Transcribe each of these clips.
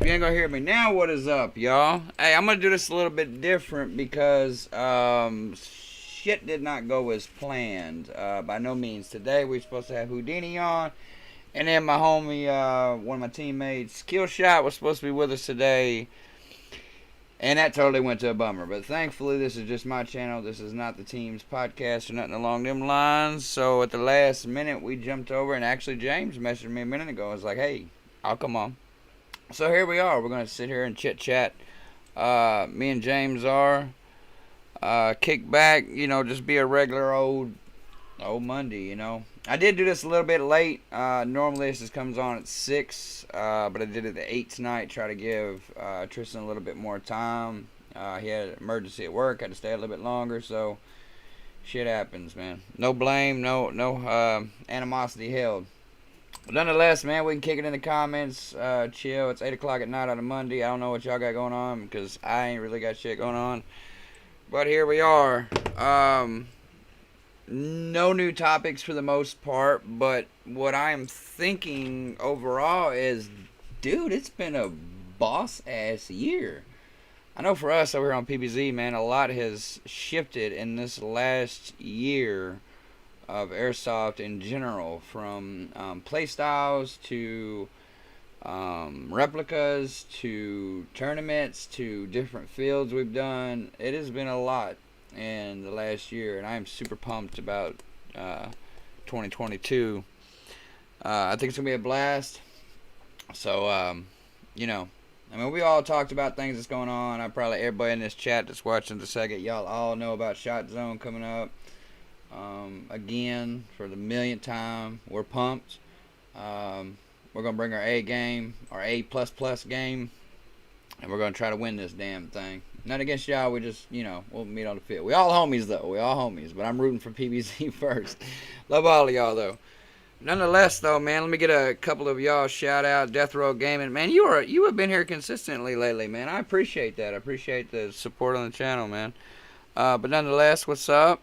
you ain't gonna hear me now, what is up, y'all? Hey, I'm gonna do this a little bit different because shit did not go as planned. By no means. Today we're supposed to have Houdini on, and then my homie, one of my teammates, Killshot, was supposed to be with us today, and that totally went to a bummer. But thankfully, this is just my channel. This is not the team's podcast or nothing along them lines. So at the last minute, we jumped over, and actually James messaged me a minute ago. I was like, hey, I'll come on. So here we are. We're going to sit here and chit-chat. Me and James are. Kick back, just be a regular old Monday, I did do this a little bit late. Normally this comes on at 6, but I did it at 8 tonight. Try to give Tristan a little bit more time. He had an emergency at work. Had to stay a little bit longer, so shit happens, man. No blame, no animosity held. But nonetheless, man, we can kick it in the comments. Chill. It's 8 o'clock at night on a Monday. I don't know what y'all got going on because I ain't really got shit going on. But here we are. No new topics for the most part. But what I'm thinking overall is, dude, it's been a boss-ass year. I know for us over here on PBZ, man, a lot has shifted in this last year of Airsoft in general, from playstyles to replicas to tournaments to different fields we've done. It has been a lot in the last year, and I am super pumped about 2022. I think it's gonna be a blast. So we all talked about things that's going on. I probably everybody in this chat that's watching the second, y'all all know about Shot Zone coming up. Again, for the millionth time, we're pumped. We're gonna bring our A game, our A++ game, and we're gonna try to win this damn thing. Not against y'all. We just, we'll meet on the field. We all homies though. We all homies. But I'm rooting for PBZ first. Love all of y'all though. Nonetheless, though, man, let me get a couple of y'all shout out. Death Row Gaming, man, you have been here consistently lately, man. I appreciate that. I appreciate the support on the channel, man. But nonetheless, what's up?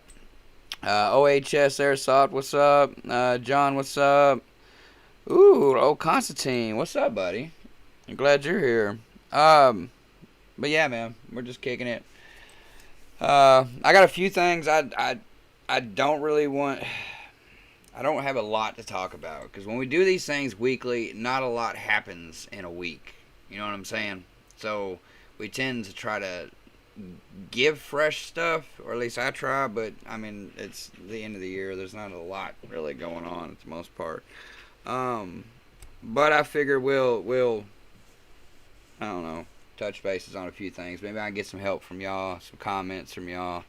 OHS Airsoft, what's up? John, what's up? Ooh, old Constantine, what's up, buddy? I'm glad you're here. But yeah, man, we're just kicking it. I got a few things I don't really want. I don't have a lot to talk about because when we do these things weekly, not a lot happens in a week. You know what I'm saying? So we tend to try to give fresh stuff, or at least I try, but I mean, it's the end of the year. There's not a lot really going on at the most part. But I figure we'll I don't know, touch bases on a few things. Maybe I can get some help from y'all, some comments from y'all,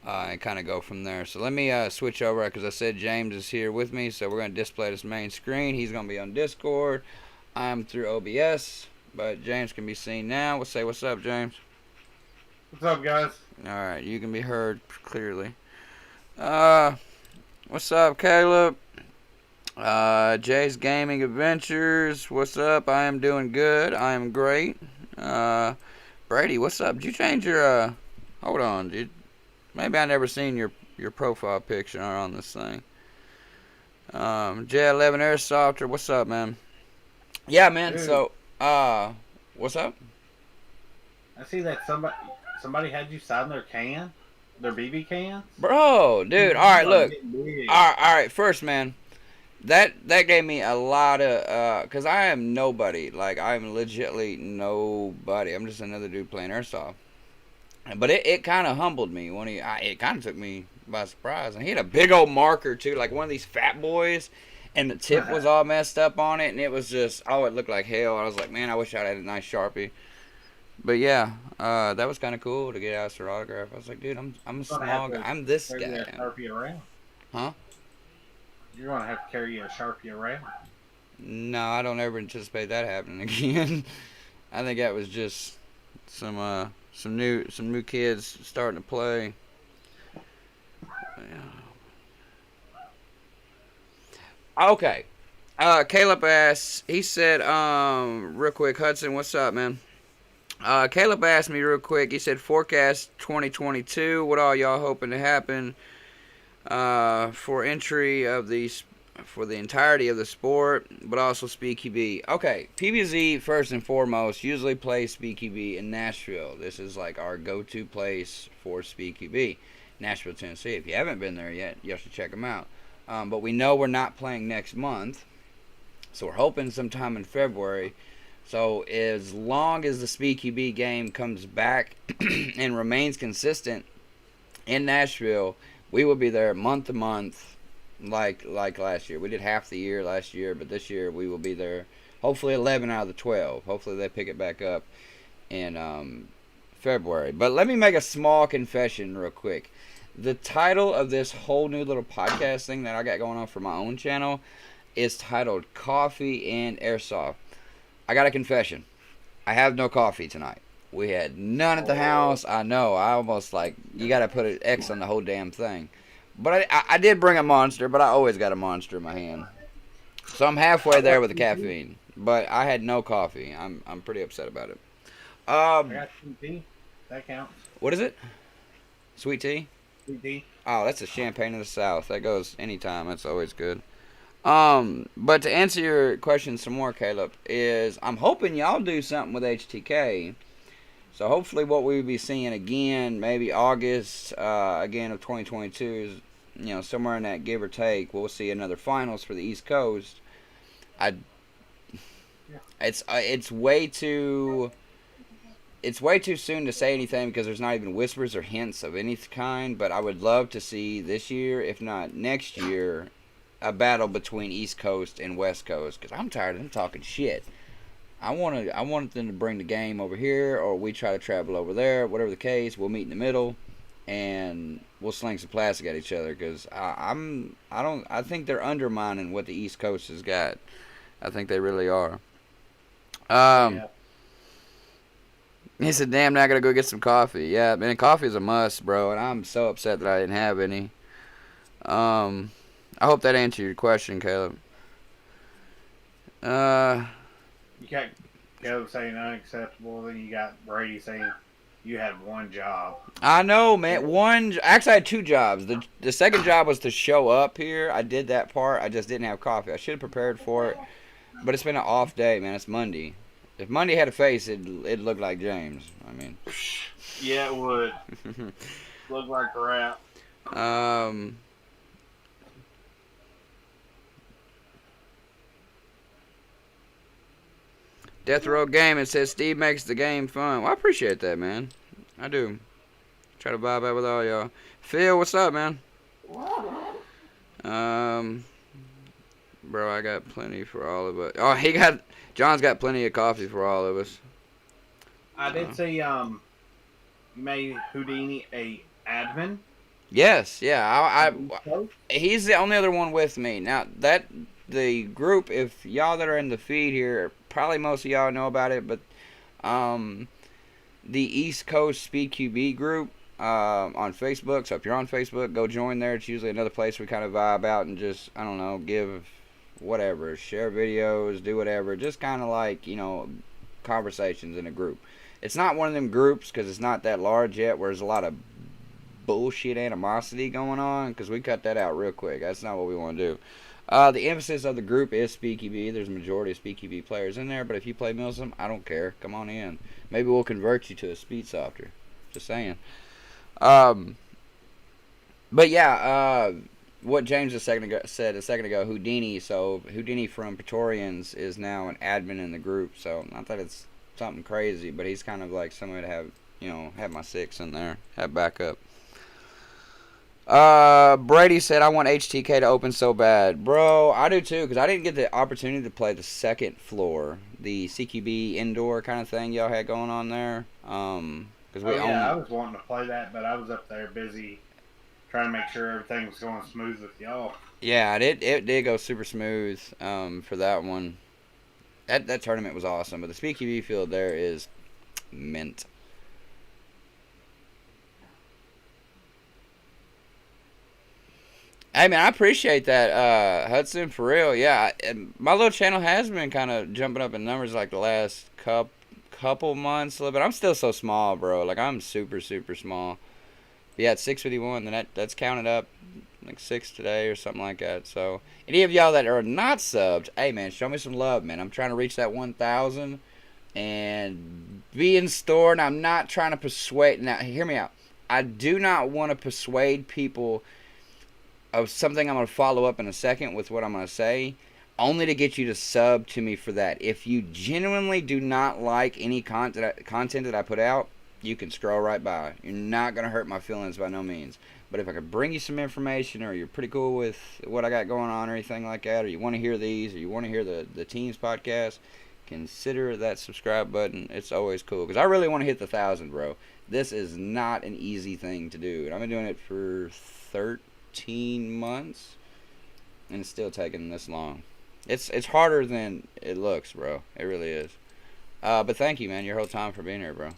and kind of go from there. So let me switch over because I said James is here with me, so we're going to display this main screen. He's going to be on Discord. I'm through OBS, but James can be seen now. We'll say what's up, James. What's up, guys? Alright, you can be heard clearly. What's up, Caleb? Jay's Gaming Adventures, what's up? I am doing good. I am great. Brady, what's up? Did you change your, hold on, dude. Maybe I never seen your profile picture on this thing. J11 Airsoft, what's up, man? Yeah, man, dude. So, what's up? I see that somebody had you sign their BB cans? Bro, dude, alright, look. Alright, first, man. That gave me a lot of, because I am nobody. Like, I'm legitimately nobody. I'm just another dude playing Airsoft. But it kind of humbled me when it kind of took me by surprise. And he had a big old marker, too, like one of these fat boys. And the tip was all messed up on it. And it was just, it looked like hell. I was like, man, I wish I had a nice Sharpie. But yeah, that was kind of cool to get asked for autograph. I was like, dude, I'm a small guy. I'm this guy. A Sharpie around. Huh? You're gonna have to carry a Sharpie around. No, I don't ever anticipate that happening again. I think that was just some new kids starting to play. Okay. Caleb asks. He said, real quick, Hudson, what's up, man? Caleb asked me real quick. He said, forecast 2022. What all y'all hoping to happen for entry of the for the entirety of the sport, but also Speed QB. Okay, PBZ first and foremost usually plays Speed QB in Nashville. This is like our go-to place for Speed QB, Nashville, Tennessee. If you haven't been there yet, you should check them out. But we know we're not playing next month, so we're hoping sometime in February. So as long as the Speed QB game comes back and remains consistent in Nashville, we will be there month to month. Like last year. We did half the year last year, but this year we will be there. Hopefully 11 out of the 12. Hopefully they pick it back up in February. But let me make a small confession real quick. The title of this whole new little podcast thing that I got going on for my own channel is titled Coffee and Airsoft. I got a confession. I have no coffee tonight. We had none at the house. I know. I almost like, you got to put an X on the whole damn thing. But I did bring a Monster, but I always got a Monster in my hand. So I'm halfway there with the caffeine. But I had no coffee. I'm pretty upset about it. I got sweet tea. That counts. What is it? Sweet tea? Sweet tea. Oh, that's a champagne of the South. That goes anytime. That's always good. But to answer your question some more, Caleb, is I'm hoping y'all do something with HTK. So hopefully what we will be seeing again, maybe August again of 2022 is, somewhere in that give or take, we'll see another finals for the East Coast. It's way too soon to say anything because there's not even whispers or hints of any kind. But I would love to see this year, if not next year, a battle between East Coast and West Coast because I'm tired of them talking shit. I want them to bring the game over here, or we try to travel over there. Whatever the case, we'll meet in the middle, and we'll sling some plastic at each other. Because I think they're undermining what the East Coast has got. I think they really are. Yeah. He said, "Damn, now I gotta go get some coffee." Yeah, man, coffee is a must, bro, and I'm so upset that I didn't have any. I hope that answered your question, Caleb. You got Caleb saying unacceptable, then you got Brady saying you had one job. I know, man. Actually, I had two jobs. The second job was to show up here. I did that part. I just didn't have coffee. I should have prepared for it, but it's been an off day, man. It's Monday. If Monday had a face, it'd look like James. I mean, Yeah, it would. Look like crap. Death Row Game, it says Steve makes the game fun. Well, I appreciate that, man. I do. Try to vibe out with all y'all. Phil, what's up, man? Bro, I got plenty for all of us. Oh, John's got plenty of coffee for all of us. I did see you made Houdini a admin. Yes, yeah. He's the only other one with me. Now, the group, if y'all that are in the feed here, probably most of y'all know about it, but the East Coast Speed QB group on Facebook. So if you're on Facebook, go join there. It's usually another place we kind of vibe out and just, I don't know, give whatever, share videos, do whatever. Just kind of like, conversations in a group. It's not one of them groups because it's not that large yet where there's a lot of bullshit animosity going on because we cut that out real quick. That's not what we want to do. The emphasis of the group is Speed QB. There's a majority of Speed QB players in there, but if you play Milsim, I don't care. Come on in. Maybe we'll convert you to a Speed Softer. Just saying. But yeah, what James said a second ago, Houdini. So Houdini from Praetorians is now an admin in the group. So not that it's something crazy, but he's kind of like somebody to have, have my six in there, have backup. Brady said, I want HTK to open so bad. Bro, I do too, because I didn't get the opportunity to play the second floor, the CQB indoor kind of thing y'all had going on there. I was wanting to play that, but I was up there busy trying to make sure everything was going smooth with y'all. Yeah, it did go super smooth for that one. That tournament was awesome, but the Speed QB field there is mint. Hey, man, I appreciate that, Hudson, for real. Yeah, my little channel has been kind of jumping up in numbers like the last couple months a little bit. I'm still so small, bro. Like, I'm super, super small. But yeah, at 651, then that's counted up like 6 today or something like that. So any of y'all that are not subbed, hey man, show me some love, man. I'm trying to reach that 1,000 and be in store. And I'm not trying to persuade. Now, hear me out. I do not want to persuade people of something I'm going to follow up in a second with what I'm going to say, only to get you to sub to me for that. If you genuinely do not like any content that I put out, you can scroll right by. You're not going to hurt my feelings by no means. But if I could bring you some information, or you're pretty cool with what I got going on or anything like that, or you want to hear these, or you want to hear the teams podcast, consider that subscribe button. It's always cool, because I really want to hit the 1,000, bro. This is not an easy thing to do. And I've been doing it for 13 months, and it's still taking this long. It's harder than it looks, bro. It really is. But thank you, man, your whole time for being here, bro.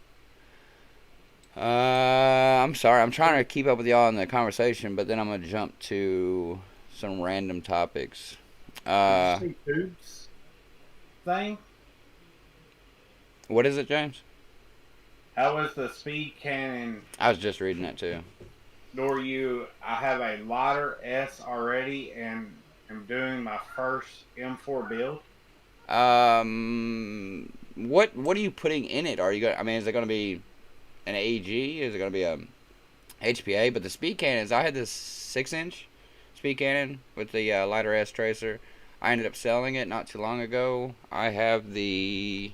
I'm sorry. I'm trying to keep up with y'all in the conversation, but then I'm going to jump to some random topics. Did you see Tubes thing? What is it, James? How was the speed cannon? I was just reading that, too. I have a lighter S already, and I'm doing my first M4 build. What are you putting in it? Are you going? I mean, is it going to be an AEG? Is it going to be a HPA? But the speed cannons, I had this 6-inch speed cannon with the lighter S tracer. I ended up selling it not too long ago. I have the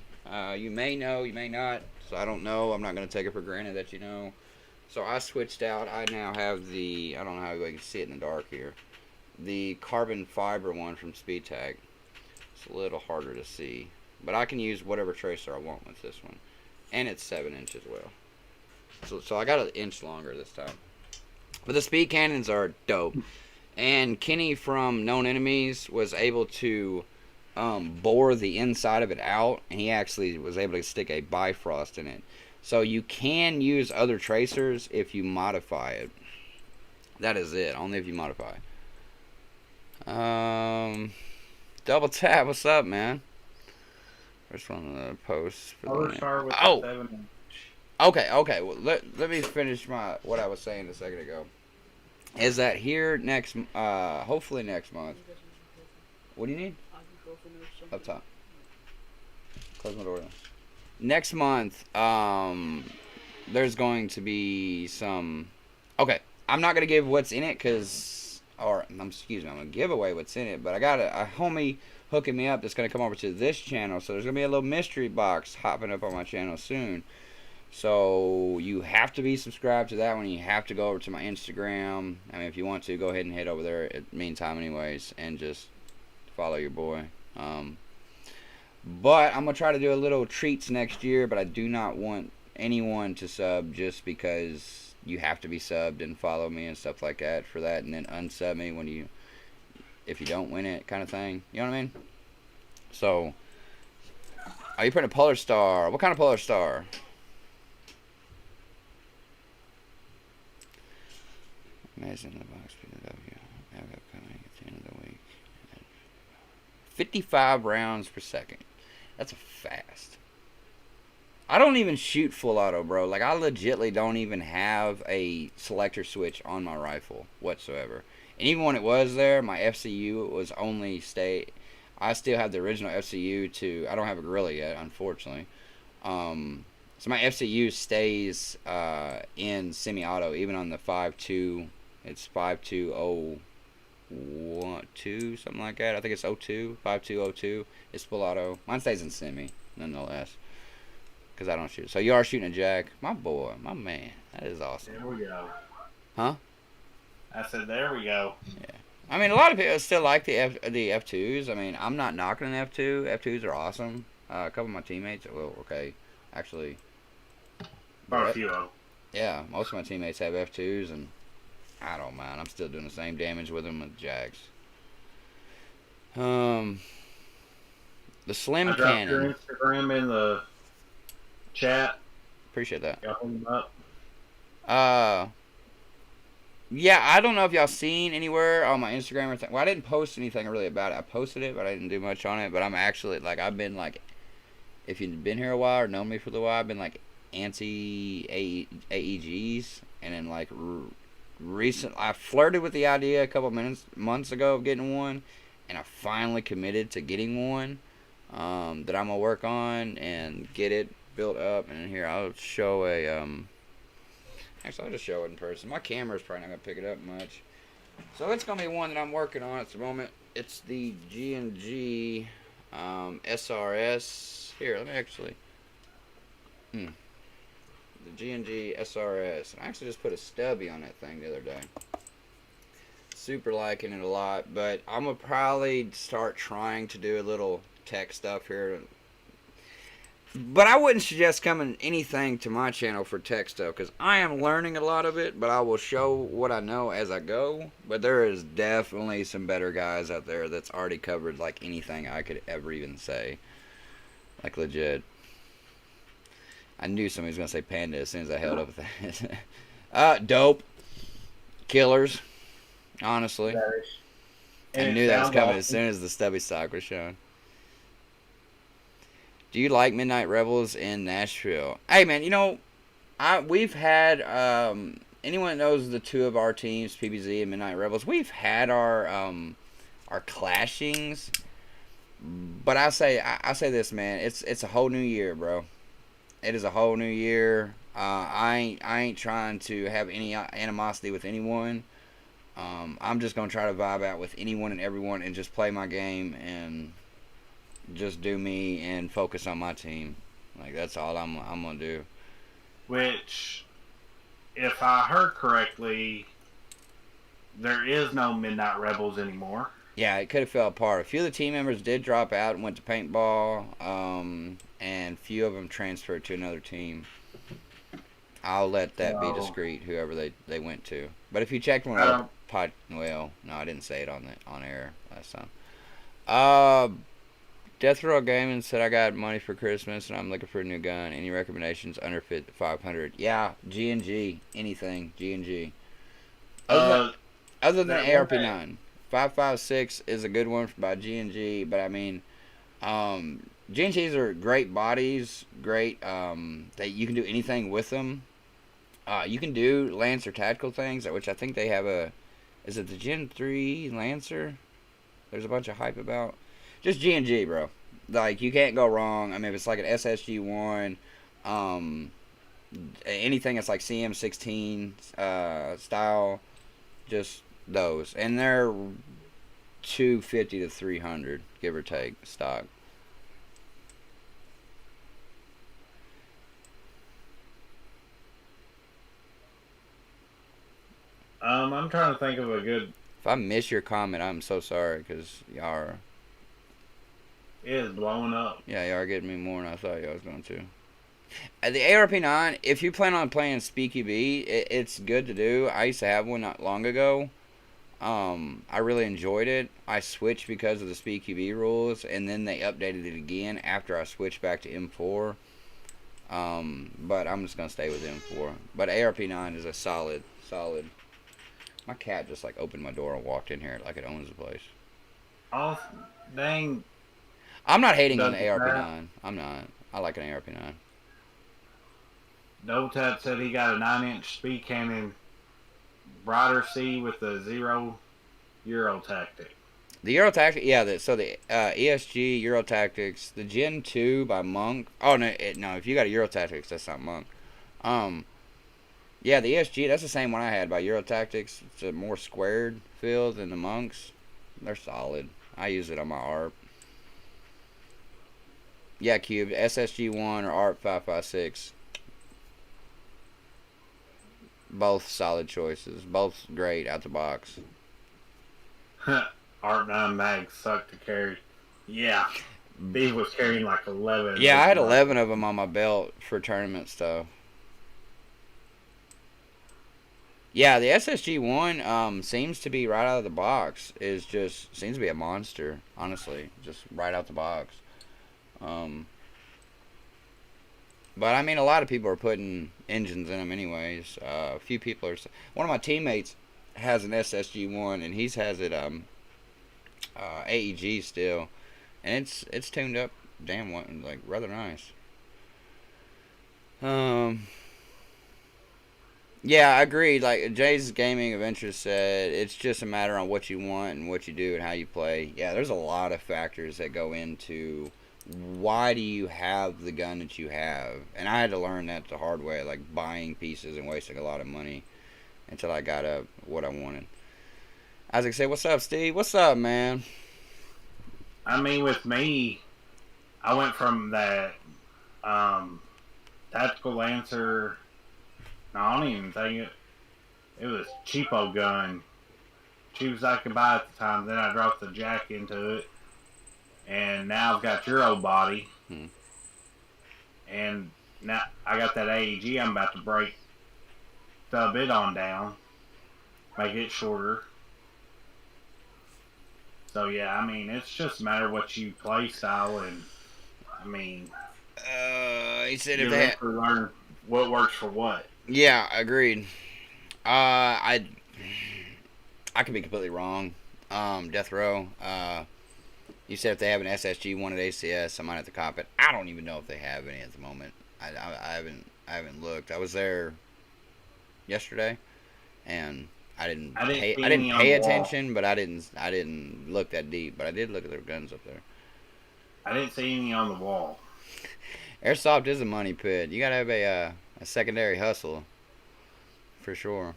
you may know, you may not. So I don't know. I'm not going to take it for granted that you know. So I switched out. I now have the, I don't know how you can see it in the dark here, the carbon fiber one from Speed Tag. It's a little harder to see, but I can use whatever tracer I want with this one, and it's 7-inch as well. So I got an inch longer this time. But the speed cannons are dope, and Kenny from Known Enemies was able to bore the inside of it out, and he actually was able to stick a Bifrost in it. So you can use other tracers if you modify it. That is it. Only if you modify it. Double Tap, what's up, man? First one of the posts. Start with the 7-inch. Okay. Well, let me finish what I was saying a second ago. Is that here next, hopefully next month. What do you need? Up top. Close my door then. Next month, there's going to be some. Okay, I'm not gonna give what's in it, I'm gonna give away what's in it. But I got a homie hooking me up that's gonna come over to this channel, so there's gonna be a little mystery box hopping up on my channel soon. So you have to be subscribed to that one. You have to go over to my Instagram. I mean, if you want to, go ahead and head over there. Meantime, anyways, and just follow your boy. But I'm going to try to do a little treats next year, but I do not want anyone to sub just because you have to be subbed and follow me and stuff like that for that, and then unsub me if you don't win it kind of thing. You know what I mean? So, are you putting a Polar Star? What kind of Polar Star? Amazing the box PW. Coming at the end of the week. 55 rounds per second. That's fast. I don't even shoot full auto, bro. Like, I legitly don't even have a selector switch on my rifle whatsoever. And even when it was there, my FCU was only I still have the original FCU I don't have a gorilla yet, unfortunately. So my FCU stays in semi-auto, even on the 5.2. It's 5.2.0. 2, something like that. I think it's 02, 5202. It's full auto. Mine stays in semi, nonetheless, because I don't shoot. So you are shooting a Jack, my boy, my man. That is awesome. There we go. Huh? I said, there we go. Yeah. I mean, a lot of people still like the F2s. I mean, I'm not knocking an F2. F2s are awesome. A couple of my teammates, actually. Quite a few of them. Yeah, most of my teammates have F2s, and I don't mind. I'm still doing the same damage with them with Jags. The Slim I Cannon. dropped your Instagram in the chat. Appreciate that. Y'all hold them up. Yeah, I don't know if y'all seen anywhere on my Instagram or anything. Well, I didn't post anything really about it. I posted it, but I didn't do much on it. But I'm actually, I've been, if you've been here a while or known me for a while, I've been, anti-AEGs. And then, I flirted with the idea a couple months ago of getting one, and I finally committed to getting one that I'm gonna work on and get it built up. And here I'll show a actually I'll just show it in person. My camera's probably not gonna pick it up much, so it's gonna be one that I'm working on at the moment. It's the G&G SRS. Here, let me actually. The G&G SRS. I actually just put a stubby on that thing the other day. Super liking it a lot, but I'm gonna probably start trying to do a little tech stuff here. But I wouldn't suggest coming anything to my channel for tech stuff because I am learning a lot of it, but I will show what I know as I go. But there is definitely some better guys out there that's already covered like anything I could ever even say. Like legit. I knew somebody was going to say panda as soon as I held up with that. Dope. Killers. Honestly. I knew that was coming as soon as the stubby stock was shown. Do you like Midnight Rebels in Nashville? Hey, man, you know, we've had, anyone that knows the two of our teams, PBZ and Midnight Rebels, we've had our clashings. But I say this, man, it's a whole new year, bro. It is a whole new year. I ain't trying to have any animosity with anyone. I'm just gonna try to vibe out with anyone and everyone and just play my game and just do me and focus on my team. Like that's all I'm gonna do. Which, if I heard correctly, there is no Midnight Rebels anymore. Yeah, it could have fell apart. A few of the team members did drop out and went to paintball, and a few of them transferred to another team. I'll let that be discreet, whoever they went to. But if you checked one up, well, no, I didn't say it on air last time. Death Row Gaming said I got money for Christmas and I'm looking for a new gun. Any recommendations under 500? Yeah, G&G, anything G&G. Other than ARP9. 5.56 is a good one by G&G, but I mean, G&Gs are great bodies, great, that you can do anything with them. You can do Lancer tactical things, which I think they have is it the Gen 3 Lancer? There's a bunch of hype about. Just G&G, bro. Like, you can't go wrong. I mean, if it's like an SSG-1, anything that's like CM16 style, just those. And they're 250 to 300, give or take, stock. I'm trying to think of a good... If I miss your comment, I'm so sorry, because y'all are... It is blowing up. Yeah, y'all are getting me more than I thought y'all was going to. The ARP9, if you plan on playing SpeakyB, it's good to do. I used to have one not long ago. I really enjoyed it. I switched because of the SpeakyB rules, and then they updated it again after I switched back to M4. But I'm just going to stay with M4. But ARP9 is a solid. My cat just like opened my door and walked in here like it owns the place. Oh, dang. I'm not hating on the ARP9. I'm not. I like an ARP9. Dotat said he got a 9-inch speed cannon, Brighter C with a 0 Euro tactic. The Euro tactic, yeah. So the ESG Euro tactics, the Gen 2 by Monk. Oh no, if you got a Euro tactics, that's not Monk. Yeah, the ESG, that's the same one I had by Euro tactics. It's a more squared feel than the Monks. They're solid. I use it on my ARP. Yeah, Cube, SSG-1 or ARP 5.56. Both solid choices. Both great out the box. ARP 9 mags suck to carry. Yeah. B was carrying like 11. Yeah, I had 11 of them on my belt for tournament stuff. Yeah, the SSG-1 seems to be right out of the box. Seems to be a monster, honestly. Just right out the box. But I mean, a lot of people are putting engines in them anyways. A few people are. One of my teammates has an SSG-1 and he has it AEG still, and it's tuned up damn like rather nice. Yeah, I agree. Like Jay's Gaming Adventures said, it's just a matter on what you want and what you do and how you play. Yeah, there's a lot of factors that go into why do you have the gun that you have. And I had to learn that the hard way, like buying pieces and wasting a lot of money until I got up what I wanted. Isaac said, "What's up, Steve? What's up, man?" I mean, with me, I went from that tactical Lancer. No, I don't even think it was cheapo gun. Cheap as I could buy at the time. Then I dropped the jack into it, and now I've got Euro body, and now I got that AEG. I'm about to break the bit on down, make it shorter. So yeah, I mean, it's just a matter of what you play style, and I mean, He said you if they learn what works for what. Yeah, agreed. I could be completely wrong. Death Row. You said if they have an SSG one at ACS, I might have to cop it. I don't even know if they have any at the moment. I haven't looked. I was there yesterday, and I didn't pay attention, but I didn't look that deep. But I did look at their guns up there. I didn't see any on the wall. Airsoft is a money pit. You gotta have a secondary hustle, for sure.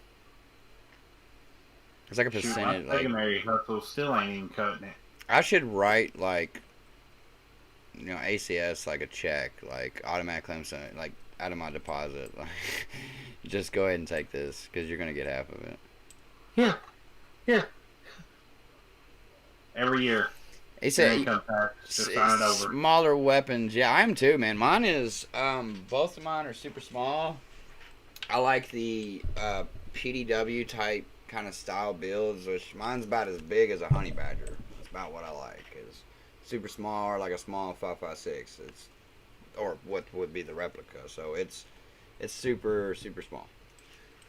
It's like a percentage. My secondary hustle still ain't even cutting it. I should write like, ACS like a check, like automatic claim, like out of my deposit. Like, just go ahead and take this because you're gonna get half of it. Yeah. Every year. He said smaller weapons. Yeah, I am too, man. Mine is both of mine are super small. I like the PDW type kind of style builds, which mine's about as big as a honey badger. That's about what I like. Is super small or like a small 5.56. It's or what would be the replica. So it's super small.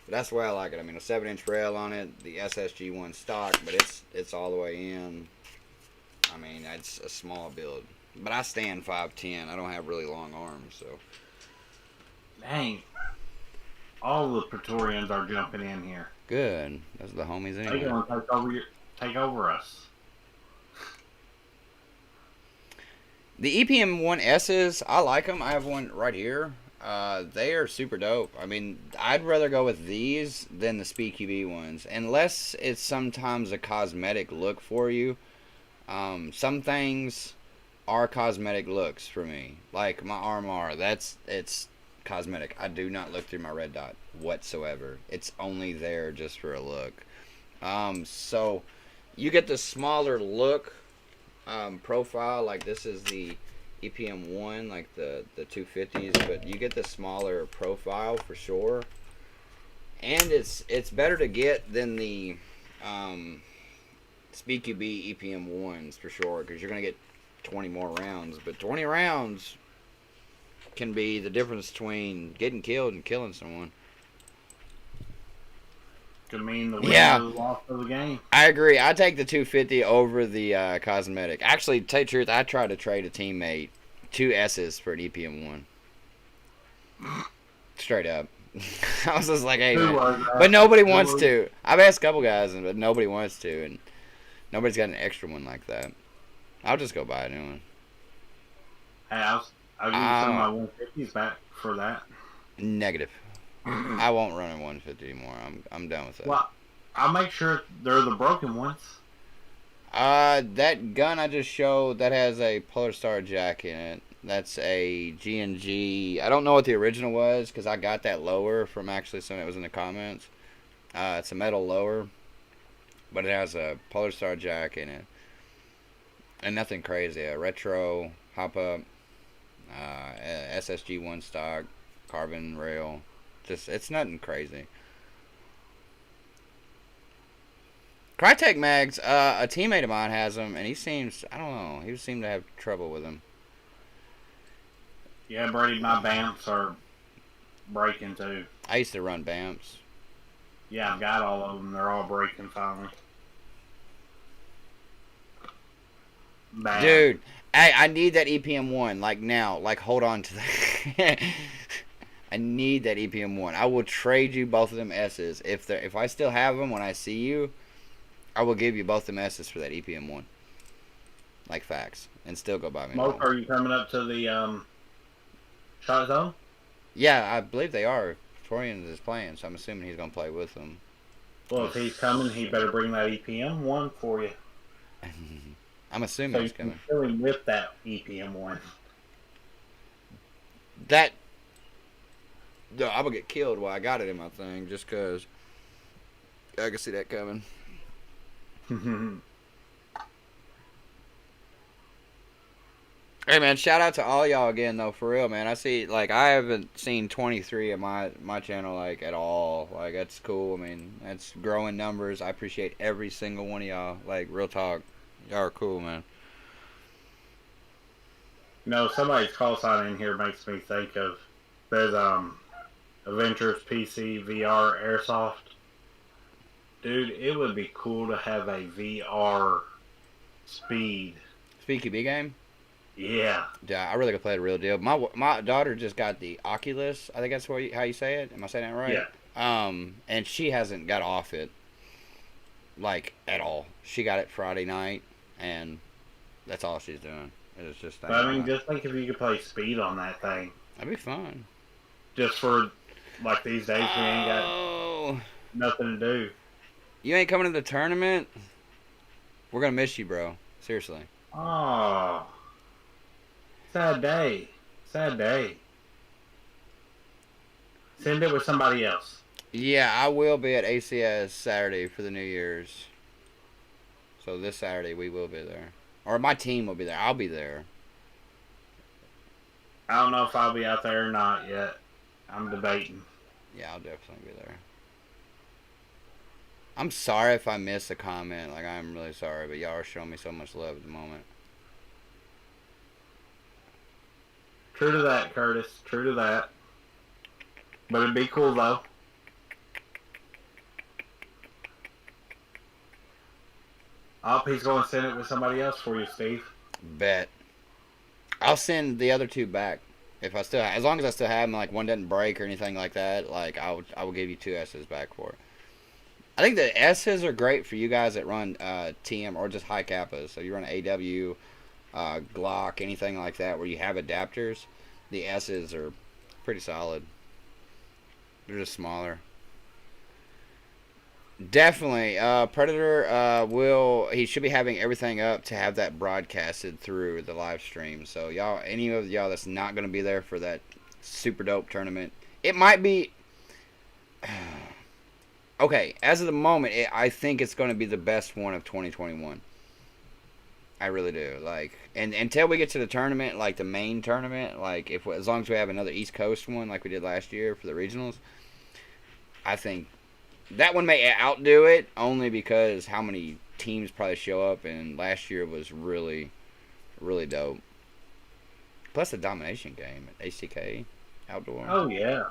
But that's the way I like it. I mean, a 7-inch rail on it, the SSG one stock, but it's all the way in. I mean, it's a small build. But I stand 5'10". I don't have really long arms, so. Dang. All the Praetorians are jumping in here. Good. Those are the homies anyway. They're going to take over us. The EPM1Ss, I like them. I have one right here. They are super dope. I mean, I'd rather go with these than the Speed QB ones. Unless it's sometimes a cosmetic look for you. Some things are cosmetic looks for me. Like my RMR, it's cosmetic. I do not look through my red dot whatsoever. It's only there just for a look. So you get the smaller look profile. Like this is the EPM1, like the 250s, but you get the smaller profile for sure. And it's better to get than the Speed QB EPM1s for sure, because you're going to get 20 more rounds. But 20 rounds can be the difference between getting killed and killing someone. Could mean the win or the loss of the game. I agree. I take the 250 over the cosmetic. Actually, to tell you the truth, I tried to trade a teammate 2 S's for an EPM1. Straight up. I was just like, hey, man. But nobody wants to. I've asked a couple guys, but nobody wants to, and nobody's got an extra one like that. I'll just go buy a new one. Hey, I'll give you some of my 150s back for that. Negative. I won't run a 150 anymore. I'm done with that. Well, I'll make sure they're the broken ones. That gun I just showed, that has a Polar Star jack in it. That's a G&G. I don't know what the original was because I got that lower from actually someone that was in the comments. It's a metal lower, but it has a Polar Star jack in it. And nothing crazy. A retro hop up, SSG one stock, carbon rail. Just it's nothing crazy. Crytek mags. A teammate of mine has them, and he seems I don't know. He seemed to have trouble with them. Yeah, Brady, my BAMPs are breaking too. I used to run BAMPs. Yeah, I've got all of them. They're all breaking finally. Bad. Dude, I need that EPM1 like now. Like hold on to that. I need that EPM1. I will trade you both of them S's. If I still have them when I see you, I will give you both them S's for that EPM1. Like facts. And still go buy me Smoke, one. are you coming up to the shot zone? Yeah, I believe they are. Torian is playing, so I'm assuming he's going to play with them. Well, if he's coming, he better bring that EPM1 for you. I'm assuming So he's you can coming. fill him with that EPM1. That... No, I'm going to get killed while I got it in my thing, just because I can see that coming. Hey man, shout out to all y'all again though, for real man. I see, like, I haven't seen 23 at my channel like at all. Like, that's cool. I mean, that's growing numbers. I appreciate every single one of y'all. Like, real talk, y'all are cool, man. You know, somebody's call sign in here makes me think of, there's Adventures PC VR Airsoft. Dude, it would be cool to have a VR speed. Speaky B game. Yeah. Yeah, I really could play the real deal. My daughter just got the Oculus. I think that's how you say it. Am I saying that right? Yeah. And she hasn't got off it, like, at all. She got it Friday night, and that's all she's doing. It's just. But I mean, just think if you could play speed on that thing. That'd be fun. Just for, like, these days we ain't got nothing to do. You ain't coming to the tournament? We're gonna miss you, bro. Seriously. Oh. Sad day. Sad day. Send it with somebody else. Yeah, I will be at ACS Saturday for the New Year's. So this Saturday we will be there. Or my team will be there. I'll be there. I don't know if I'll be out there or not yet. I'm debating. Yeah, I'll definitely be there. I'm sorry if I missed a comment. Like, I'm really sorry, but y'all are showing me so much love at the moment. True to that, Curtis. True to that. But it'd be cool, though. Oh, he's going to send it with somebody else for you, Steve. Bet. I'll send the other two back. If I still, as long as I still have them, like one doesn't break or anything like that, like I will give you two S's back for it. I think the S's are great for you guys that run TM or just high kappas. So you run AW, Glock, anything like that where you have adapters. The S's are pretty solid. They're just smaller. Definitely. Predator he should be having everything up to have that broadcasted through the live stream. So y'all, any of y'all that's not going to be there for that super dope tournament, it might be... Okay, as of the moment, I think it's going to be the best one of 2021. I really do. Like, and until we get to the tournament, like the main tournament, like as long as we have another East Coast one like we did last year for the regionals, I think that one may outdo it only because how many teams probably show up, and last year was really, really dope. Plus the domination game at HTK outdoor. Oh yeah.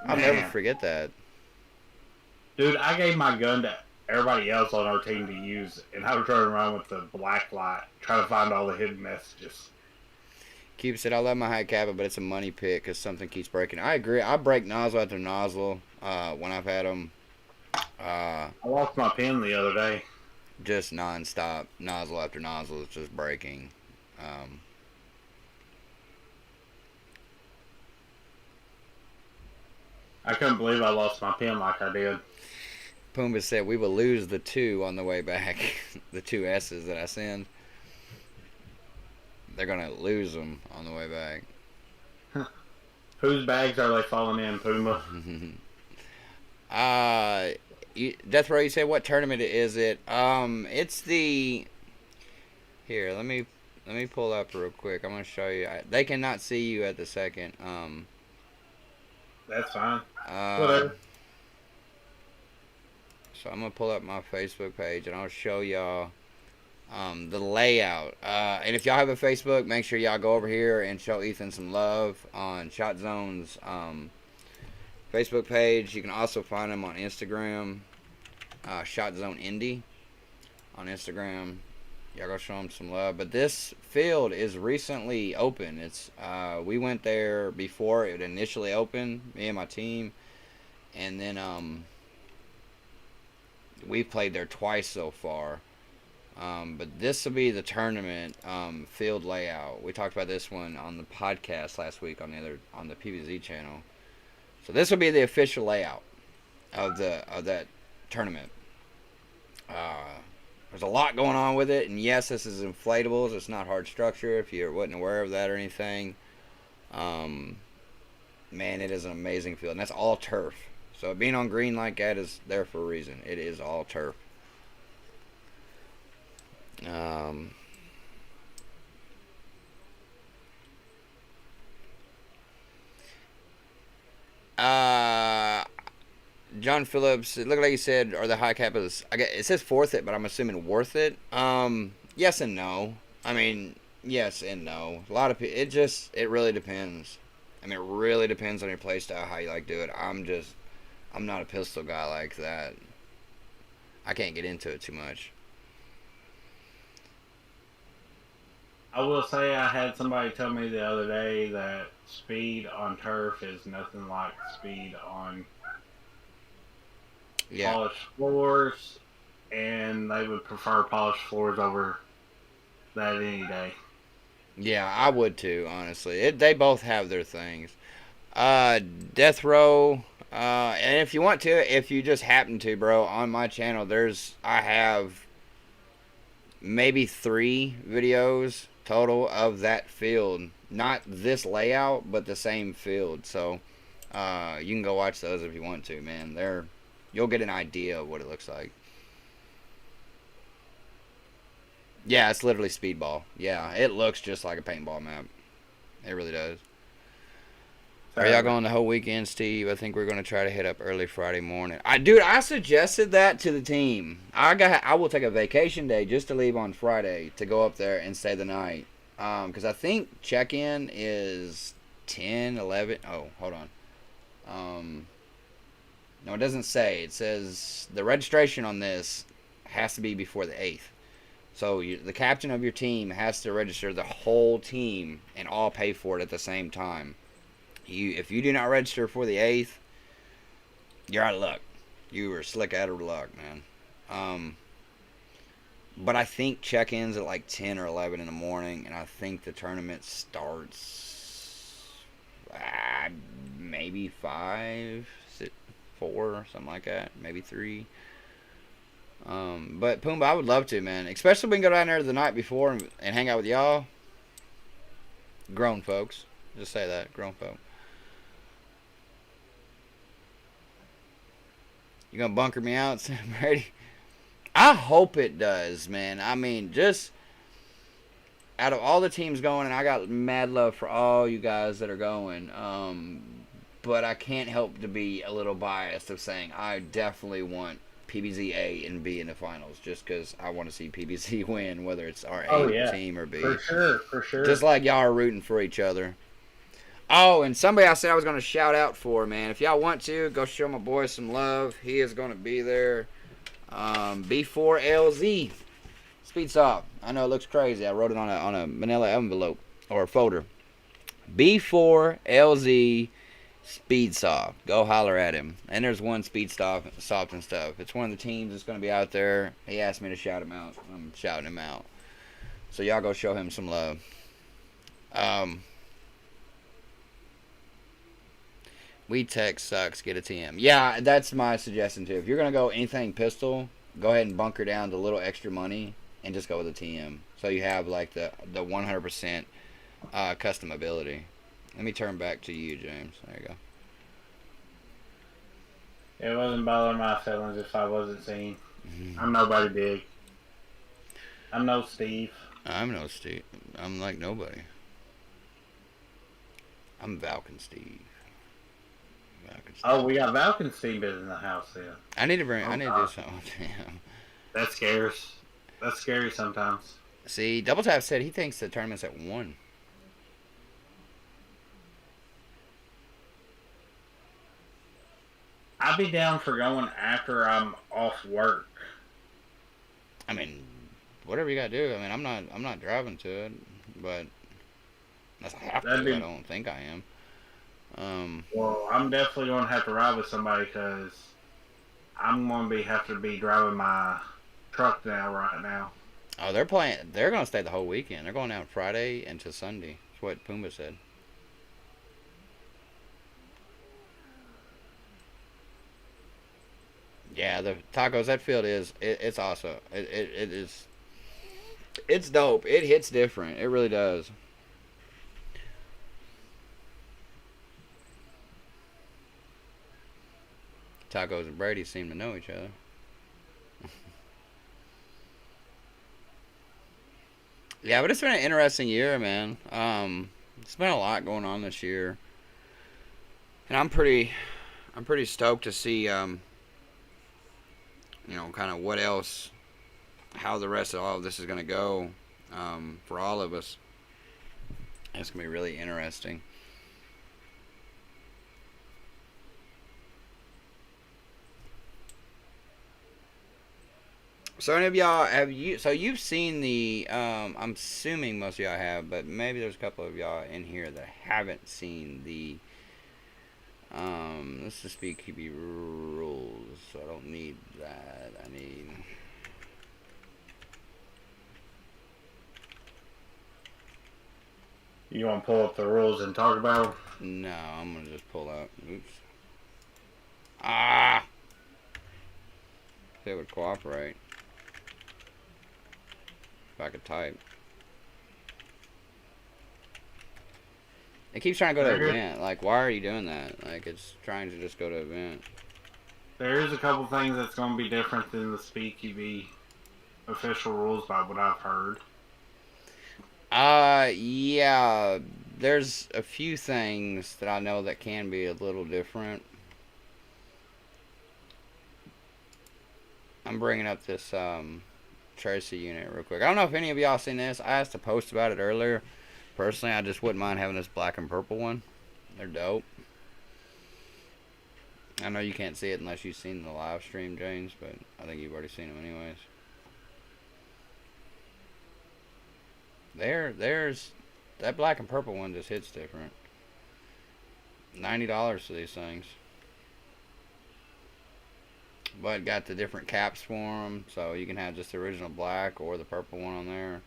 I'll never forget that. Dude, I gave my gun to everybody else on our team to use, and I was running around with the black light trying to find all the hidden messages. Cube said, I love my high kappa, but it's a money pit because something keeps breaking. I agree. I break nozzle after nozzle when I've had them. I lost my pen the other day. Just non-stop. Nozzle after nozzle is just breaking. I couldn't believe I lost my pen like I did. Pumbaa said, we will lose the two on the way back. The two S's that I send. They're going to lose them on the way back. Whose bags are they falling in, Pumbaa? Death Row, you said, what tournament is it? It's the... Here, let me pull up real quick. I'm going to show you. They cannot see you at the second. That's fine. Whatever. So I'm going to pull up my Facebook page and I'll show y'all the layout. And if y'all have a Facebook, make sure y'all go over here and show Ethan some love on Shot Zone's Facebook page. You can also find him on Instagram, Shot Zone Indie on Instagram. Y'all go show them some love. But this field is recently open. It's we went there before it initially opened, me and my team, and then we've played there twice so far. But this will be the tournament field layout. We talked about this one on the podcast last week on the PVZ channel. So this will be the official layout of that tournament. There's a lot going on with it, and yes, this is inflatables. It's not hard structure. If you wasn't aware of that or anything, man, it is an amazing field, and that's all turf. So being on green like that is there for a reason. It is all turf. Um, uh, John Phillips, it looked like he said, are the high capas, I guess, it says forth it, but I'm assuming worth it. Yes and no. I mean, yes and no. A lot of people, it really depends. I mean, it really depends on your play style, how you like to do it. I'm not a pistol guy like that. I can't get into it too much. I will say I had somebody tell me the other day that speed on turf is nothing like speed on polished floors, and they would prefer polished floors over that any day. Yeah, I would too, honestly. They both have their things. Death Row, and if you want to, if you just happen to, bro, on my channel, I have maybe 3 videos total of that field. Not this layout, but the same field. So, you can go watch those if you want to, man. You'll get an idea of what it looks like. Yeah, it's literally speedball. Yeah, it looks just like a paintball map. It really does. Are y'all going the whole weekend, Steve? I think we're going to try to hit up early Friday morning. I suggested that to the team. I will take a vacation day just to leave on Friday to go up there and stay the night. Because I think check-in is 10, 11. Oh, hold on. No, it doesn't say. It says the registration on this has to be before the 8th. So the captain of your team has to register the whole team and all pay for it at the same time. If you do not register for the 8th, you're out of luck. You were slick out of luck, man. But I think check-ins at like 10 or 11 in the morning, and I think the tournament starts maybe 5, 6, 4, something like that. Maybe 3. But Pumbaa, I would love to, man. Especially if we can go down there the night before and hang out with y'all. Grown folks. Just say that. Grown folk. You gonna bunker me out, Sam Brady? I hope it does, man. I mean, just out of all the teams going, and I got mad love for all you guys that are going. But I can't help to be a little biased of saying I definitely want PBZ A and B in the finals, just because I want to see PBZ win, whether it's our A team or B. For sure. Just like y'all are rooting for each other. Oh, and somebody I said I was going to shout out for, man. If y'all want to, go show my boy some love. He is going to be there. B4LZ. Speed Soft. I know it looks crazy. I wrote it on a manila envelope or a folder. B4LZ Speed Soft. Go holler at him. And there's one Speed Soft and stuff. It's one of the teams that's going to be out there. He asked me to shout him out. I'm shouting him out. So y'all go show him some love. Weed Tech sucks. Get a TM. Yeah, that's my suggestion too. If you're gonna go anything pistol, go ahead and bunker down the little extra money and just go with a TM. So you have like the 100% custom ability. Let me turn back to you, James. There you go. It wasn't bothering my feelings if I wasn't seen. I'm nobody big. I'm no Steve. I'm no Steve. I'm like nobody. I'm Valken Steve. Oh, we got Valken Steve in the house then. I need to do something with him. That scares. That's scary sometimes. See, Double Tap said he thinks the tournament's at 1. I'd be down for going after I'm off work. I mean, whatever you gotta do. I mean, I'm not driving to it, but unless I have That'd to, I be don't think I am. Um, well. I'm definitely gonna have to ride with somebody because I'm gonna have to be driving my truck now right now. oh, they're playing. They're gonna stay the whole weekend. They're going out Friday into Sunday. That's what Puma said. Yeah, the tacos. That field it's awesome. It is. It's dope. It hits different. It really does. Tacos and Brady seem to know each other. Yeah, but it's been an interesting year, man. It's been a lot going on this year, and I'm pretty stoked to see, kind of what else, how the rest of all of this is gonna go, for all of us. It's gonna be really interesting. So any of y'all have you? So you've seen the? I'm assuming most of y'all have, but maybe there's a couple of y'all in here that haven't seen the. Let's just be QB rules. So I don't need that. I need. You want to pull up the rules and talk about them? No, I'm gonna just pull out. Oops. Ah. If they would cooperate. If I could type. It keeps trying to go to event. Like, why are you doing that? Like, it's trying to just go to event. There is a couple things that's going to be different than the SpeedQB official rules by what I've heard. Yeah. There's a few things that I know that can be a little different. I'm bringing up this Tracy unit real quick. I don't know if any of y'all seen this. I asked to post about it earlier. Personally, I just wouldn't mind having this black and purple one. They're dope. I know you can't see it unless you've seen the live stream, James, but I think you've already seen them anyways. There's that black and purple one just hits different. $90 for these things. But got the different caps for them, so you can have just the original black or the purple one on there.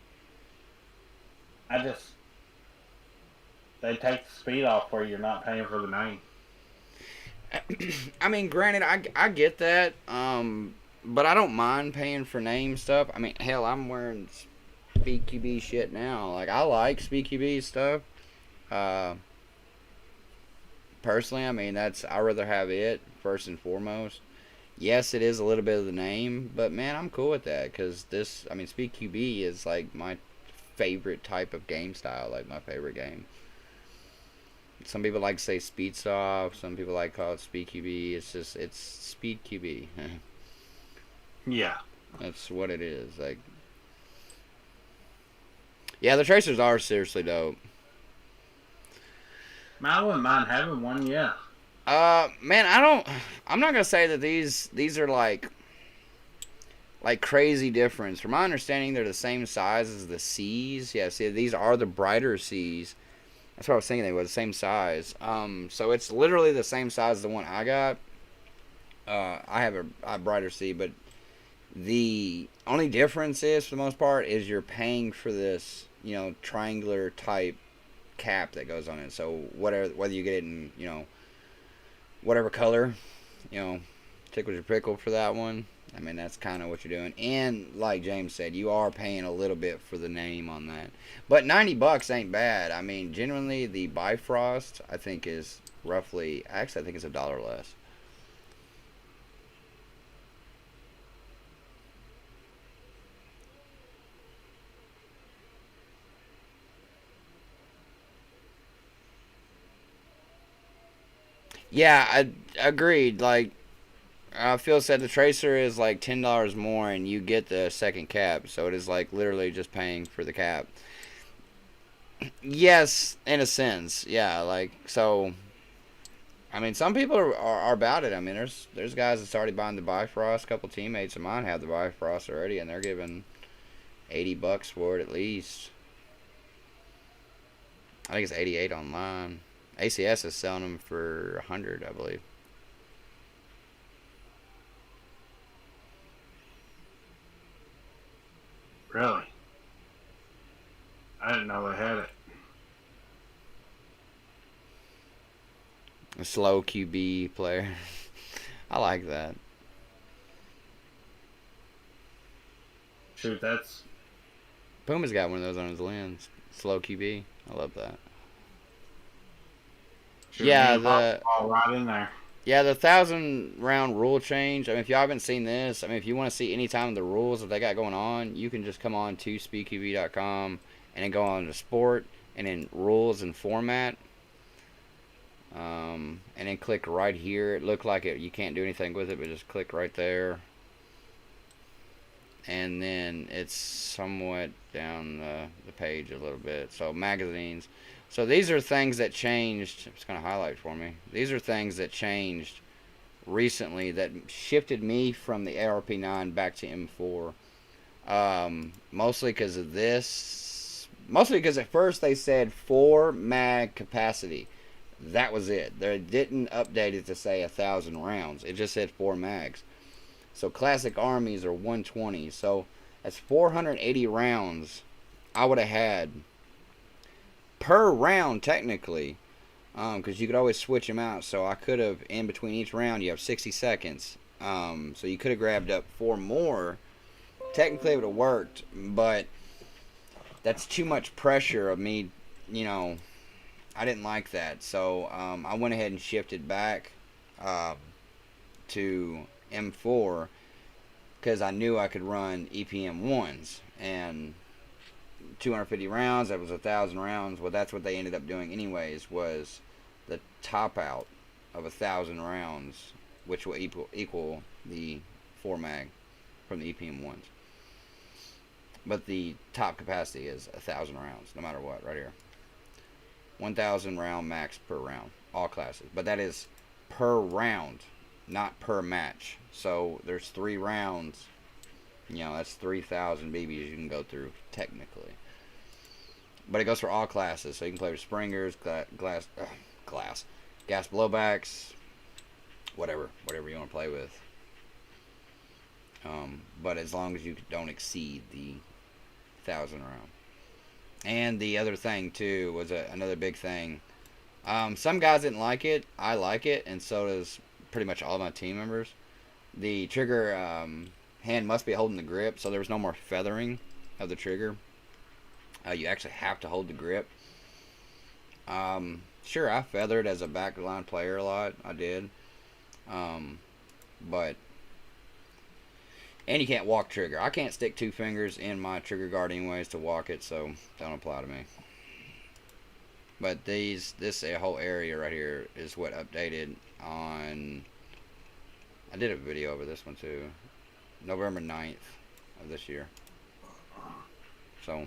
They take the speed off where you're not paying for the name. I mean, granted, I get that, but I don't mind paying for name stuff. I mean, hell, I'm wearing SpeedQB shit now. Like, I like SpeedQB stuff. Personally, I mean, I'd rather have it first and foremost. Yes, it is a little bit of the name, but man, I'm cool with that because SpeedQB is like my favorite type of game style, like my favorite game. Some people like to say Speedsoft, some people like to call it SpeedQB. It's SpeedQB. Yeah. That's what it is. Like, yeah, the tracers are seriously dope. I wouldn't mind having one, yeah. Man, I'm not gonna say that these are like crazy difference. From my understanding, they're the same size as the C's. Yeah, see, these are the brighter C's. That's what I was thinking. They were the same size. So it's literally the same size as the one I got. I have a brighter C, but the only difference is, for the most part, is you're paying for this, triangular type cap that goes on it. So whether you get it in, whatever color, tickles your pickle for that one. I mean, that's kind of what you're doing. And like James said, you are paying a little bit for the name on that. But $90 ain't bad. I mean, generally the Bifrost, I think, is roughly, actually I think it's $1 less. Yeah, I agreed. Like, Phil said, the tracer is like $10 more, and you get the second cap. So it is like literally just paying for the cap. Yes, in a sense, yeah. Like, so, I mean, some people are about it. I mean, there's guys that's already buying the Bifrost. A couple teammates of mine have the Bifrost already, and they're giving $80 for it at least. I think it's 88 online. ACS is selling them for 100, I believe. Really? I didn't know they had it. A slow QB player. I like that. Shoot, that's... Puma's got one of those on his lens. Slow QB. I love that. Shoot, Yeah, all right in there. Yeah, the 1,000-round rule change. I mean, if y'all haven't seen this, I mean, if you want to see any time of the rules that they got going on, you can just come on to speedqb.com and then go on to sport and then rules and format. And then click right here. It looked like you can't do anything with it, but just click right there. And then it's somewhat down the page a little bit. So magazines. So these are things that changed. It's going to highlight for me. These are things that changed recently that shifted me from the ARP9 back to M4. Mostly because of this. Mostly because at first they said 4 mag capacity. That was it. They didn't update it to say 1,000 rounds. It just said 4 mags. So classic armies are 120. So that's 480 rounds I would have had per round technically, because you could always switch them out. So I could have, in between each round, you have 60 seconds. So you could have grabbed up 4 more. Technically it would have worked, but that's too much pressure of me, you know. I didn't like that. So I went ahead and shifted back to M4 because I knew I could run EPM 1s. And 250 rounds, that was 1,000 rounds. Well, that's what they ended up doing anyways, was the top out of 1,000 rounds, which will equal the 4 mag from the EPM 1s. But the top capacity is 1,000 rounds, no matter what, right here. 1,000 round max per round, all classes. But that is per round, not per match. So there's 3 rounds. You know, that's 3,000 BBs you can go through, technically. But it goes for all classes. So you can play with springers, gas blowbacks, whatever you want to play with. But as long as you don't exceed the 1,000 round. And the other thing too was another big thing. Some guys didn't like it. I like it, and so does pretty much all my team members. The trigger hand must be holding the grip, so there was no more feathering of the trigger. You actually have to hold the grip. Sure, I feathered as a backline player a lot. I did. But and you can't walk trigger. I can't stick 2 fingers in my trigger guard anyways to walk it, so don't apply to me. But this whole area right here is what updated on. I did a video over this one too, November 9th of this year. So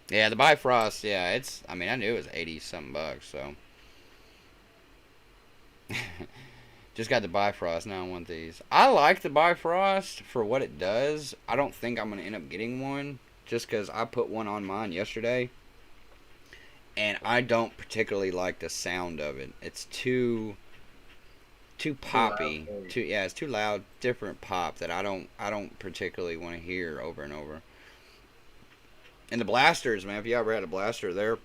yeah, the Bifrost, yeah, it's, I mean, I knew it was 80 something bucks, so just got the Bifrost. Now I want these. I like the Bifrost for what it does. I don't think I'm going to end up getting one just because I put one on mine yesterday and I don't particularly like the sound of it. It's too poppy. It's too loud, different pop that I don't particularly want to hear over and over. And the blasters, man, if you ever had a blaster, they're,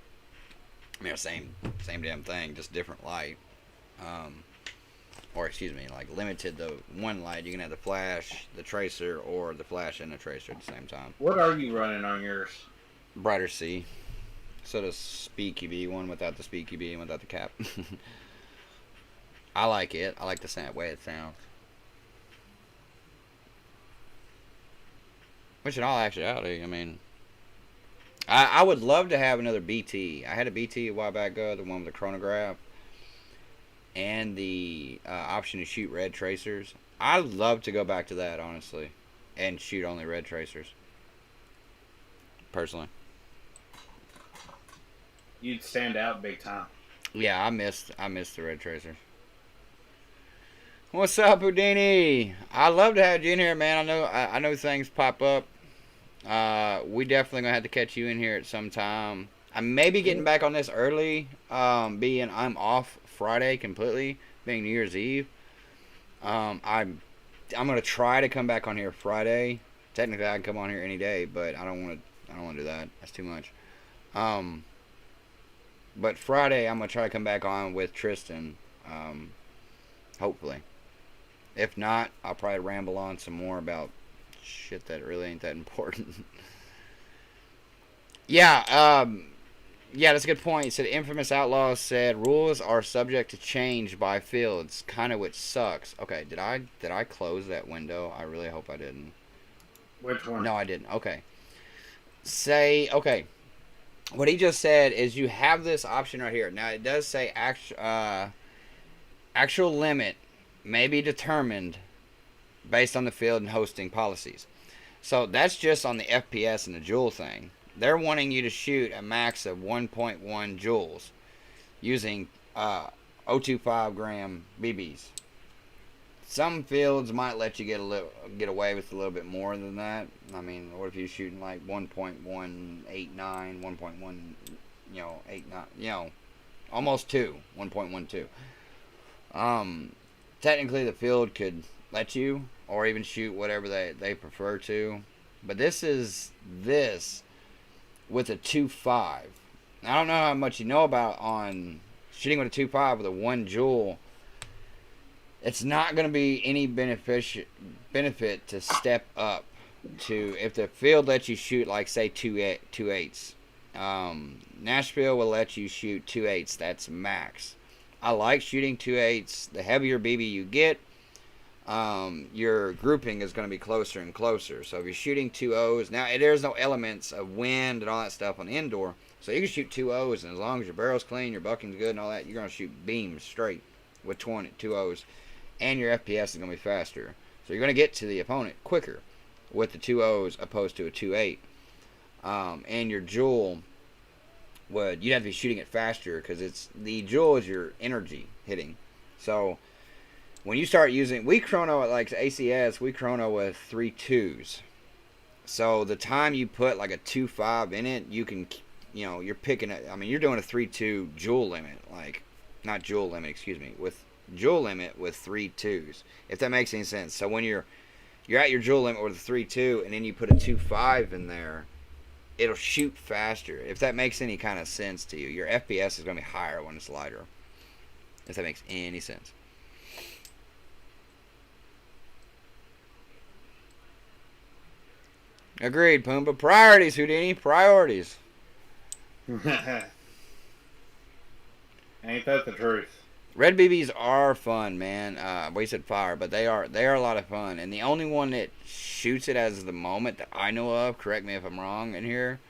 I mean, same damn thing, just different light. Or excuse me, like limited to one light. You can have the flash, the tracer, or the flash and the tracer at the same time. What are you running on yours? Brighter C. So the Speed QB, one without the Speed QB and without the cap. I like it. I like the way it sounds. Which in all actuality, I mean, I would love to have another BT. I had a BT a while back ago, the one with the chronograph. And the option to shoot red tracers. I'd love to go back to that, honestly. And shoot only red tracers. Personally. you'd stand out big time. Yeah, I missed the red tracers. What's up, Houdini? I love to have you in here, man. I know things pop up. We definitely gonna have to catch you in here at some time. I may be getting back on this early, being I'm off Friday completely, being New Year's Eve. I'm gonna try to come back on here Friday. Technically, I can come on here any day, but I don't want to. I don't want to do that. That's too much. Um, but Friday, I'm gonna try to come back on with Tristan. Hopefully. If not, I'll probably ramble on some more about shit that really ain't that important. Yeah, yeah, that's a good point. He said Infamous Outlaws said rules are subject to change by fields, kind of which sucks. Okay, did I close that window? I really hope I didn't. Which one? No, I didn't. Okay. Okay. What he just said is you have this option right here. Now it does say actual limit may be determined based on the field and hosting policies. So that's just on the FPS and the joule thing. They're wanting you to shoot a max of 1.1 joules using 0.25 gram BBs. Some fields might let you get away with a little bit more than that. I mean, what if you're shooting like 1.189, 1.1, 89, almost 2, 1.12. Technically the field could let you, or even shoot whatever they prefer to. But this with a 2.5. I don't know how much you know about on shooting with a 2.5 with a 1 joule. It's not going to be any benefit to step up to if the field lets you shoot like say 2.8s. Nashville will let you shoot 2.8s. That's max. I like shooting 2.8s. The heavier BB you get, your grouping is going to be closer and closer. So if you're shooting 2.0s, now there's no elements of wind and all that stuff on the indoor, so you can shoot 2.0s, and as long as your barrel's clean, your bucking's good and all that, you're going to shoot beams straight with 2.0s, and your FPS is going to be faster. So you're going to get to the opponent quicker with the 2.0s opposed to a 2.8. And your joule you'd have to be shooting it faster because the joule is your energy hitting. So when you start using, we chrono at like ACS, we chrono with 3.2s. So the time you put like a 2.5 in it, you can, you're picking it. I mean, you're doing a 3.2 joule limit, like not joule limit, excuse me, with joule limit with 3.2s. If that makes any sense. So when you're at your joule limit with a 3.2, and then you put a 2.5 in there, it'll shoot faster. If that makes any kind of sense to you, your FPS is going to be higher when it's lighter. If that makes any sense. Agreed, Pumbaa. Priorities, Houdini. Priorities. Ain't that the truth? Red BBs are fun, man. We said fire, but they are a lot of fun. And the only one that shoots it as of the moment that I know of, correct me if I'm wrong in here,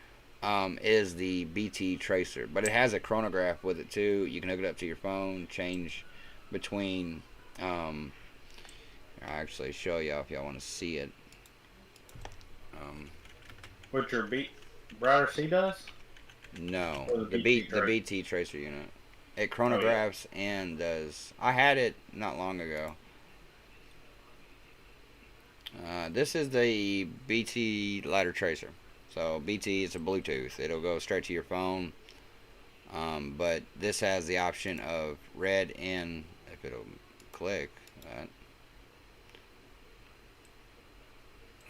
is the BT Tracer. But it has a chronograph with it too. You can hook it up to your phone, change between. I'll actually show y'all if y'all want to see it. What your Brighter C does? No, Or the BT Tracer unit. It chronographs and does. I had it not long ago. This is the BT Lighter Tracer. So BT is a Bluetooth. It'll go straight to your phone. But this has the option of red and, if it'll click that.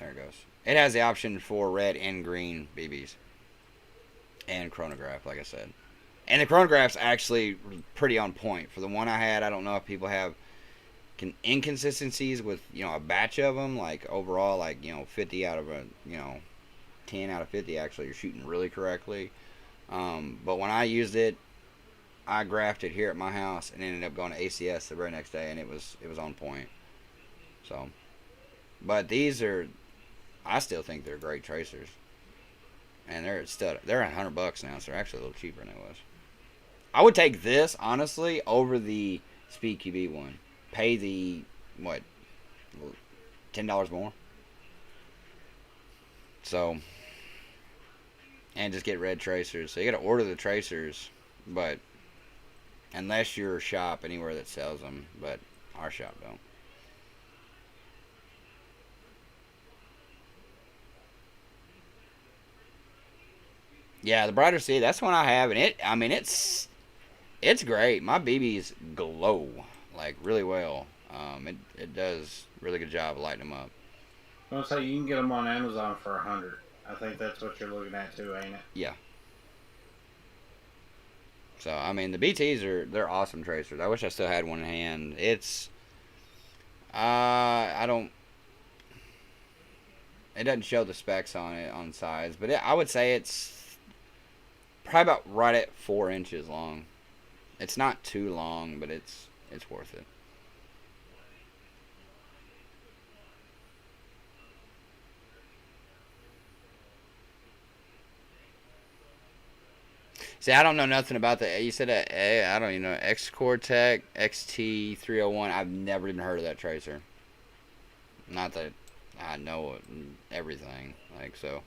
There it goes. It has the option for red and green BBs. And chronograph, like I said. And the chronograph's actually pretty on point. For the one I had, I don't know if people have inconsistencies with, a batch of them. Like, overall, 50 out of 10 out of 50 actually you're shooting really correctly. But when I used it, I graphed it here at my house and ended up going to ACS the very next day, and it was on point. So, but these are, I still think they're great tracers. And they're $100 now, so they're actually a little cheaper than it was. I would take this, honestly, over the Speed QB one. Pay the, $10 more? So, and just get red tracers. So you got to order the tracers, but unless you're a shop anywhere that sells them, but our shop don't. Yeah, the brighter sea, that's one I have, and I mean, it's great. My BBs glow like really well. It does a really good job of lighting them up. I'm gonna say you can get them on Amazon for 100. I think that's what you're looking at too, ain't it? Yeah. So I mean, the BTs they're awesome tracers. I wish I still had one in hand. It's I don't. It doesn't show the specs on it on size, but I would say it's probably about right at 4 inches long. It's not too long, but it's worth it. See, I don't know nothing about the. You said I don't even know X-Core Tech XT301. I've never even heard of that tracer. Not that I know everything. Like so,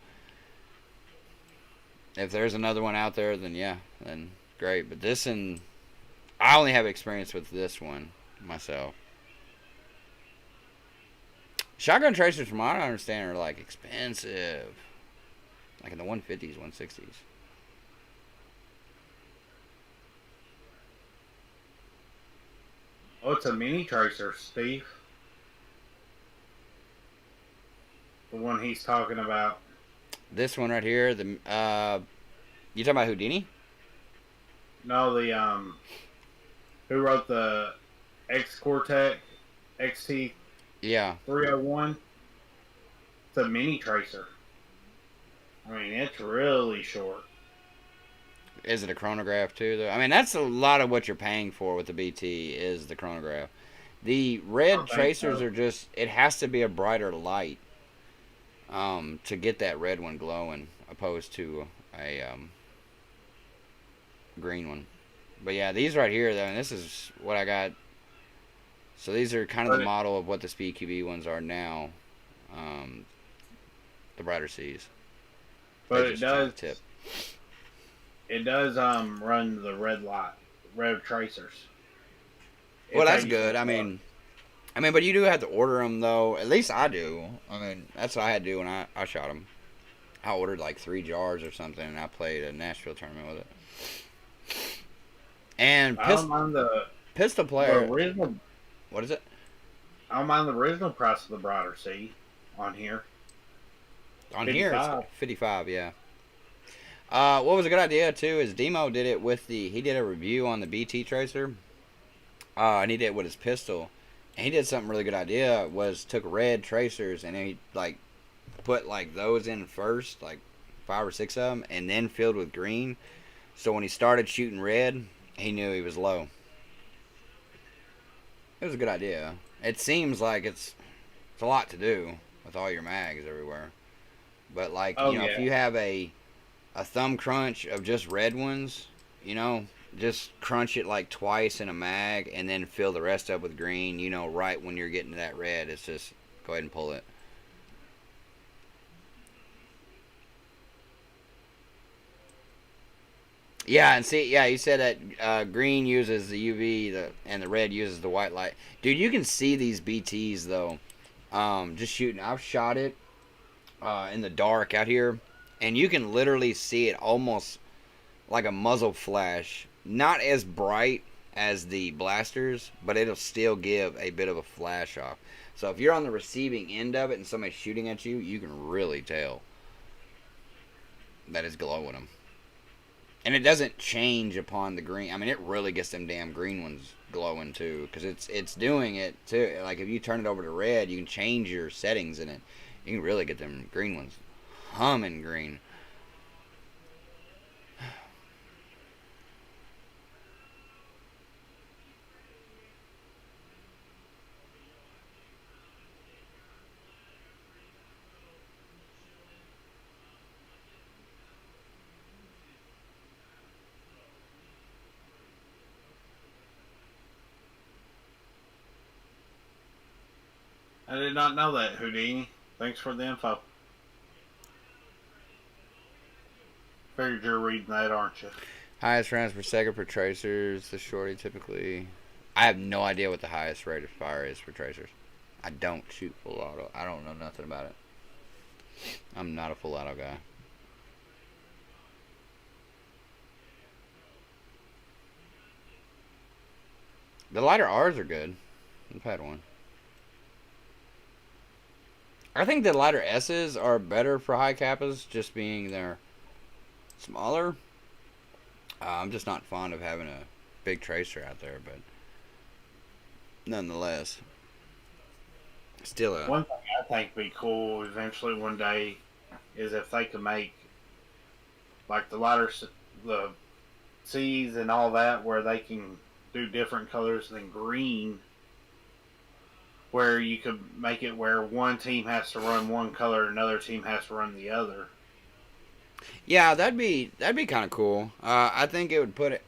if there's another one out there, then yeah, then great. But this and I only have experience with this one myself. Shotgun tracers, from what I understand, are like expensive, like in the 150s, 160s. Oh, it's a mini tracer, Steve. The one he's talking about. This one right here, you talking about Houdini? No, the who wrote the X Cortec XT Yeah. 301? It's a mini tracer. I mean, it's really short. Is it a chronograph too, though? I mean, that's a lot of what you're paying for with the BT is the chronograph. The red tracers so. are just, it has to be a brighter light to get that red one glowing, opposed to a green one. But yeah, these right here, though, and this is what I got. So these are kind of the model of what the Speed QB ones are now. The brighter C's. But it does. It does run the red tracers. Well, that's good. I mean, but you do have to order them though. At least I do. I mean, that's what I had to do when I shot them. I ordered like 3 jars or something, and I played a Nashville tournament with it. And I don't mind pistol player. The original. What is it? I don't mind the original price of the brighter C on here. On 55. Here, it's 55. Yeah. What was a good idea too is Demo did it with he did a review on the BT tracer, and he did it with his pistol, and he did something really good idea was took red tracers and he like put like those in first, like 5 or 6 of them, and then filled with green, so when he started shooting red, he knew he was low. It was a good idea. It seems like it's a lot to do with all your mags everywhere, but like if you have a thumb crunch of just red ones, just crunch it like twice in a mag and then fill the rest up with green, right when you're getting to that red, it's just go ahead and pull it. Yeah, and see, yeah, you said that green uses the UV, and the red uses the white light. Dude, you can see these BTs though. Just shooting, I've shot it in the dark out here, and you can literally see it almost like a muzzle flash. Not as bright as the blasters, but it'll still give a bit of a flash off. So if you're on the receiving end of it and somebody's shooting at you, you can really tell that it's glowing them. And it doesn't change upon the green. I mean, it really gets them damn green ones glowing too, because it's doing it too. Like if you turn it over to red, you can change your settings in it. You can really get them green ones humming green. I did not know that, Houdini. Thanks for the info. Figured you're reading that, aren't you? Highest rounds per second for tracers. The shorty typically. I have no idea what the highest rate of fire is for tracers. I don't shoot full auto. I don't know nothing about it. I'm not a full auto guy. The lighter R's are good. I've had one. I think the lighter S's are better for high kappas, just being they're smaller. I'm just not fond of having a big tracer out there, but nonetheless, still a. One thing I think would be cool eventually one day is if they could make like the C's and all that, where they can do different colors than green, where you could make it where one team has to run one color, another team has to run the other. Yeah, that'd be kind of cool. I think it would put it.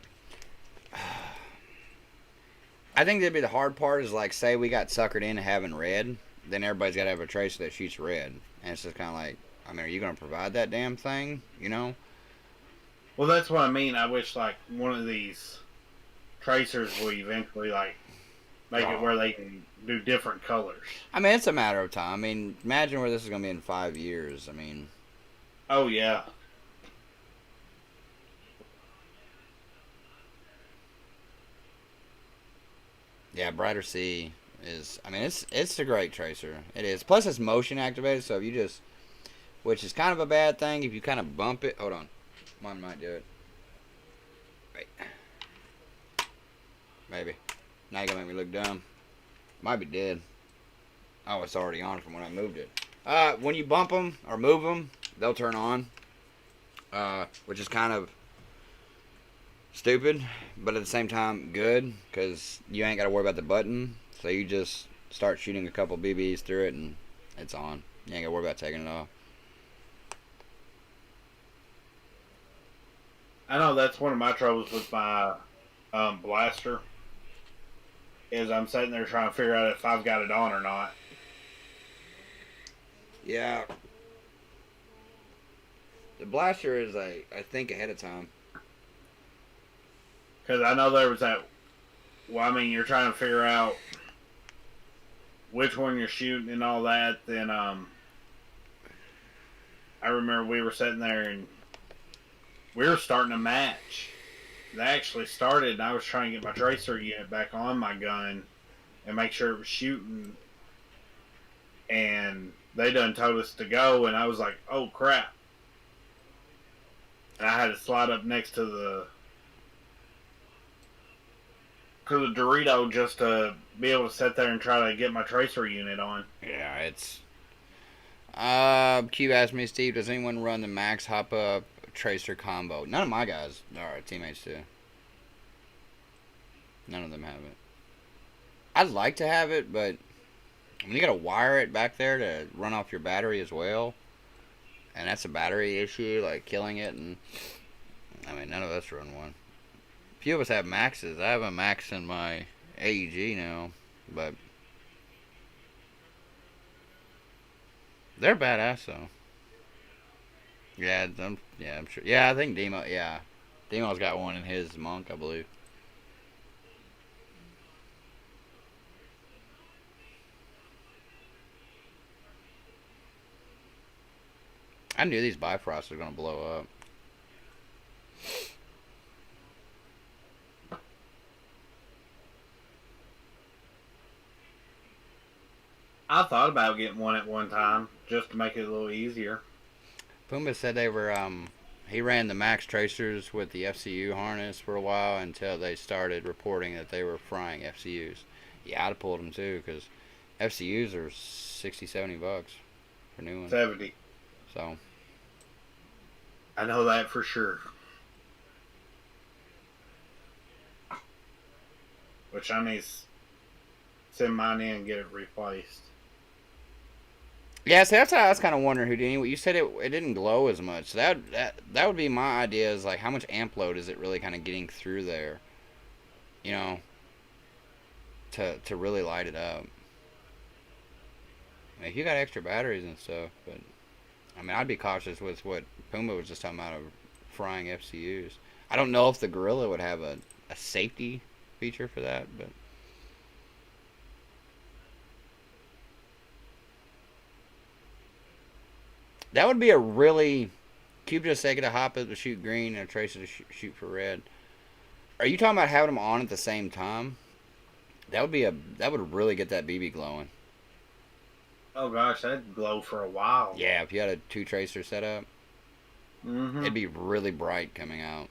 I think that'd be the hard part. Is like, say we got suckered into having red, then everybody's got to have a tracer that shoots red, and it's just kind of like, I mean, are you going to provide that damn thing? You know? Well, that's what I mean. I wish like one of these tracers will eventually like make it where they can do different colors. I mean, it's a matter of time. I mean, imagine where this is going to be in 5 years. I mean, oh yeah. Yeah, Brighter C is. I mean, it's a great tracer. It is. Plus, it's motion activated, so if you just, which is kind of a bad thing, if you kind of bump it. Hold on, mine might do it. Wait, maybe. Now you're gonna make me look dumb. Might be dead. Oh, it's already on from when I moved it. When you bump them or move them, they'll turn on. Which is kind of stupid, but at the same time good, because you ain't got to worry about the button. So you just start shooting a couple BBs through it and it's on. You ain't got to worry about taking it off. I know that's one of my troubles with my blaster, is I'm sitting there trying to figure out if I've got it on or not. Yeah. The blaster is, I think, ahead of time. Because I know there was that. Well, I mean, you're trying to figure out which one you're shooting and all that. Then I remember we were sitting there and we were starting a match. They actually started, and I was trying to get my tracer unit back on my gun and make sure it was shooting. And they done told us to go, and I was like, "Oh crap!" And I had to slide up next to the Dorito just to be able to sit there and try to get my tracer unit on. Yeah, it's. Q asked me, Steve, does anyone run the max hop up tracer combo? None of my guys, or teammates, do. None of them have it. I'd like to have it, but when you gotta wire it back there to run off your battery as well, and that's a battery issue, like killing it, and I mean, none of us run one. A few of us have maxes. I have a max in my AEG now, but they're badass though. Yeah, I'm sure. Yeah, I think Demo. Yeah, Demo's got one in his monk, I believe. I knew these Bifrosts were gonna blow up. I thought about getting one at one time just to make it a little easier. Puma said they were, he ran the Max Tracers with the FCU harness for a while until they started reporting that they were frying FCUs. Yeah, I'd have pulled them too, because FCUs are 60, 70 bucks for new ones. 70. So. I know that for sure. Which I need to send mine in and get it replaced. Yeah, so that's how I was kind of wondering, Houdini. You said it didn't glow as much. So that would be my idea, is like, how much amp load is it really kind of getting through there? You know, to really light it up. I mean, you got extra batteries and stuff, but I mean, I'd be cautious with what Puma was just talking about, of frying FCUs. I don't know if the Gorilla would have a safety feature for that, but that would be a really Cube just taking a hop it to shoot green and a tracer to shoot for red. Are you talking about having them on at the same time? That would really get that BB glowing. Oh gosh, that'd glow for a while. Yeah, if you had a 2 tracer set up, it'd be really bright coming out.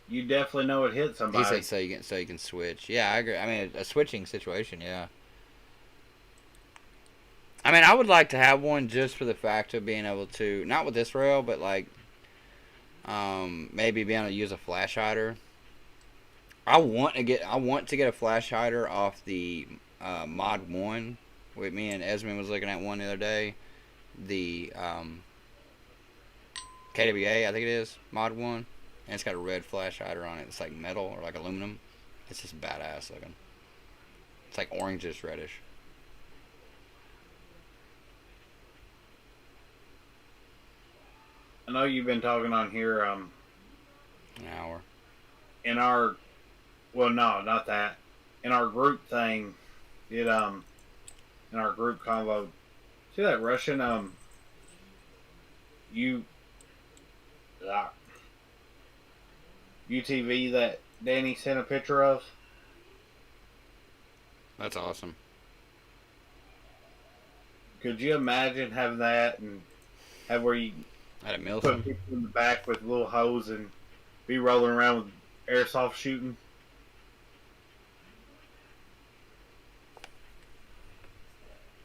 You definitely know it hit somebody. He said so you can switch. Yeah, I agree. I mean, a switching situation. Yeah. I mean, I would like to have one just for the fact of being able to, not with this rail, but like maybe being able to use a flash hider. I want to get a flash hider off the Mod 1. With me and Esmond was looking at one the other day. The KWA, I think it is, Mod 1. And it's got a red flash hider on it. It's like metal or like aluminum. It's just badass looking. It's like orangish reddish. I know you've been talking on here An hour. in our, well, no, not that. In our group thing, in our group convo, see that Russian U UTV that Danny sent a picture of? That's awesome. Could you imagine having that and have where you At a mill. put people in the back with little hose and be rolling around with airsoft shooting?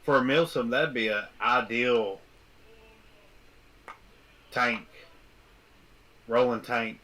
For a Milsom, that'd be an ideal tank, rolling tank.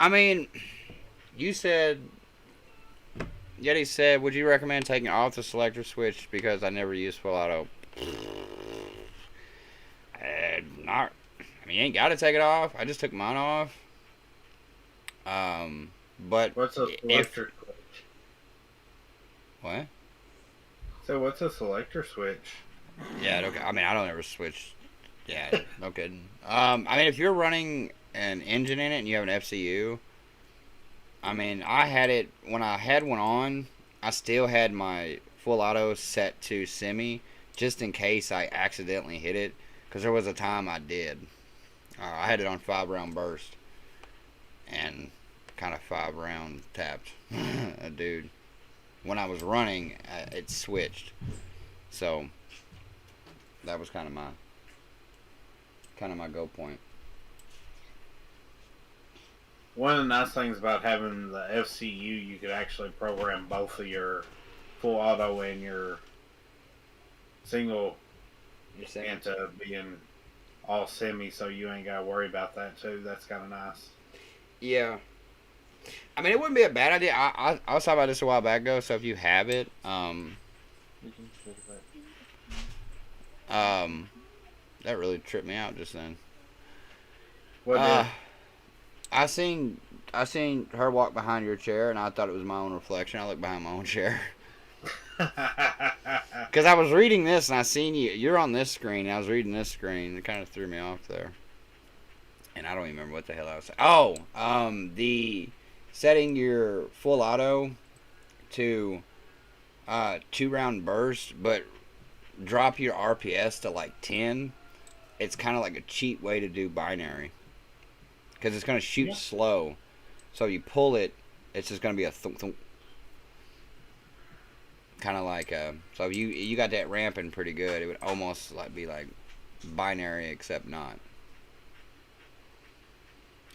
I mean, you said, Yeti said, would you recommend taking off the selector switch because I never use full auto? Not. I mean, you ain't got to take it off. I just took mine off. But What's a selector switch? What? So what's a selector switch? Yeah, okay. I mean, I don't ever switch. Yeah, no kidding. I mean, if you're running an engine in it and you have an FCU, I mean, I had it when I had one on. I still had my full auto set to semi just in case I accidentally hit it, because there was a time I did. I had it on 5-round burst and kind of 5-round tapped a dude. When I was running, it switched, so that was kind of my go point. One of the nice things about having the FCU, you could actually program both of your full auto and your single into being all semi, so you ain't got to worry about that too. That's kind of nice. Yeah. I mean, it wouldn't be a bad idea. I was talking about this a while back ago, so if you have it, that really tripped me out just then. What I seen her walk behind your chair, and I thought it was my own reflection. I looked behind my own chair. Because I was reading this, and I seen you. You're on this screen, and I was reading this screen. It kind of threw me off there. And I don't even remember what the hell I was saying. Oh, the setting your full auto to 2-round burst, but drop your RPS to like 10. It's kind of like a cheat way to do binary. Because it's going to shoot slow. So you pull it, it's just going to be a thump thump. Kind of like so you got that ramping pretty good. It would almost like be like binary except not.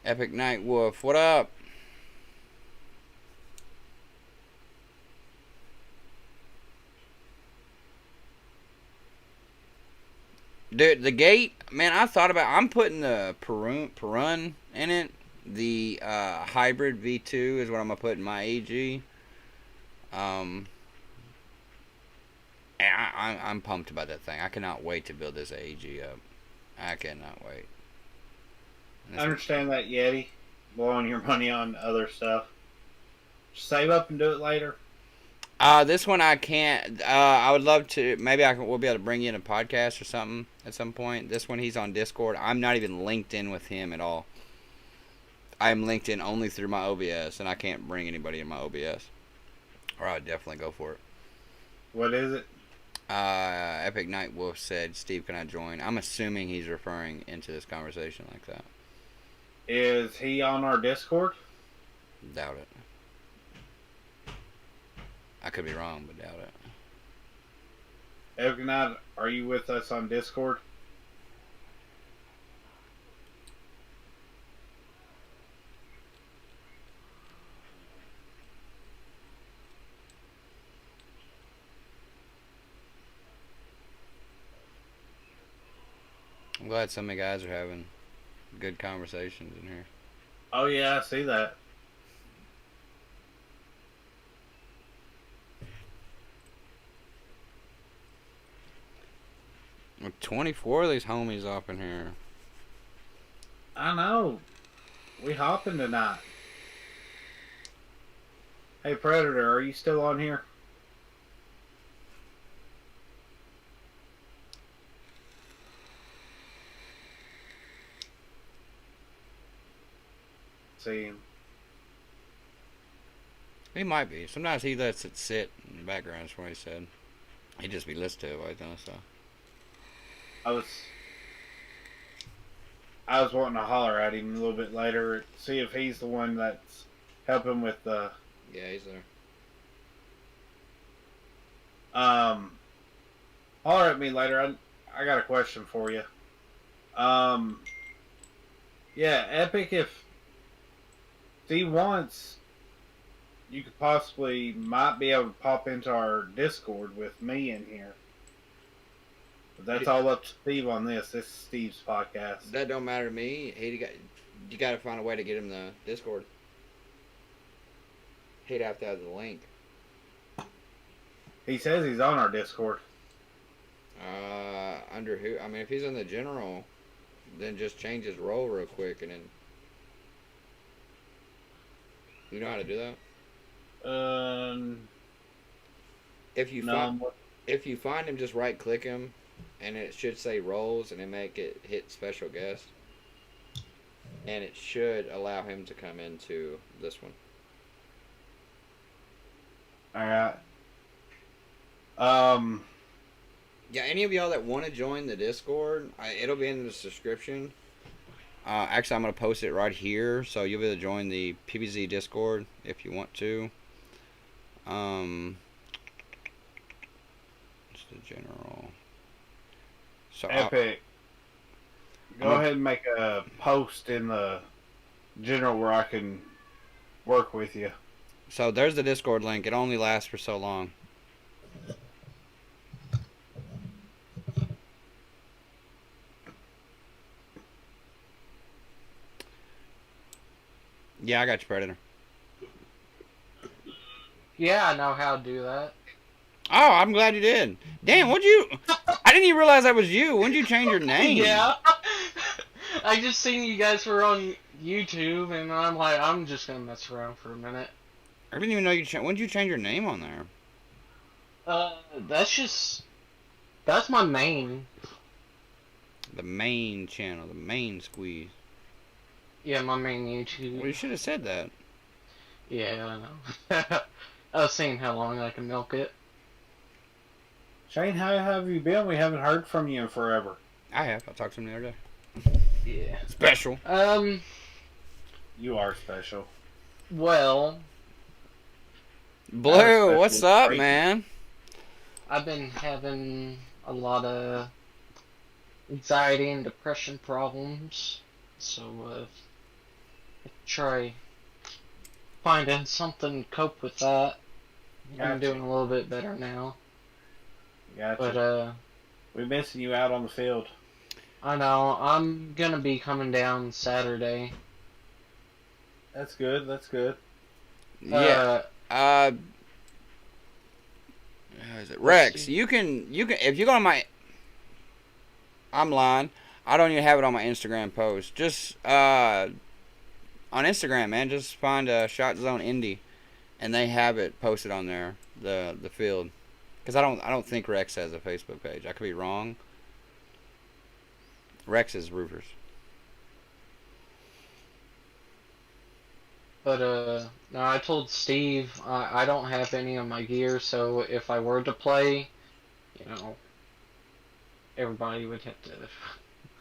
Epic Night Wolf, what up? Dude, the gate, man, I thought about. I'm putting the Perun in it. The hybrid V2 is what I'm gonna put in my AG. And I'm pumped about that thing. I cannot wait to build this AG up. I cannot wait. I understand that, Yeti. Blowing your money on other stuff. Save up and do it later. This one I can't. I would love to. Maybe we'll be able to bring you in a podcast or something at some point. This one, he's on Discord. I'm not even linked in with him at all. I'm linked in only through my OBS, and I can't bring anybody in my OBS. Or I would definitely go for it. What is it? Epic Night Wolf said, "Steve, can I join?" I'm assuming he's referring into this conversation like that. Is he on our Discord? Doubt it. I could be wrong, but doubt it. Epic Night, are you with us on Discord? I'm glad so many guys are having good conversations in here. Oh yeah, I see that. With 24 of these homies up in here. I know. We hopping tonight. Hey Predator, are you still on here? See him. He might be. Sometimes he lets it sit in the background, that's what he said. He'd just be listening to it while he's doing stuff. I was wanting to holler at him a little bit later, see if he's the one that's helping with the. Yeah, he's there. Holler at me later. I got a question for you. Yeah, Epic, if he wants, you could might be able to pop into our Discord with me in here. But that's all up to Steve on this. This is Steve's podcast. That don't matter to me. You got to find a way to get him the Discord. He'd have to have the link. He says he's on our Discord. Under who? I mean, if he's in the general, then just change his role real quick and then. You know how to do that? If you find him, just right click him, and it should say roles, and then make it hit special guest, and it should allow him to come into this one. All right. Yeah, any of y'all that want to join the Discord, it'll be in the description. Actually, I'm going to post it right here, so you'll be able to join the PBZ Discord if you want to. It's the general. So Epic. Go ahead and make a post in the general where I can work with you. So there's the Discord link. It only lasts for so long. Yeah, I got you, Predator. Yeah, I know how to do that. Oh, I'm glad you did. Damn, I didn't even realize that was you. When did you change your name? Yeah. I just seen you guys were on YouTube, and I'm like, I'm just gonna mess around for a minute. I didn't even know you when did you change your name on there? That's my main. The main channel, the main squeeze. Yeah, my main YouTube. Well, you should have said that. Yeah, I know. I was seeing how long I can milk it. Shane, how have you been? We haven't heard from you in forever. I have. I talked to him the other day. Yeah. Special. You are special. Well. Blue, what's up, man? I've been having a lot of anxiety and depression problems, so try finding something to cope with that. Gotcha. I'm doing a little bit better now. Gotcha. But we're missing you out on the field. I know. I'm gonna be coming down Saturday. That's good. That's good. Yeah. Who is it? What's Rex, Steve? you can if you go on my, I'm lying. I don't even have it on my Instagram post. Just on Instagram, man, just find a Shot Zone Indie, and they have it posted on there. The field, because I don't think Rex has a Facebook page. I could be wrong. Rex is roofers. But no, I told Steve I don't have any of my gear, so if I were to play, you know, everybody would have to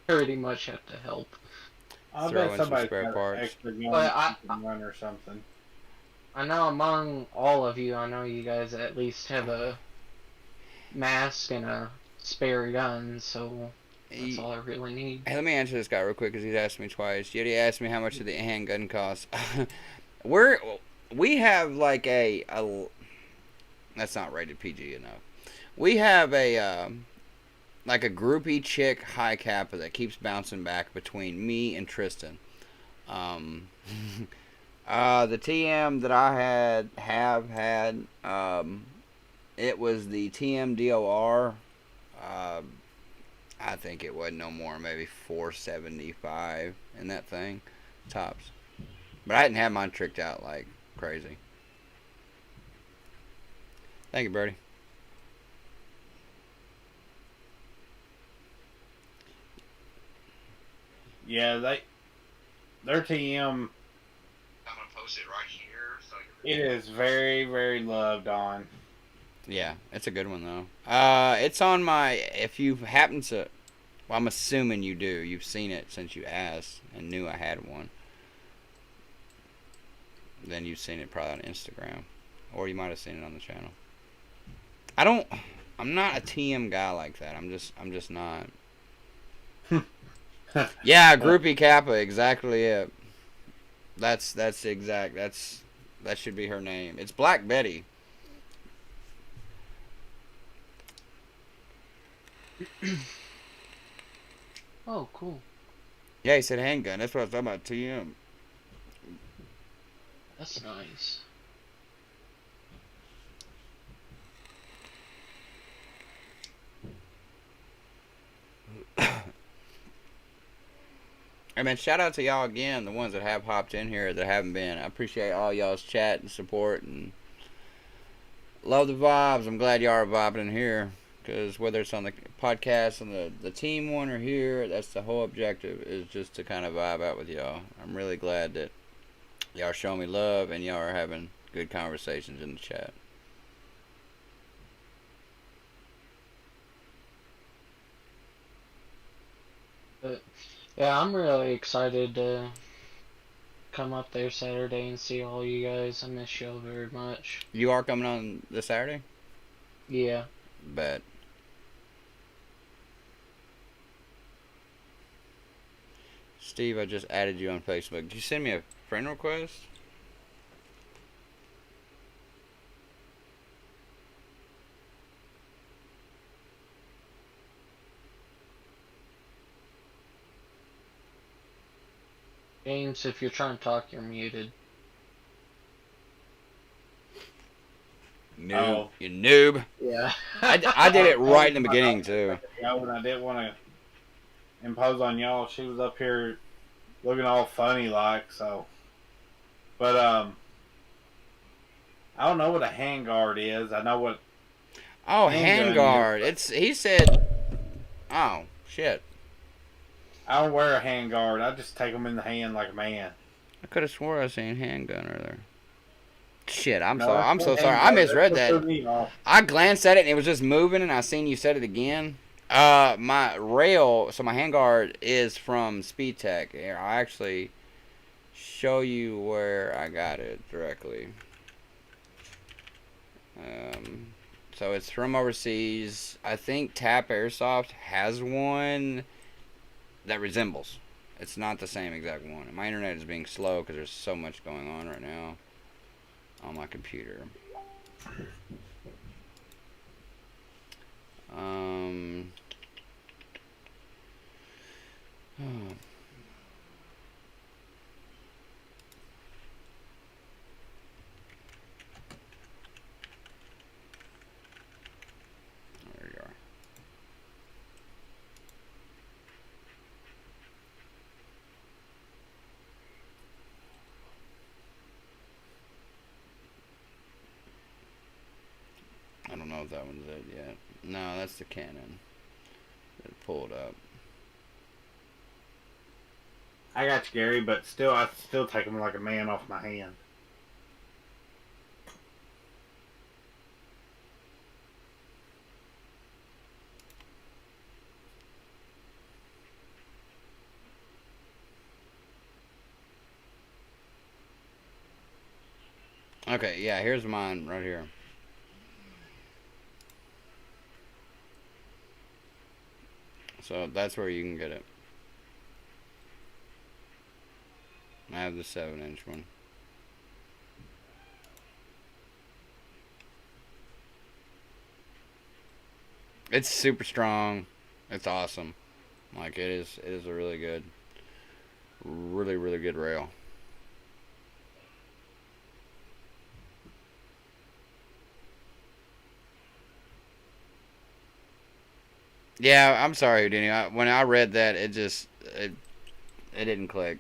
pretty much have to help. I Throw bet in some somebody's spare got an parts. extra gun But that you can run or something. I know among all of you, I know you guys at least have a mask and a spare gun, so that's all I really need. Hey, let me answer this guy real quick because he's asked me twice. Yeti asked me how much did the handgun cost. We have like a that's not rated PG enough. We have a like a groupie chick high capper that keeps bouncing back between me and Tristan. Um, the TM that I have had, it was the TM DOR. I think it was no more, maybe 475 in that thing, tops. But I didn't have mine tricked out like crazy. Thank you, Birdie. Yeah, their TM. I'm gonna post it right here. It is very, very loved on. Yeah, it's a good one though. It's on my. If you happen to, well, I'm assuming you do. You've seen it since you asked and knew I had one. Then you've seen it probably on Instagram, or you might have seen it on the channel. I'm not a TM guy like that. I'm just not. Yeah, groupie Kappa, exactly it. That's exact. That should be her name. It's Black Betty. Oh, cool. Yeah, he said handgun. That's what I was talking about. TM. That's nice. Hey man, shout out to y'all again, the ones that have hopped in here that haven't been. I appreciate all y'all's chat and support and love the vibes. I'm glad y'all are vibing in here because whether it's on the podcast, on the team one or here, that's the whole objective is just to kind of vibe out with y'all. I'm really glad that y'all are showing me love and y'all are having good conversations in the chat. But yeah, I'm really excited to come up there Saturday and see all you guys. I miss y'all very much. You are coming on this Saturday? Yeah. Bet. Steve, I just added you on Facebook. Did you send me a friend request? James, if you're trying to talk, you're muted. Noob. Oh. You noob. Yeah. I did it right in the beginning, too. When I didn't want to impose on y'all, she was up here looking all funny like, so. But, I don't know what a handguard is. I know what. Oh, handgun handguard. He said. Oh, shit. I don't wear a handguard. I just take them in the hand like a man. I could have swore I seen handgun earlier. Shit, I'm No, sorry. I'm so sorry. I misread that. I glanced at it and it was just moving, and I seen you said it again. My rail, so my handguard is from Speed Tech. Here, I'll actually show you where I got it directly. So it's from overseas. I think Tap Airsoft has one that resembles. It's not the same exact one. My internet is being slow because there's so much going on right now on my computer. There you are. I don't know if that one's it yet. No, that's the cannon. It pulled up. I got you, Gary, but still, I still take him like a man off my hand. Okay, yeah, here's mine right here. So that's where you can get it. I have the 7-inch one. It's super strong. It's awesome. Like it is a really good, really good rail. Yeah, I'm sorry, Houdini. When I read that, it didn't click.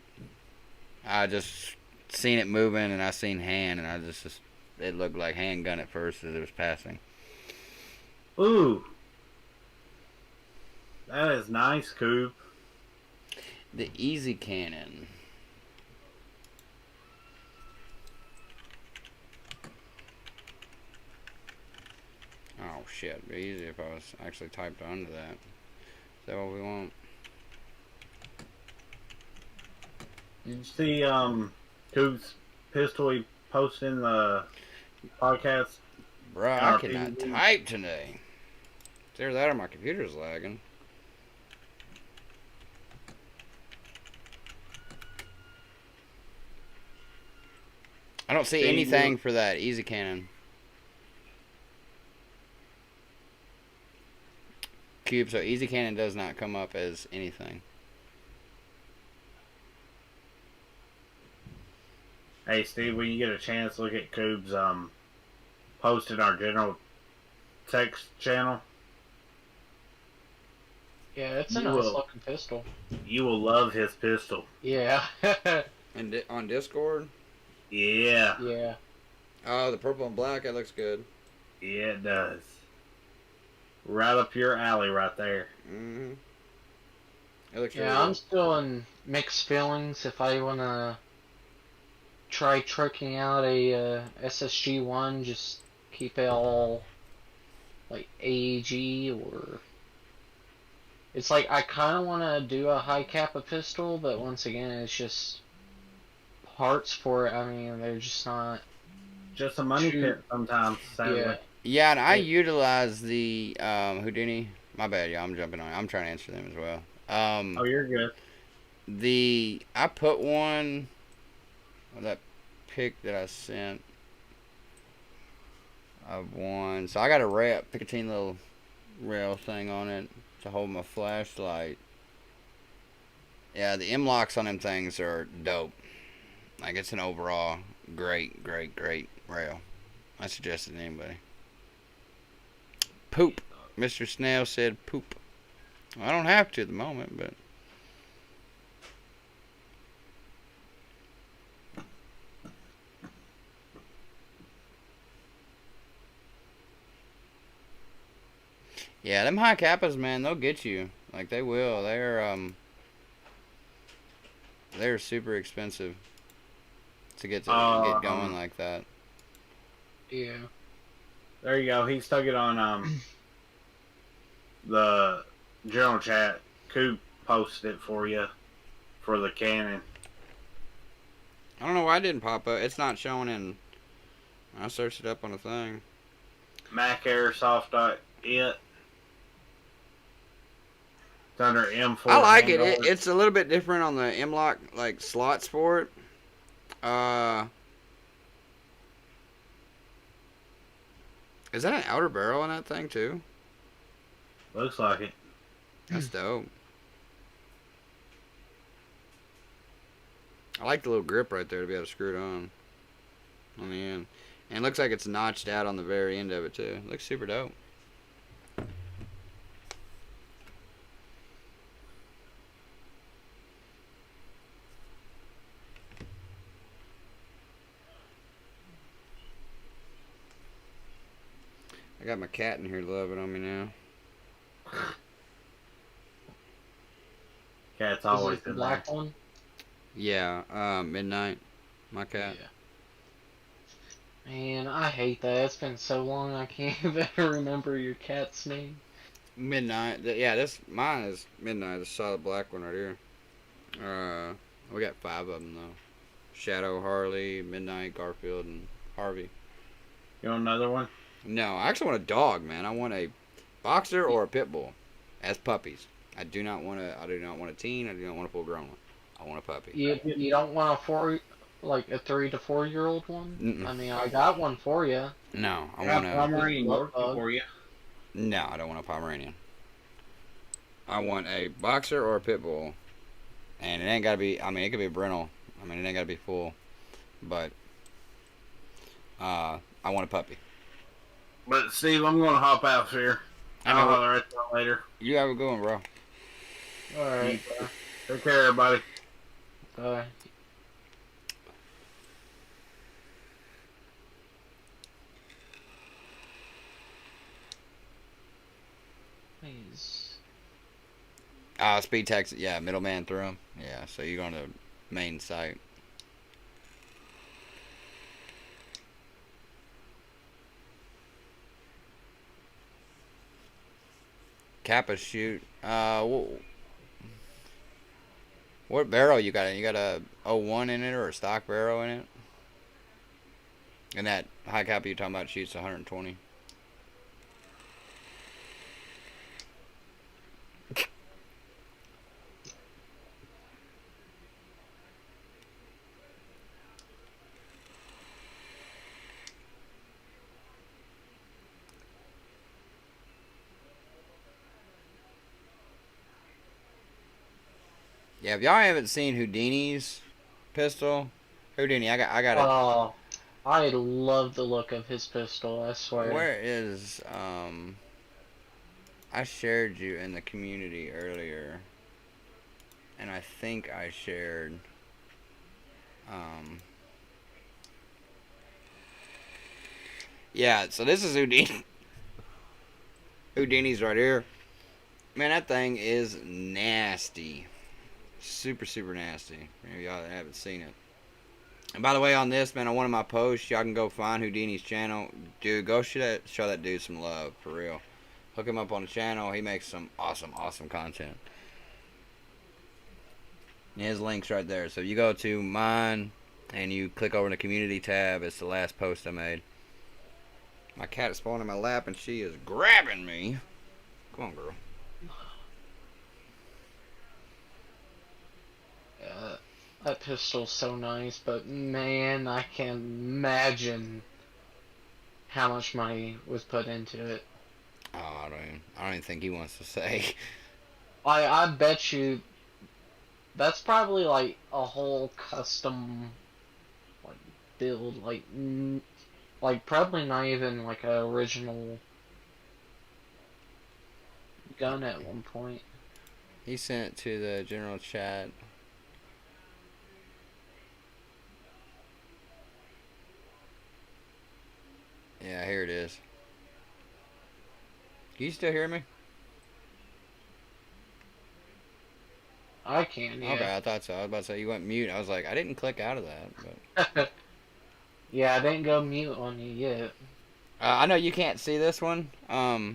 I just seen it moving, and I seen hand, and I just it looked like handgun at first as it was passing. Ooh, that is nice, Coop. The easy cannon. Oh shit, it'd be easy if I was actually typed onto that. Is that what we want? Did you see Coop's pistol he posted in the podcast? Bruh, I cannot type today. It's either that or my computer's lagging. I don't see anything for that easy cannon. Cube, so easy cannon does not come up as anything. Hey, Steve, when you get a chance, look at Coop's post in our general text channel. Yeah, it's a nice looking pistol. You will love his pistol. Yeah. And on Discord? Yeah. Yeah. Oh, the purple and black, it looks good. Yeah, it does. Right up your alley right there. Mm-hmm. It looks Yeah, really I'm good. still in mixed feelings if I want to try tricking out a SSG-1, just keep it all like AEG, or it's like I kind of want to do a high kappa pistol, but once again, it's just parts for it. I mean, they're just not Just a money pit sometimes, sadly. Yeah. Yeah, and I utilize the Houdini. My bad, y'all. I'm jumping on. I'm trying to answer them as well. Oh, you're good. I put one of that pic that I sent of one. So I got a Picatinny little rail thing on it to hold my flashlight. Yeah, the M-locks on them things are dope. Like, it's an overall great rail. I suggest it to anybody. Poop. Mr. Snail said poop. I don't have to at the moment, but... Yeah, them high kappas, man, they'll get you. Like, they will. They're super expensive to get going like that. Yeah. There you go. He stuck it on the general chat. Coop posted it for you for the cannon. I don't know why it didn't pop up. It's not showing in... I searched it up on a thing. Mac Airsoft.it. It's under M4. I like it. It's a little bit different on the M-lock, like, slots for it. Is that an outer barrel in that thing, too? Looks like it. That's dope. I like the little grip right there to be able to screw it on the end. And it looks like it's notched out on the very end of it too. It looks super dope. I got my cat in here loving on me now. Cat's Is always it the in there. black one? Yeah, Midnight. My cat. Yeah. Man, I hate that. It's been so long I can't even remember your cat's name. Midnight. Yeah, mine is Midnight. The solid black one right here. We got 5 of them though. Shadow, Harley, Midnight, Garfield, and Harvey. You want another one? No, I actually want a dog, man. I want a boxer or a pit bull as puppies. I do not want a teen. I do not want a full grown one. I want a puppy. You don't want a 3 to 4 year old one? Mm-mm. I mean, I got one for you. No, I got want a. Pomeranian working for you. No, I don't want a Pomeranian. I want a boxer or a pit bull, and it ain't gotta be. I mean, it could be a brindle. I mean, it ain't gotta be full, but I want a puppy. But Steve, I'm gonna hop out here. I'll holler at you later. You have a good one, bro. Alright. Take care, everybody. Bye. Please. Speed text. Yeah, middleman through them. Yeah, so you're going to main site. Kappa shoot. What barrel you got in? You got a 01 in it or a stock barrel in it? And that high Kappa you're talking about shoots 120. Yeah, if y'all haven't seen Houdini's pistol, Houdini, I got it. Oh, I love the look of his pistol, I swear. Where is I shared you in the community earlier, and I think I shared yeah, so this is Houdini. Houdini's right here. Man, that thing is nasty. Super, super nasty. Maybe y'all haven't seen it. And by the way, on this, man, on one of my posts, y'all can go find Houdini's channel. Dude, go show that dude some love, for real. Hook him up on the channel. He makes some awesome, awesome content. And his link's right there. So you go to mine, and you click over in the community tab. It's the last post I made. My cat is falling in my lap, and she is grabbing me. Come on, girl. That pistol's so nice, but man, I can't imagine how much money was put into it. Oh, I don't even think he wants to say. I bet you that's probably like a whole custom like build, like probably not even like an original gun at one point. He sent it to the general chat. Yeah, here it is. Can you still hear me? I can, yeah. Okay, I thought so. I was about to say you went mute. I was like, I didn't click out of that. But yeah, I didn't go mute on you yet. I know you can't see this one. But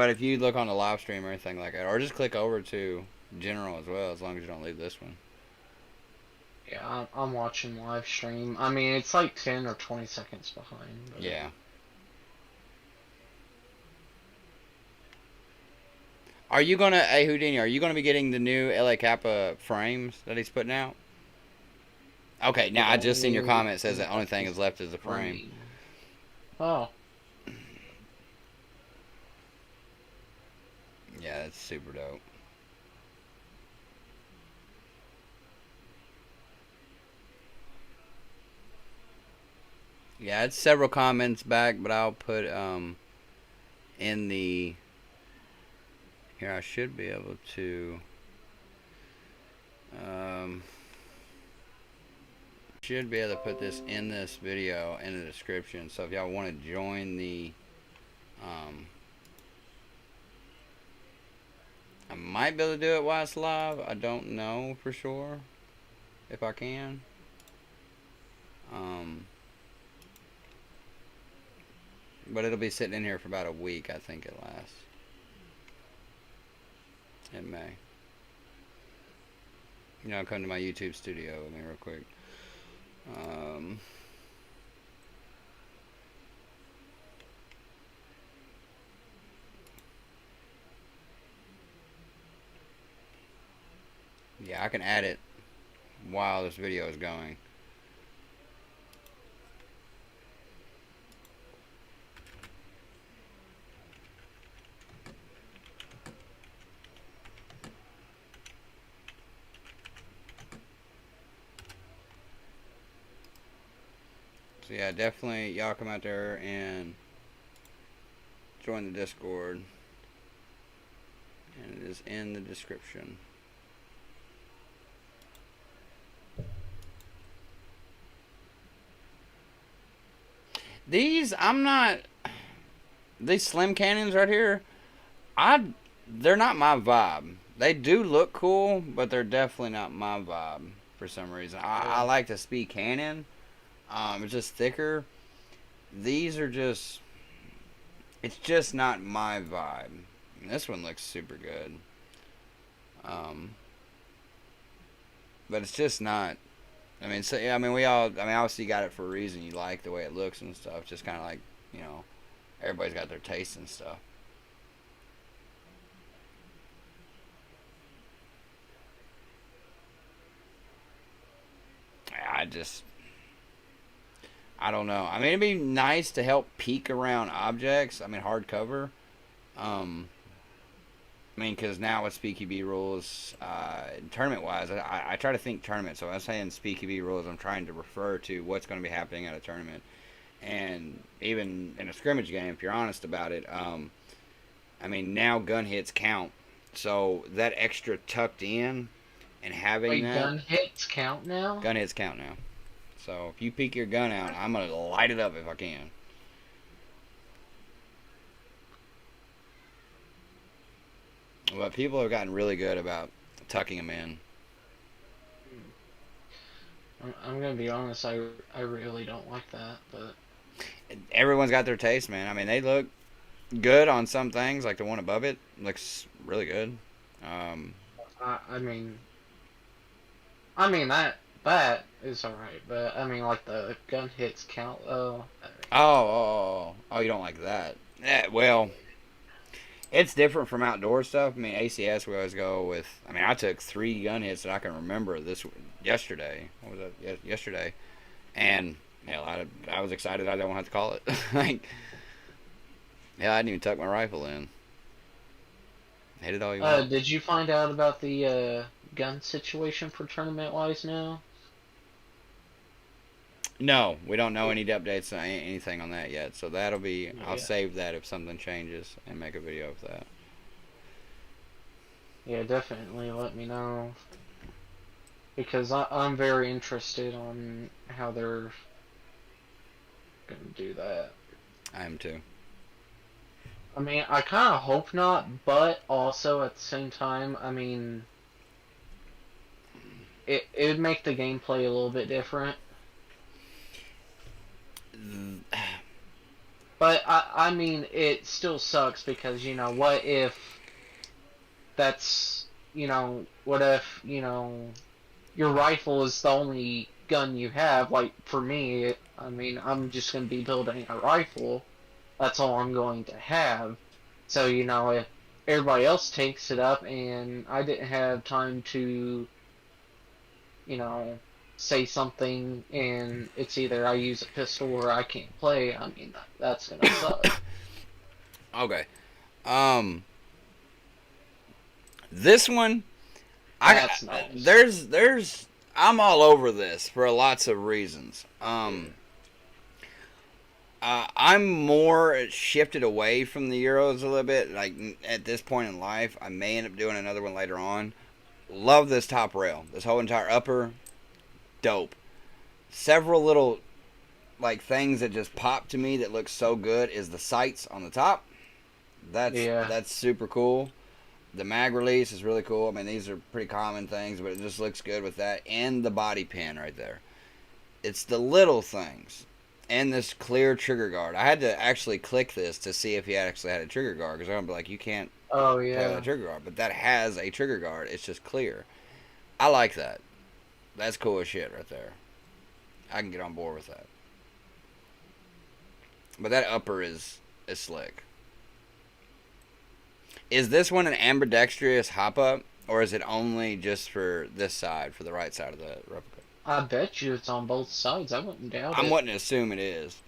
if you look on the live stream or anything like that, or just click over to general as well, as long as you don't leave this one. Yeah, I'm watching live stream. I mean, it's like 10 or 20 seconds behind. But... Yeah. Are you gonna, hey Houdini, are you gonna be getting the new LA Kappa frames that he's putting out? Okay, now I just seen your comment says the only thing is left is the frame. Oh. Yeah, that's super dope. Yeah, it's several comments back, but I'll put in the here. I should be able to should be able to put this in this video in the description. So if y'all want to join the I might be able to do it while it's live. I don't know for sure if I can. But it'll be sitting in here for about a week, I think it lasts. It may. You know, come to my YouTube studio with me real quick. Yeah, I can add it while this video is going. So yeah, definitely y'all come out there and join the Discord. And it is in the description. These, these slim cannons right here, they're not my vibe. They do look cool, but they're definitely not my vibe for some reason. I like the speed cannon. It's just thicker. These are just, it's just not my vibe. This one looks super good. But it's just not. I mean, so, yeah, I mean, obviously you got it for a reason. You like the way it looks and stuff. It's just kind of like, you know, everybody's got their taste and stuff. I don't know. I mean, it'd be nice to help peek around objects. I mean, hardcover. I mean, because now with SpeakyB rules, tournament-wise, I try to think tournament. So when I'm saying SpeakyB rules, I'm trying to refer to what's going to be happening at a tournament. And even in a scrimmage game, if you're honest about it, I mean, now gun hits count. So that extra tucked in and having Wait, that... gun hits count now? Gun hits count now. So if you peek your gun out, I'm going to light it up if I can. But people have gotten really good about tucking them in. I'm gonna be honest, I really don't like that, but Everyone's got their taste, man. I mean, they look good on some things, like the one above it looks really good. I mean that is alright, but I mean like the gun hits count. Oh, you don't like that? Yeah, well, it's different from outdoor stuff. I mean, ACS, we always go with. I mean, I took 3 gun hits that I can remember yesterday. What was that? Yesterday, and hell, I was excited. I don't have to call it. Like, yeah, I didn't even tuck my rifle in. Hit it all you want. Did you find out about the gun situation for tournament wise now? No, we don't know any updates or anything on that yet. So that'll be. Yeah. I'll save that if something changes and make a video of that. Yeah, definitely let me know. Because I'm very interested on how they're gonna do that. I am too. I mean, I kind of hope not, but also at the same time, I mean, it would make the gameplay a little bit different. But I mean, it still sucks because, you know, what if your rifle is the only gun you have? Like, for me, I mean, I'm just going to be building a rifle. That's all I'm going to have. So, you know, if everybody else takes it up and I didn't have time to, you know, say something and it's either I use a pistol or I can't play, I mean, that's gonna suck. Okay. This one, That's nice. there's I'm all over this for lots of reasons. I'm more shifted away from the Euros a little bit. Like at this point in life, I may end up doing another one later on. Love this top rail. This whole entire upper, dope. Several little like things that just pop to me that look so good is the sights on the top. Yeah. That's super cool. The mag release is really cool. I mean, these are pretty common things, but it just looks good with that. And the body pin right there. It's the little things. And this clear trigger guard. I had to actually click this to see if he actually had a trigger guard. Because I'm going to be like, you can't Oh play with a yeah. trigger guard. But that has a trigger guard. It's just clear. I like that. That's cool as shit right there. I can get on board with that. But that upper is slick. Is this one an ambidextrous hop up, or is it only just for this side, for the right side of the replica? I bet you it's on both sides. I wouldn't doubt I'm it. wanting to assume it is,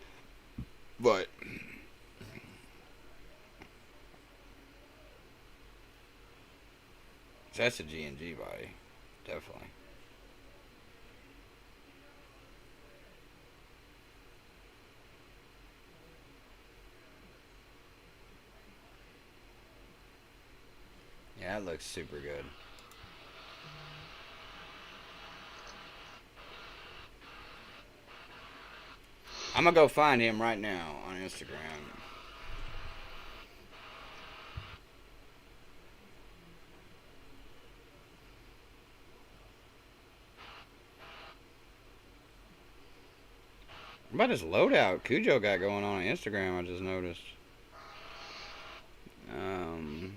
but that's a G&G body, definitely. Yeah, it looks super good. I'm gonna go find him right now on Instagram. What about this loadout Cujo got going on Instagram? I just noticed. Um,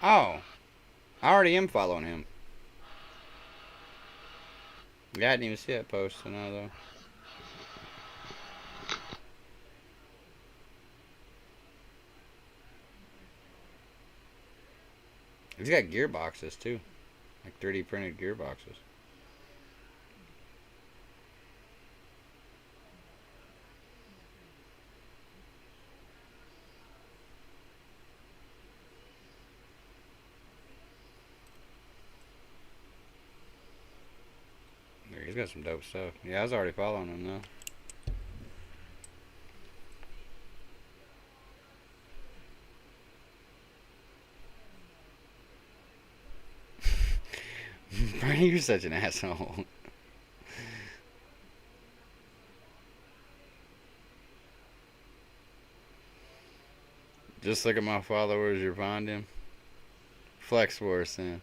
oh, I already am following him. Yeah, I didn't even see that post, so no, though. He's got gearboxes too, like 3D printed gearboxes. There, he's got some dope stuff. Yeah, I was already following him though. Brian, you're such an asshole. Just look at my followers, you're finding. Flex Wars, then.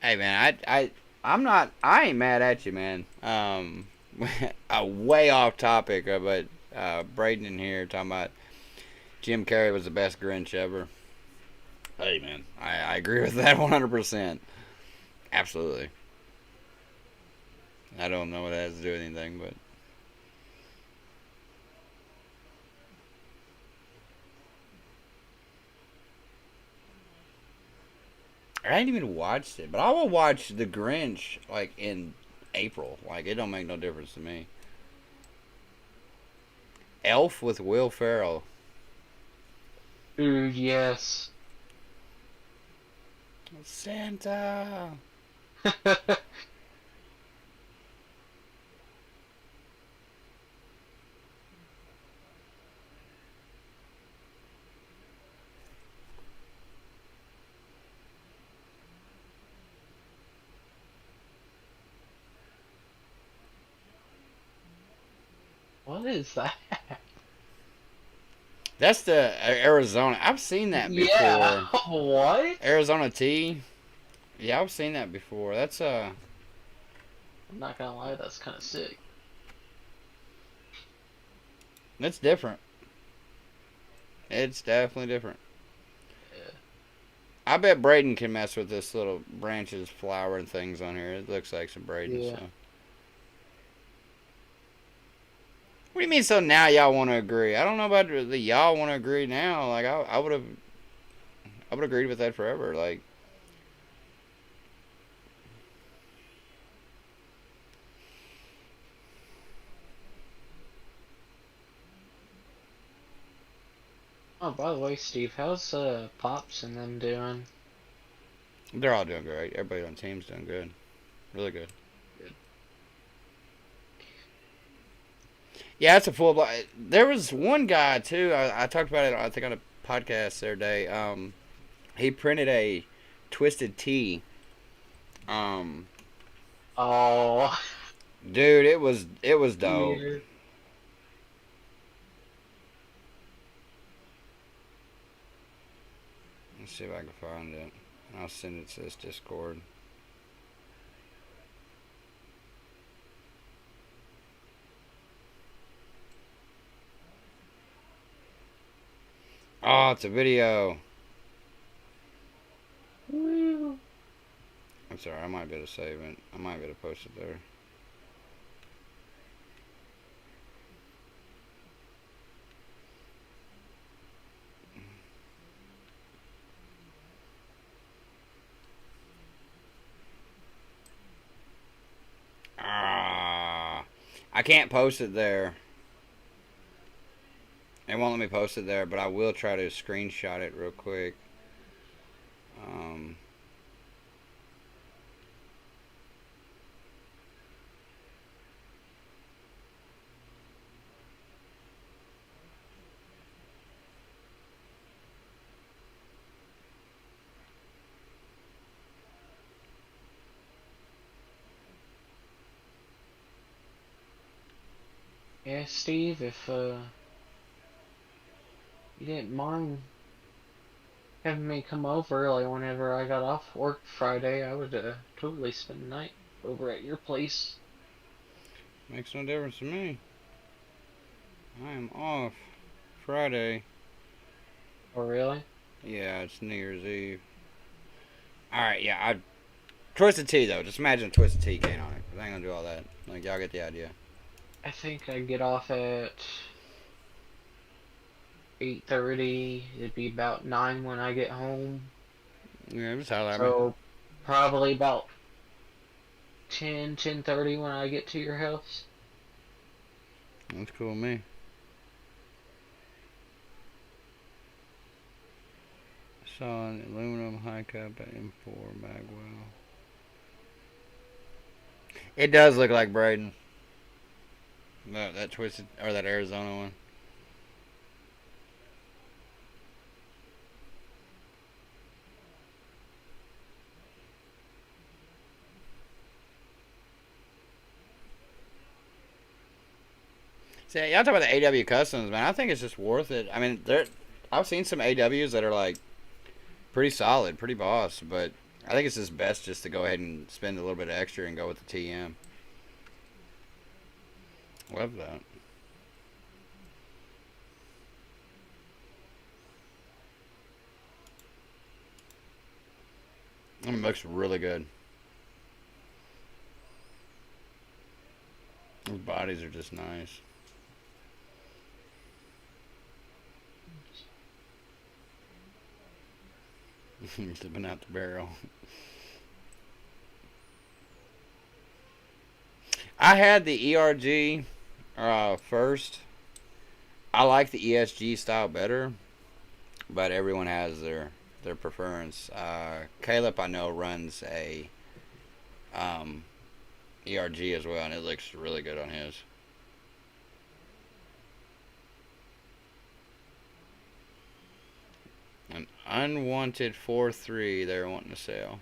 Hey man, I ain't mad at you, man. Way off topic, but Braden in here talking about Jim Carrey was the best Grinch ever. Hey man, I agree with that 100%. Absolutely. I don't know what that has to do with anything, but I ain't even watched it. But I will watch The Grinch like in April. Like it don't make no difference to me. Elf with Will Ferrell. Ooh, yes. Santa. What is that? That's the Arizona. I've seen that before. Yeah. What? Arizona tea. Yeah, I've seen that before. That's I'm not gonna lie, that's kind of sick. It's different. It's definitely different. Yeah. I bet Braden can mess with this little branches, flower, and things on here. It looks like some Braden Yeah. stuff. do you mean? So now y'all want to agree? I don't know about the y'all want to agree now. Like I would have, I would agreed with that forever. Like Oh, by the way, Steve, how's Pops and them doing? they're all doing great. Everybody on the team's doing good, really good. Good. Yeah, it's a full block. There was one guy too. I talked about it. I think on a podcast the other day. He printed a twisted T. Um, Oh, dude, it was dope. yeah. Let's see if I can find it. I'll send it to this Discord. Oh, it's a video. Woo. I'm sorry, I might be able to save it. I might be able to post it there. Ah, I can't post it there. It won't let me post it there, but I will try to screenshot it real quick. Um, Yeah, Steve, if you didn't mind having me come over, like whenever I got off work Friday, I would totally spend the night over at your place. makes no difference to me. I am off Friday. Oh, really? Yeah, it's New Year's Eve. Alright, yeah, Twisted Tea though. Just imagine a Twisted Tea can on it. I ain't gonna do all that. Like, y'all get the idea. I think I get off at 8:30. It'd be about 9 when I get home. Yeah, just holler at me. So probably about 10:30 when I get to your house. That's cool with me. Saw an aluminum high cap at M4 Magwell. It does look like Braden. That Twisted, or that Arizona one. See, y'all talk about the AW customs, man. I think it's just worth it. I mean, I've seen some AWs that are like pretty solid, pretty boss, but I think it's just best just to go ahead and spend a little bit extra and go with the TM. Love that. It looks really good. Those bodies are just nice. Zipping out the barrel. I had the ERG first. I like the ESG style better, but everyone has their preference. Caleb, I know, runs a ERG as well, and it looks really good on his. An unwanted 4.3 they're wanting to sell.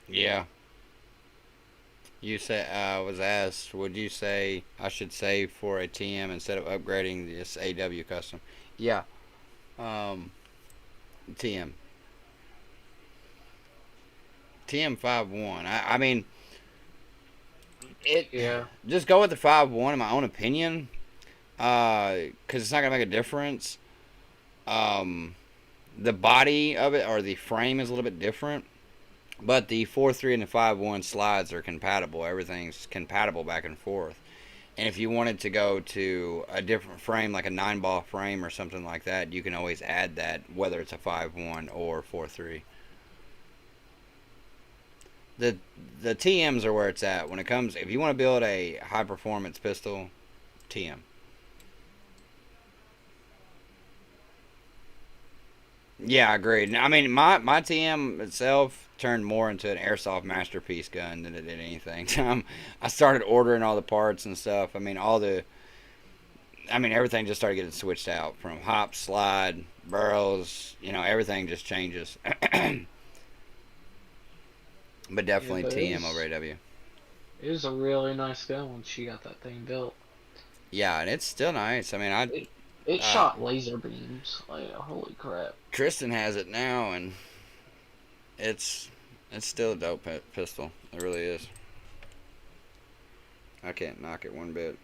Yeah. You say I was asked, would you say I should save for a TM instead of upgrading this AW custom? Yeah. TM. TM51. I mean, it. Yeah. Just go with the 5.1 in my own opinion, because it's not gonna make a difference. The body of it or the frame is a little bit different, but the 4.3 and the 5.1 slides are compatible. Everything's compatible back and forth. And if you wanted to go to a different frame, like a 9-ball frame or something like that, you can always add that, whether it's a 5.1 or 4.3. The TMs are where it's at when it comes. If you want to build a high performance pistol, TM. Yeah, agreed. I mean, my TM itself turned more into an airsoft masterpiece gun than it did anything. I started ordering all the parts and stuff. I mean, everything just started getting switched out from hop, slide, barrels. Everything just changes. But definitely but TM over AW. It was a really nice gun when she got that thing built. Yeah, and it's still nice. I mean, It shot laser beams. Like, holy crap. Tristan has it now, and it's still a dope pistol. It really is. I can't knock it one bit.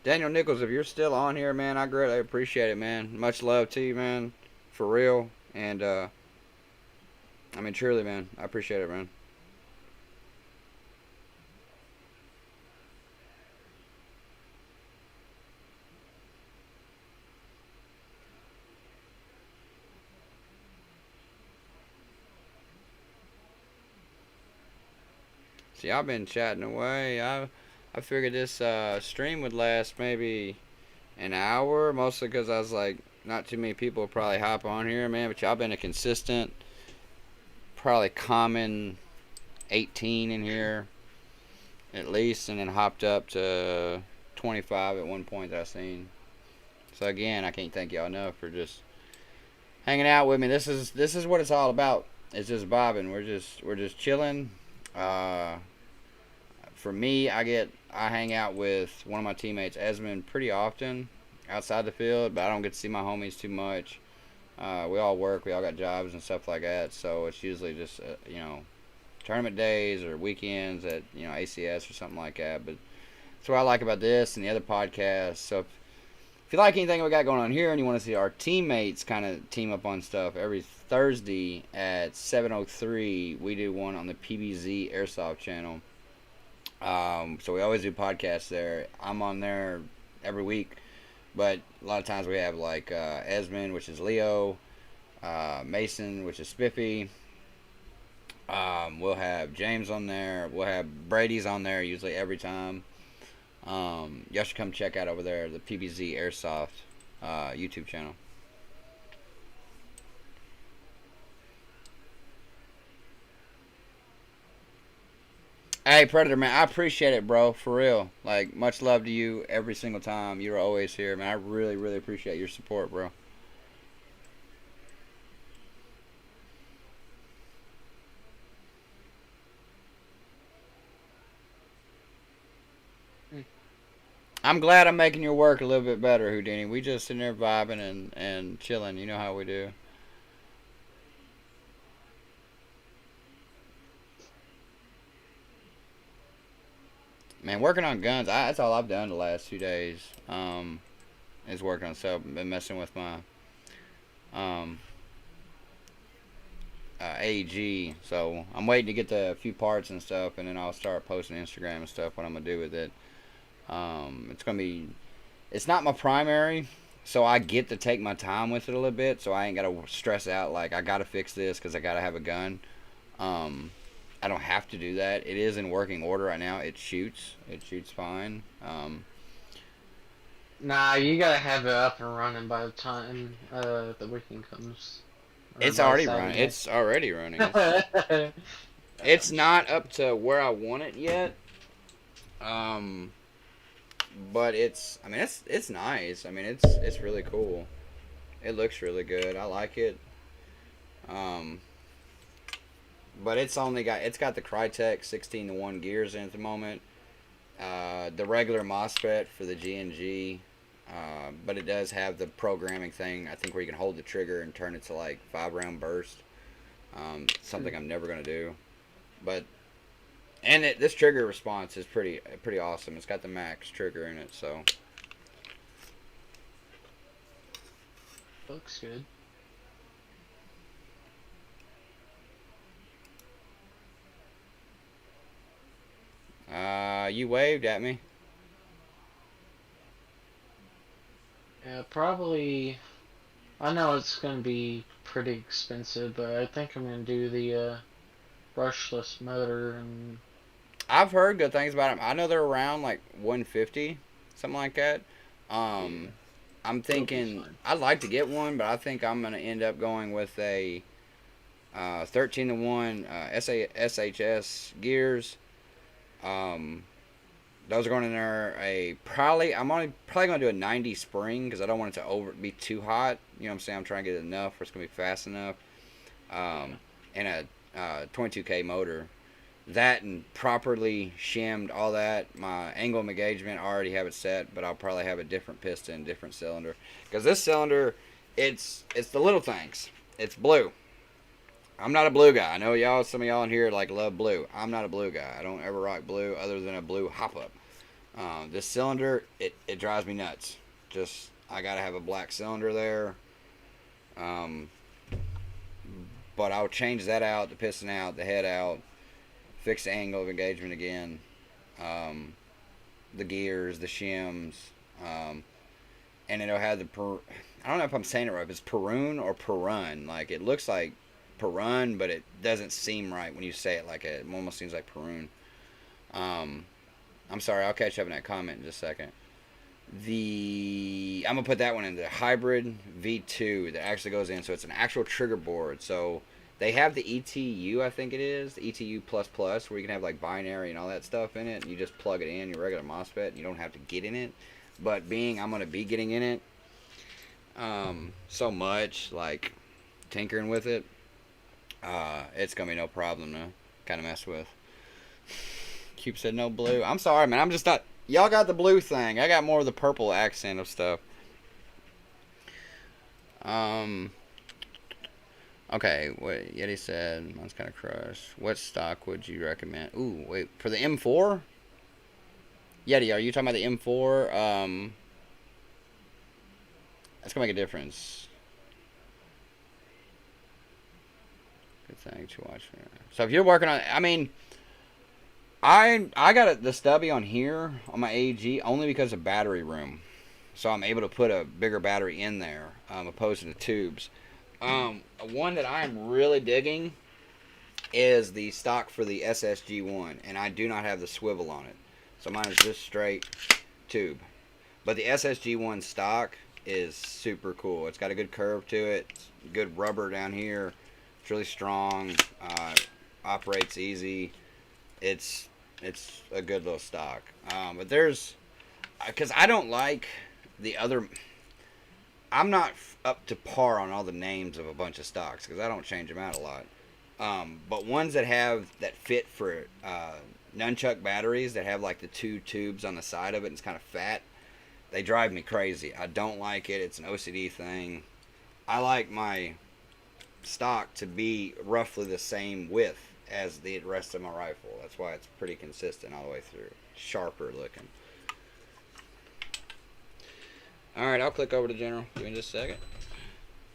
Daniel Nichols, if you're still on here, man, I greatly appreciate it, man. Much love to you, man. For real. And, I mean, truly, man. I appreciate it, man. See, I've been chatting away. I figured this stream would last maybe an hour, mostly because I was like, not too many people will probably hop on here, man. But y'all been a consistent, probably common 18 in here at least, and then hopped up to 25 at one point that I seen. So again, I can't thank y'all enough for just hanging out with me. This is what it's all about. It's just vibing. We're just chilling. For me, I hang out with one of my teammates, Esmond, pretty often outside the field, but I don't get to see my homies too much. We all work, we all got jobs and stuff like that, so it's usually just tournament days or weekends at ACS or something like that. But that's what I like about this and the other podcasts. So if you like anything we got going on here and you want to see our teammates kind of team up on stuff, every Thursday at 7:03 we do one on the PBZ Airsoft channel. So we always do podcasts there. I'm on there every week, but a lot of times we have like Esmond, which is Leo, Mason, which is Spiffy. We'll have James on there. We'll have Brady's on there usually every time. Y'all should come check out over there the PBZ Airsoft YouTube channel. Hey, Predator, man, I appreciate it, bro, for real. Like, much love to you every single time. You're always here, man. I really, really appreciate your support, bro. I'm glad I'm making your work a little bit better, Houdini. We just sitting there vibing and chilling. You know how we do. Man, working on guns, that's all I've done the last 2 days. Is working on stuff. Been messing with my AEG. So I'm waiting to get the few parts and stuff, and then I'll start posting Instagram and stuff. What I'm gonna do with it. It's not my primary, so I get to take my time with it a little bit. So I ain't gotta stress out like I gotta fix this because I gotta have a gun. I don't have to do that. It is in working order right now. It shoots fine. Nah, you gotta have it up and running by the time the weekend comes. It's already running. It's already running. It's not up to where I want it yet. But it's nice. I mean, it's really cool. It looks really good. I like it. but it's got the Crytek 16-to-1 gears in at the moment. The regular MOSFET for the G&G, but it does have the programming thing. I think where you can hold the trigger and turn it to like 5-round burst. Something I'm never gonna do, but this trigger response is pretty awesome. It's got the max trigger in it, so Looks good. you waved at me. Yeah, probably. I know it's gonna be pretty expensive, but I think I'm gonna do the brushless motor. And I've heard good things about them. I know they're around like 150, something like that. I'm thinking I'd like to get one, but I think I'm gonna end up going with a 13-to-1 SHS gears. Those are going in there. I'm probably gonna do a 90 spring because I don't want it to be too hot. You know what I'm saying? I'm trying to get it enough where it's gonna be fast enough. And a 22K motor. That and properly shimmed, all that. My angle of engagement, I already have it set, but I'll probably have a different piston, different cylinder. Because this cylinder, it's the little things. It's blue. I'm not a blue guy. I know some of y'all in here like love blue. I'm not a blue guy. I don't ever rock blue other than a blue hop-up. This cylinder, it drives me nuts. Just, I gotta have a black cylinder there. But I'll change that out, the piston out, the head out, fix the angle of engagement again, the gears, the shims, and it'll have I don't know if I'm saying it right, but it's Perun or Perun. Like, it looks like Perun, but it doesn't seem right when you say it like it almost seems like Perun. I'm sorry, I'll catch up in that comment in just a second. I'm gonna put that one in the hybrid V2 that actually goes in, so it's an actual trigger board. So they have the ETU, I think it is, the ETU++, where you can have like binary and all that stuff in it, and you just plug it in your regular MOSFET, and you don't have to get in it. But I'm gonna be getting in it so much, like tinkering with it, it's gonna be no problem to kind of mess with. Cube said no blue. I'm sorry, man. I'm just not. Y'all got the blue thing. I got more of the purple accent of stuff. Okay, what Yeti said, mine's kind of crushed. What stock would you recommend? Ooh, wait, for the M4? Yeti, are you talking about the M4? That's gonna make a difference. Good thing to watch for. So if you're working on, I mean, I got the stubby on here on my AEG only because of battery room, so I'm able to put a bigger battery in there, opposed to the tubes. One that I'm really digging is the stock for the SSG1, and I do not have the swivel on it, so mine is just straight tube. But the SSG1 stock is super cool. It's got a good curve to it, good rubber down here. It's really strong. Operates easy. It's a good little stock. But there's, because I don't like the other. I'm not up to par on all the names of a bunch of stocks because I don't change them out a lot. But ones that fit for nunchuck batteries that have like the 2 tubes on the side of it and it's kind of fat, they drive me crazy. I don't like it. It's an OCD thing. I like my stock to be roughly the same width as the rest of my rifle. That's why it's pretty consistent all the way through. Sharper looking. Alright, I'll click over to general. Give me just a second.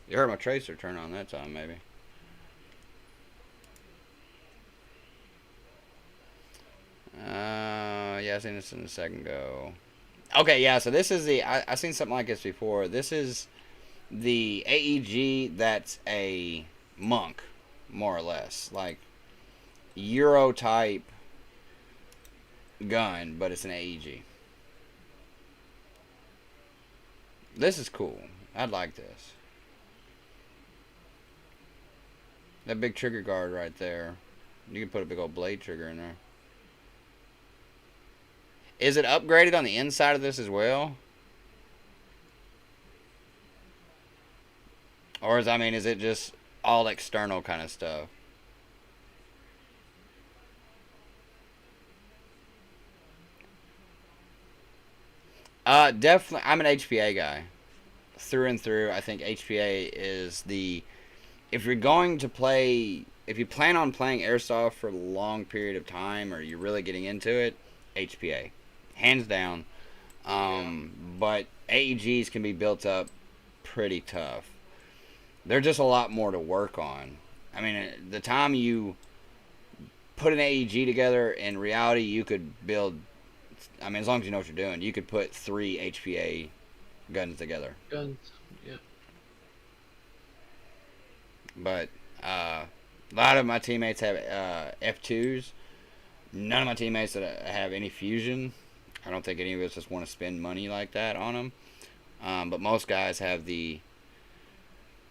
You heard my tracer turn on that time, maybe. Yeah, I seen this in a second ago. Okay, yeah, so this is I seen something like this before. This is the AEG that's a monk, more or less. Like, Euro type gun, but it's an AEG. This is cool. I'd like this. That big trigger guard right there. You can put a big old blade trigger in there. Is it upgraded on the inside of this as well? Or is it just all external kind of stuff? Definitely, I'm an HPA guy through and through. I think HPA is the if you're going to play, if you plan on playing airsoft for a long period of time, or you're really getting into it, HPA, hands down. But AEGs can be built up pretty tough. They're just a lot more to work on. I mean, the time you put an AEG together, in reality, you could build. I mean, as long as you know what you're doing, you could put 3 HPA guns together. Guns. Yep. But a lot of my teammates have F2s. None of my teammates that have any fusion. I don't think any of us just want to spend money like that on them. But most guys have the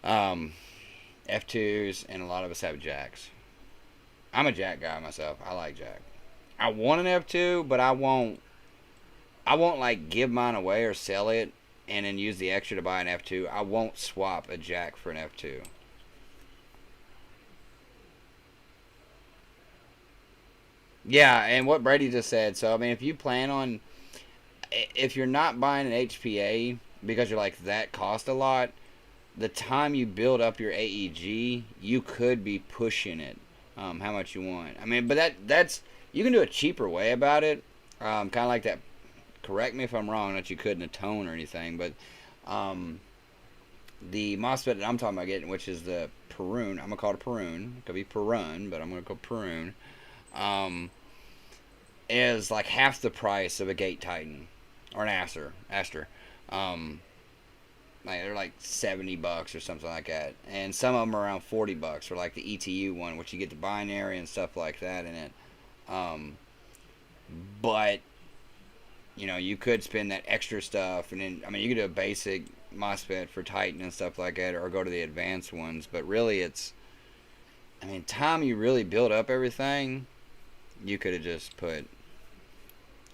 F2s, and a lot of us have jacks. I'm a jack guy myself. I like jack. I want an F2, but I won't like give mine away or sell it and then use the extra to buy an F2. I won't swap a jack for an F2. Yeah, and what Brady just said. So, I mean, if you plan on, if you're not buying an HPA because you're like, that cost a lot, the time you build up your AEG, you could be pushing it how much you want. I mean, but that's, you can do a cheaper way about it. Kind of like that, correct me if I'm wrong, that you couldn't atone or anything, but the MOSFET that I'm talking about getting, which is the Perun, I'm going to call it a Perun. It could be Perun, but I'm going to call it Perun. Is like half the price of a Gate Titan or an Aster. Like they're like $70 or something like that, and some of them are around $40 for like the ETU one, which you get the binary and stuff like that in it. But you know, you could spend that extra stuff, and then I mean, you could do a basic MOSFET for Titan and stuff like that, or go to the advanced ones. But really, it's, I mean, time you really build up everything, you could have just put.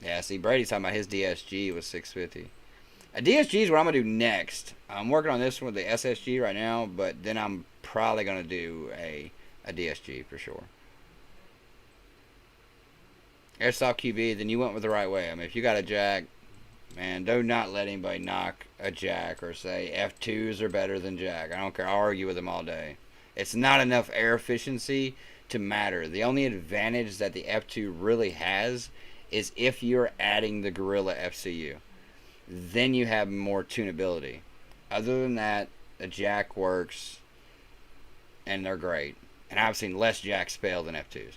Yeah, see, Brady's talking about his DSG was 650. A DSG is what I'm going to do next. I'm working on this one with the SSG right now, but then I'm probably going to do a DSG for sure. Airsoft QB, then you went with the right way. I mean, if you got a jack, man, do not let anybody knock a jack or say F2s are better than jack. I don't care. I'll argue with them all day. It's not enough air efficiency to matter. The only advantage that the F2 really has is if you're adding the Gorilla FCU. Then you have more tunability. Other than that, the jack works, and they're great. And I've seen less jacks fail than F2s.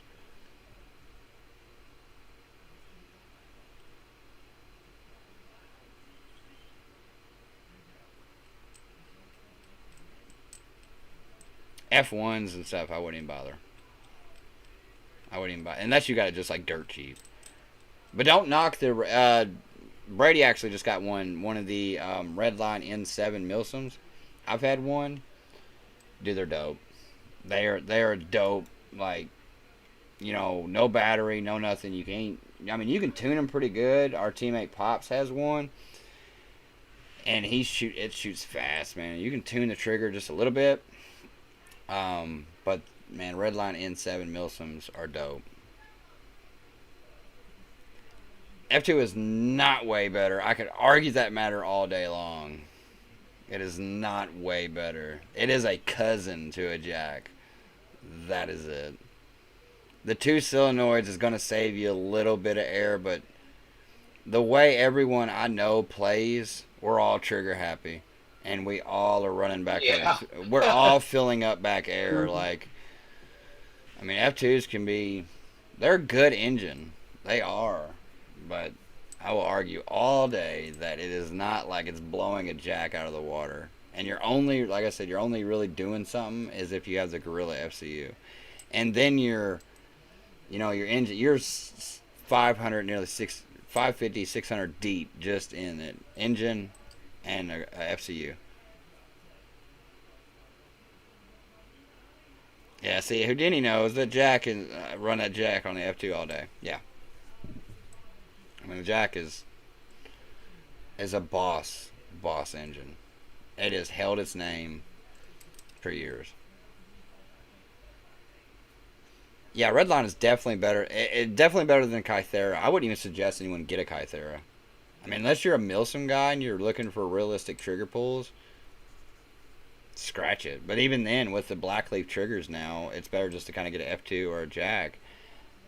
F1s and stuff, I wouldn't even bother. I wouldn't even buy, unless you got it just like dirt cheap. But don't knock the. Brady actually just got one of the Redline N7 Milsims. I've had one. Dude, they're dope. They are dope. Like, you know, no battery, no nothing. You can't. I mean, you can tune them pretty good. Our teammate Pops has one, and it shoots fast, man. You can tune the trigger just a little bit. But man, Redline N7 Milsims are dope. F2 is not way better. I could argue that matter all day long. It is not way better. It is a cousin to a jack. That is it. The 2 solenoids is going to save you a little bit of air, but the way everyone I know plays, we're all trigger happy. And we all are running back air. We're all filling up back air. Like, I mean, F2s can be, they're a good engine. They are. But I will argue all day that it is not like it's blowing a jack out of the water. And you're only, like I said, you're only really doing something is if you have the Gorilla FCU. And then your engine, you're 500, nearly 550, 600 deep just in it. Engine and a FCU. Yeah, see, Houdini knows that Jack can run that Jack on the F2 all day. Yeah. I mean, the Jack is a boss engine. It has held its name for years. Yeah, Redline is definitely better. It's definitely better than Kythera. I wouldn't even suggest anyone get a Kythera. I mean, unless you're a Milsim guy and you're looking for realistic trigger pulls, scratch it. But even then, with the blackleaf triggers now, it's better just to kind of get an F2 or a jack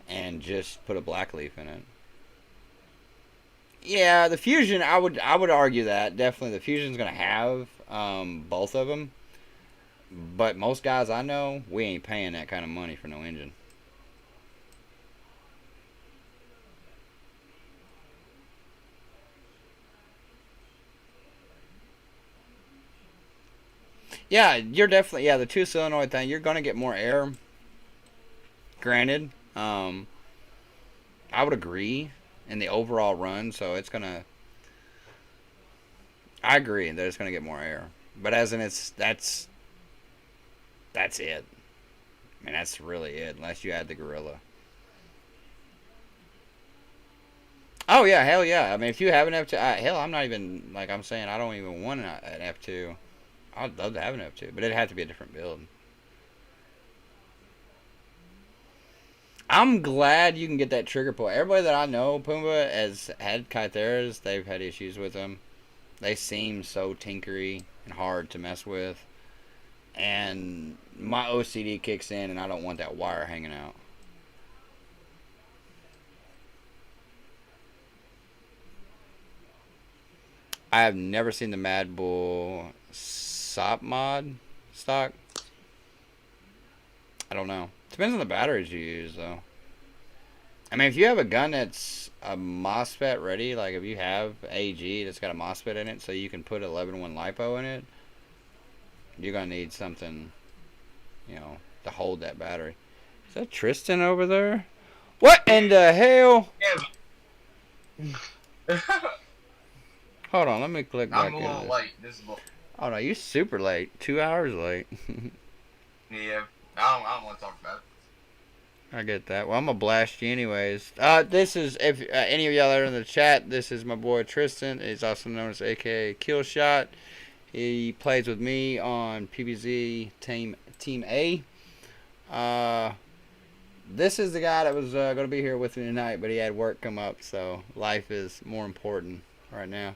and just put a blackleaf in it. Yeah, the Fusion, I would argue that definitely the Fusion's gonna have both of them. But most guys I know, we ain't paying that kind of money for no engine. Yeah, you're definitely, yeah, the two solenoid thing, you're gonna get more air. Granted, I would agree in the overall run, so it's gonna. I agree that it's gonna get more air, but as in that's it. I mean, that's really it, unless you add the Gorilla. Oh yeah, hell yeah. I mean, if you have an F2, hell, I'm not even like I'm saying I don't even want an F2. I'd love to have an F2, but it'd have to be a different build. I'm glad you can get that trigger pull. Everybody that I know, Pumbaa, has had Kytheras. They've had issues with them. They seem so tinkery and hard to mess with. And my OCD kicks in, and I don't want that wire hanging out. I have never seen the Mad Bull SOP mod stock. I don't know. Depends on the batteries you use, though. I mean, if you have a gun that's a MOSFET ready, like if you have AG that's got a MOSFET in it so you can put 11-1 LiPo in it, you're going to need something, you know, to hold that battery. Is that Tristan over there? What in the hell? Yeah. Hold on, let me click back I'm a in little this. late. This is a little. Oh, no, you super late. 2 hours late. Yeah. I don't want to talk about it. I get that. Well, I'm gonna blast you anyways. This is, if any of y'all are in the chat, this is my boy Tristan. He's also known as AKA Killshot. He plays with me on PBZ Team A. This is the guy that was gonna be here with me tonight, but he had work come up, so life is more important right now.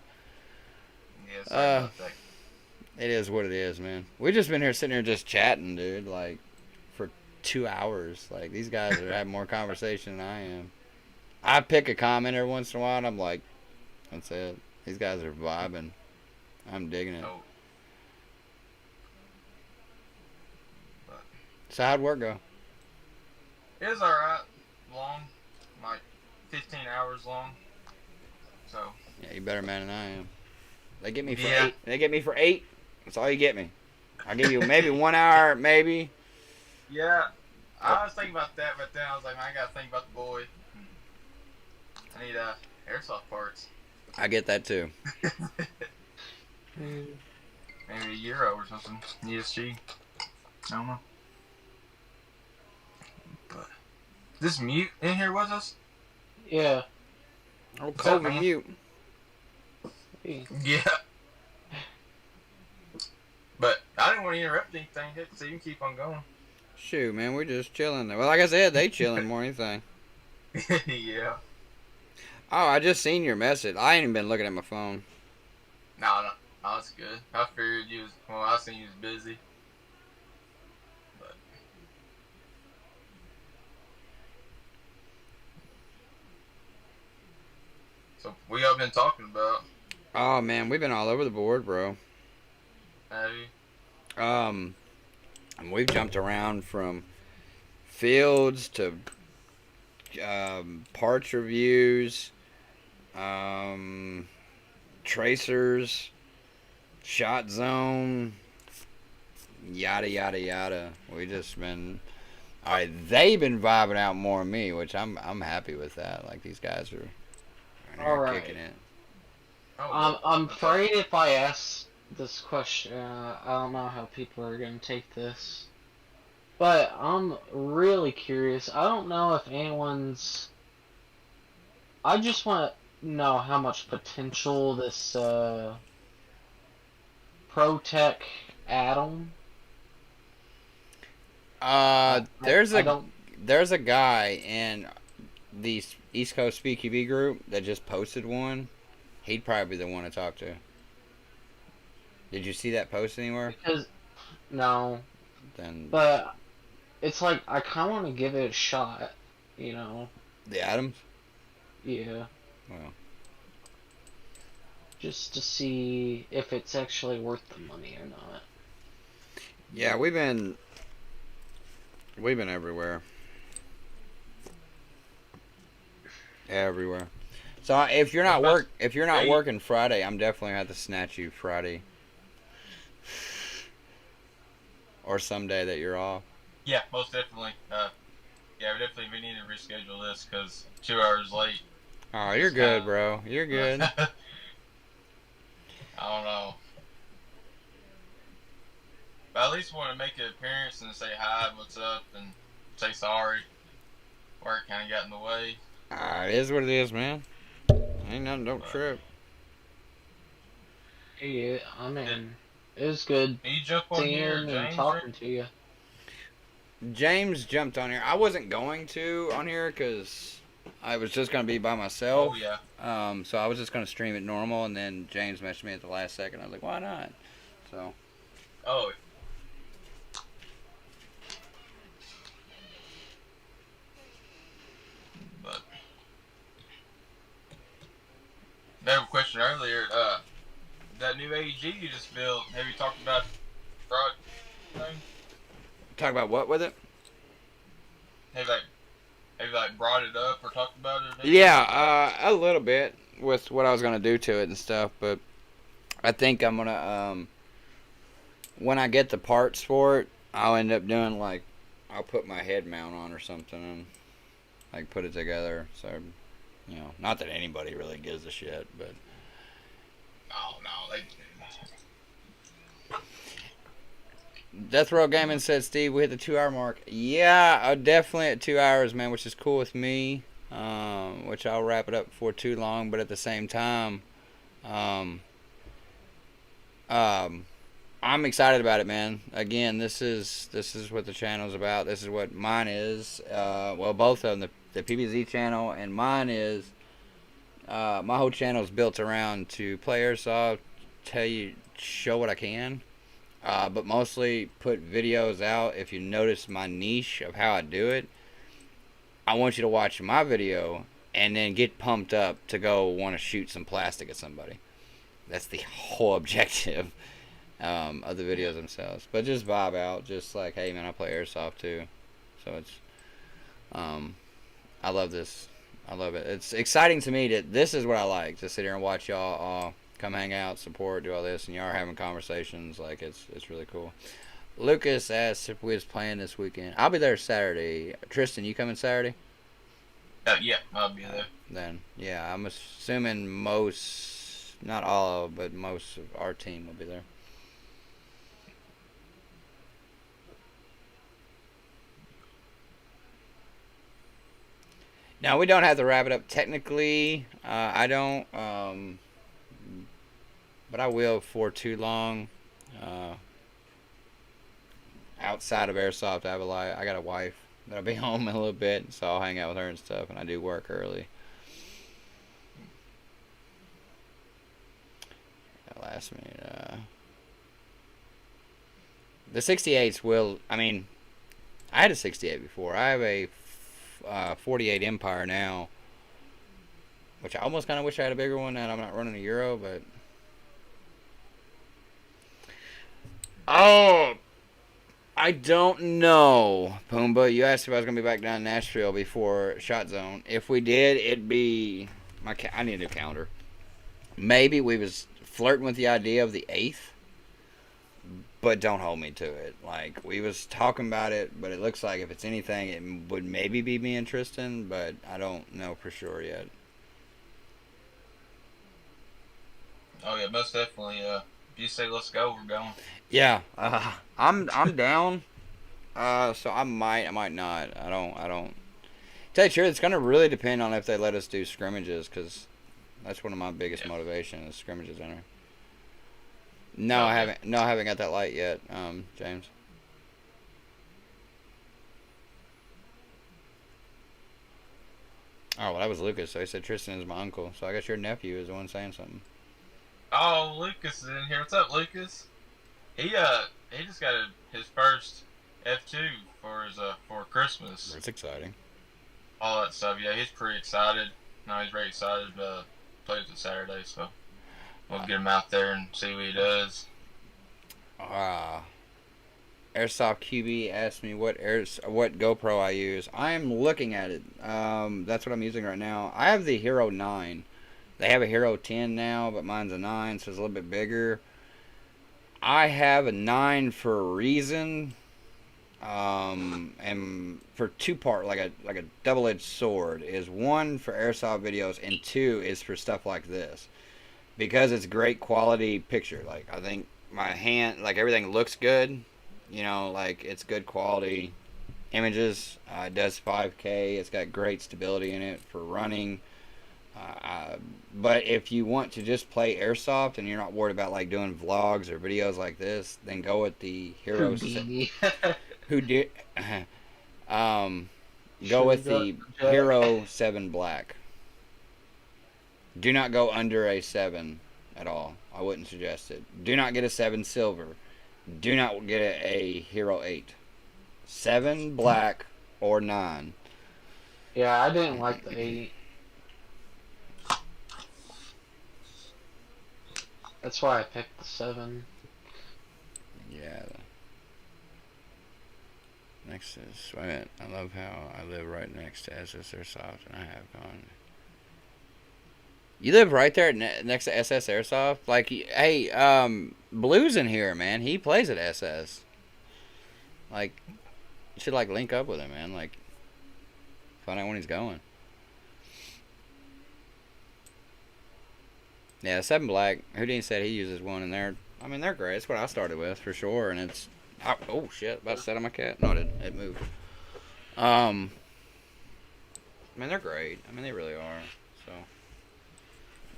Yeah, sorry about that. It is what it is, man. We just been here sitting here just chatting, dude. Like, for 2 hours. Like, these guys are having more conversation than I am. I pick a comment every once in a while, and I'm like, that's it. These guys are vibing. I'm digging it. Oh. So how'd work go? It was alright. Long. Like 15 hours long. So. Yeah, you better man than I am. They get me for Yeah. 8. They get me for 8. That's all you get me. I'll give you maybe 1 hour, maybe. Yeah. I was thinking about that, but then I was like, man, I gotta think about the boy. I need airsoft parts. I get that too. Maybe a Euro or something. ESG. I don't know. But this mute in here with us? Yeah. Oh, What's COVID up, man? mute. Hey. Yeah. But I didn't want to interrupt anything, so you can keep on going. Shoot, man, we're just chilling. Well, like I said, they chilling more than anything. Yeah. Oh, I just seen your message. I ain't even been looking at my phone. No, that's good. I figured you was, well, I seen you was busy. But. So, what y'all been talking about? Oh man, we've been all over the board, bro. Have you? And we've jumped around from fields to parts reviews, tracers, shot zone, yada yada yada. We just been, all right. They've been vibing out more than me, which I'm happy with that. Like, these guys are All right. kicking it. Oh, I'm okay. afraid if I ask this question, I don't know how people are going to take this. But I'm really curious. I don't know if anyone's... I just want to know how much potential this ProTech add-on... There's I a don't... there's a guy in the East Coast SpeedQB group that just posted one. He'd probably be the one to talk to. Did you see that post anywhere? Because no, Then but it's like I kind of want to give it a shot. You know? the Adams. Yeah. Well, Just to see if it's actually worth the money or not. yeah, we've been everywhere. Everywhere. So if you're not working Friday, I'm definitely gonna have to snatch you Friday or some day that you're off. Yeah, most definitely. Yeah, we need to reschedule this because 2 hours late. Oh, you're good, bro. You're good. I don't know. But at least want to make an appearance and say hi, what's up, and say sorry. Work kind of got in the way. It is what it is, man. Ain't nothing. Don't trip. Yeah, I mean, it was good Can you jump on here, seeing and James? talking to you. James jumped on here. I wasn't going to on here because I was just gonna be by myself. Oh yeah. So I was just gonna stream it normal, and then James messaged me at the last second. I was like, why not? So. Oh. But there was a question earlier. That new AEG you just built. Have you talked about fraud thing? Talk about what with it? Have you brought it up or talked about it? Or anything? Yeah, a little bit with what I was gonna do to it and stuff, but I think I'm gonna when I get the parts for it, I'll end up doing like I'll put my head mount on or something and like put it together. So not that anybody really gives a shit, but Oh no, Death Row Gaming said, Steve, we hit the 2 hour mark. Yeah, definitely at 2 hours, man, which is cool with me. Which I'll wrap it up before too long, but at the same time, I'm excited about it, man. Again, this is what the channel's about. This is what mine is. Well, both of them, the PBZ channel and mine is. My whole channel is built around to play Airsoft, show what I can. But mostly put videos out. If you notice my niche of how I do it, I want you to watch my video and then get pumped up to go want to shoot some plastic at somebody. That's the whole objective of the videos themselves. But just vibe out, just like, hey man, I play Airsoft too. So it's, I love this. I love it. It's exciting to me that this is what I like, to sit here and watch y'all all come hang out, support, do all this, and y'all are having conversations. Like, it's really cool. Lucas asked if we was playing this weekend. I'll be there Saturday. Tristan, you coming Saturday? yeah, I'll be there. Then, yeah, I'm assuming most, not all of, but most of our team will be there. Now, we don't have to wrap it up technically. I don't, but I will for too long. Outside of Airsoft, I got a wife that'll be home in a little bit, so I'll hang out with her and stuff, and I do work early. Last minute, the 68s will, I mean, I had a 68 before. I have a 48 Empire now, which I almost kind of wish I had a bigger one, and I'm not running a Euro, but oh, I don't know, Pumbaa. You asked if I was gonna be back down in Nashville before Shot Zone. If we did, it'd be I need a new calendar. Maybe we was flirting with the idea of the 8th, but don't hold me to it. Like, we was talking about it, but it looks like if it's anything, it would maybe be me and Tristan, but I don't know for sure yet. Oh yeah, most definitely. If you say let's go, we're going. Yeah, I'm down. So I might not. I don't. Tell you the truth, it's gonna really depend on if they let us do scrimmages, because that's one of my biggest motivations, is scrimmages in there. No, I haven't. No, I haven't got that light yet, James. Oh, well, that was Lucas. So he said Tristan is my uncle. So I guess your nephew is the one saying something. Oh, Lucas is in here. What's up, Lucas? He just got his first F2 for Christmas. That's exciting. All that stuff. Yeah, he's pretty excited. No, he's very excited to play it Saturday. So we'll get him out there and see what he does. Airsoft QB asked me what GoPro I use. I'm looking at it. That's what I'm using right now. I have the Hero 9. They have a Hero 10 now, but mine's a 9, so it's a little bit bigger. I have a 9 for a reason. And for two-part, like a double-edged sword, is 1 for airsoft videos, and 2 is for stuff like this. Because it's great quality picture. Like, I think my hand, like, everything looks good. You know, like, it's good quality images. It does 5K. It's got great stability in it for running. But if you want to just play airsoft and you're not worried about, like, doing vlogs or videos like this, then go with the Hero. Go with the Hero 7 Black. Do not go under a 7 at all. I wouldn't suggest it. Do not get a 7 Silver. Do not get a Hero 8. 7 Black or 9. Yeah, I didn't like the 8. That's why I picked the 7. Yeah. Next is, wait a minute. I love how I live right next to SS Airsoft, and I have gone. You live right there next to SS Airsoft? Like, hey, Blue's in here, man. He plays at SS. Like, you should, like, link up with him, man. Like, find out when he's going. Yeah, 7 Black. Houdini said he uses one, and they're great. It's what I started with, for sure, and it's... Oh, shit. About to set on my cat. No, it didn't. It moved. They're great. They really are. So...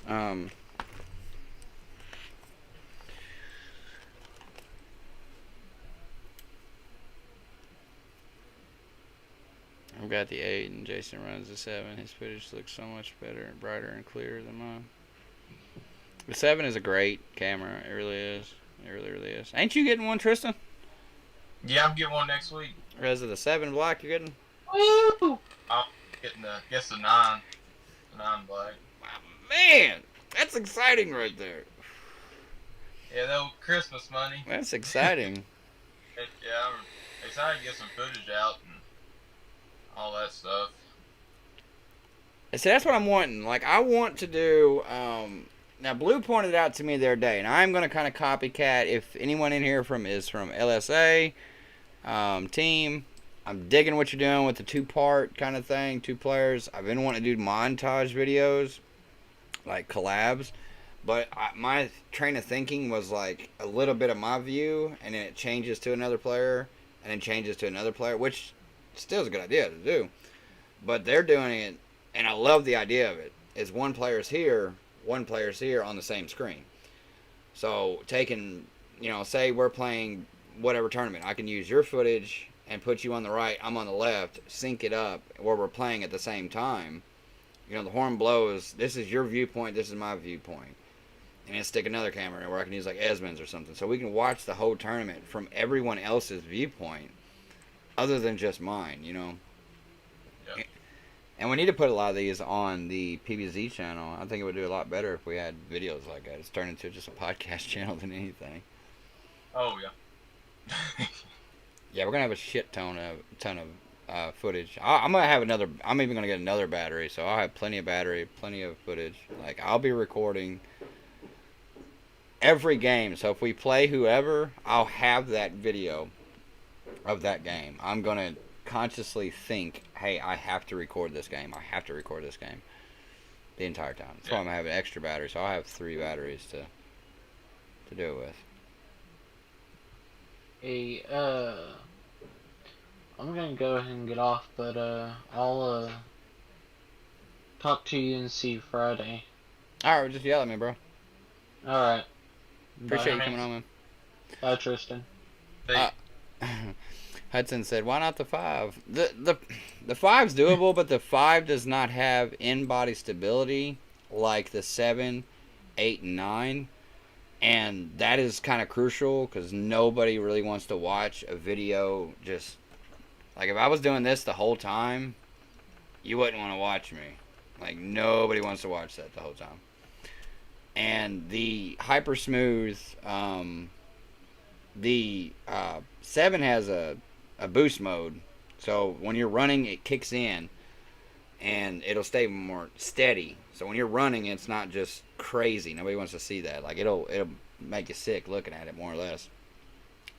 I've got the 8 and Jason runs the 7. His footage looks so much better and brighter and clearer than mine. The 7 is a great camera. It really is. It really, really is. Ain't you getting one, Tristan? Yeah, I'm getting one next week. Or is it the 7 Black you're getting? Woo! I'm getting the 9. The 9 Black. Man, that's exciting right there. Yeah, the old Christmas money. That's exciting. Yeah, I'm excited to get some footage out and all that stuff. See, that's what I'm wanting. Like, I want to do, now Blue pointed out to me the other day, and I'm going to kind of copycat. If anyone in here is from LSA team, I'm digging what you're doing with the 2-part kind of thing, 2 players. I've been wanting to do montage videos, like collabs, but my train of thinking was like a little bit of my view, and then it changes to another player, and then changes to another player, which still is a good idea to do. But they're doing it, and I love the idea of it, is one player's here on the same screen. So taking, say we're playing whatever tournament, I can use your footage and put you on the right, I'm on the left, sync it up where we're playing at the same time. The horn blows, this is your viewpoint, this is my viewpoint. And then stick another camera where I can use like Esmond's or something. So we can watch the whole tournament from everyone else's viewpoint other than just mine, Yep. And we need to put a lot of these on the PBZ channel. I think it would do a lot better if we had videos like that. It's turned into just a podcast channel than anything. Oh, yeah. Yeah, we're going to have a shit ton of footage. I'm gonna have another. I'm even gonna get another battery, so I'll have plenty of battery, plenty of footage. Like, I'll be recording every game. So if we play whoever, I'll have that video of that game. I'm gonna consciously think, hey, I have to record this game. I have to record this game the entire time. That's why I'm gonna have an extra battery. So I'll have 3 batteries to do it with. Hey, I'm gonna go ahead and get off, but I'll talk to you and see you Friday. Alright, just yell at me, bro. Alright. Appreciate you Bye. coming on, man. Bye, Tristan. Hey. Hudson said, "Why not the 5?" The 5's doable, but the 5 does not have in-body stability like the 7, 8, and 9, and that is kind of crucial because nobody really wants to watch a video just like if I was doing this the whole time, you wouldn't want to watch me. Like nobody wants to watch that the whole time. And the hyper smooth, the 7 has a boost mode, so when you're running it kicks in and it'll stay more steady, so when you're running it's not just crazy. Nobody wants to see that. Like it'll make you sick looking at it more or less.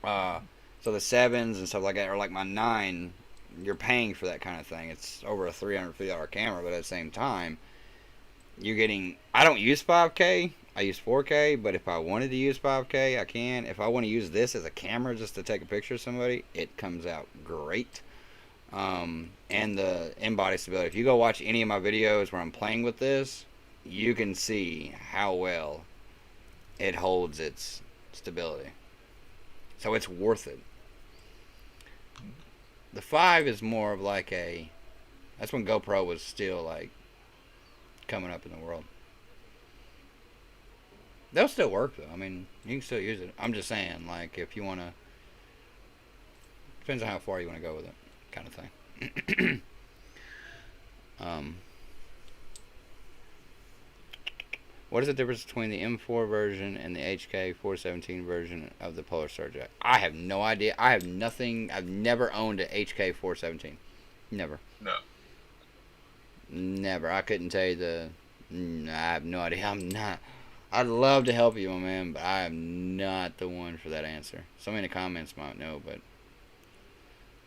So the 7s and stuff like that, or like my 9, you're paying for that kind of thing. It's over a $350 camera, but at the same time you're getting, I don't use 5K, I use 4K, but if I wanted to use 5K, I can. If I want to use this as a camera just to take a picture of somebody, it comes out great. And the in-body stability. If you go watch any of my videos where I'm playing with this, you can see how well it holds its stability. So it's worth it. The 5 is more of like a, that's when GoPro was still like coming up in the world. They'll still work though. I mean, you can still use it. I'm just saying, like, if you want to, depends on how far you want to go with it, kind of thing. What is the difference between the M4 version and the HK 417 version of the Polar Star Jack? I have no idea. I have nothing. I've never owned a HK 417. Never. No. Never. I couldn't tell you I have no idea. I'm not. I'd love to help you, my man, but I am not the one for that answer. Somebody in the comments might know, but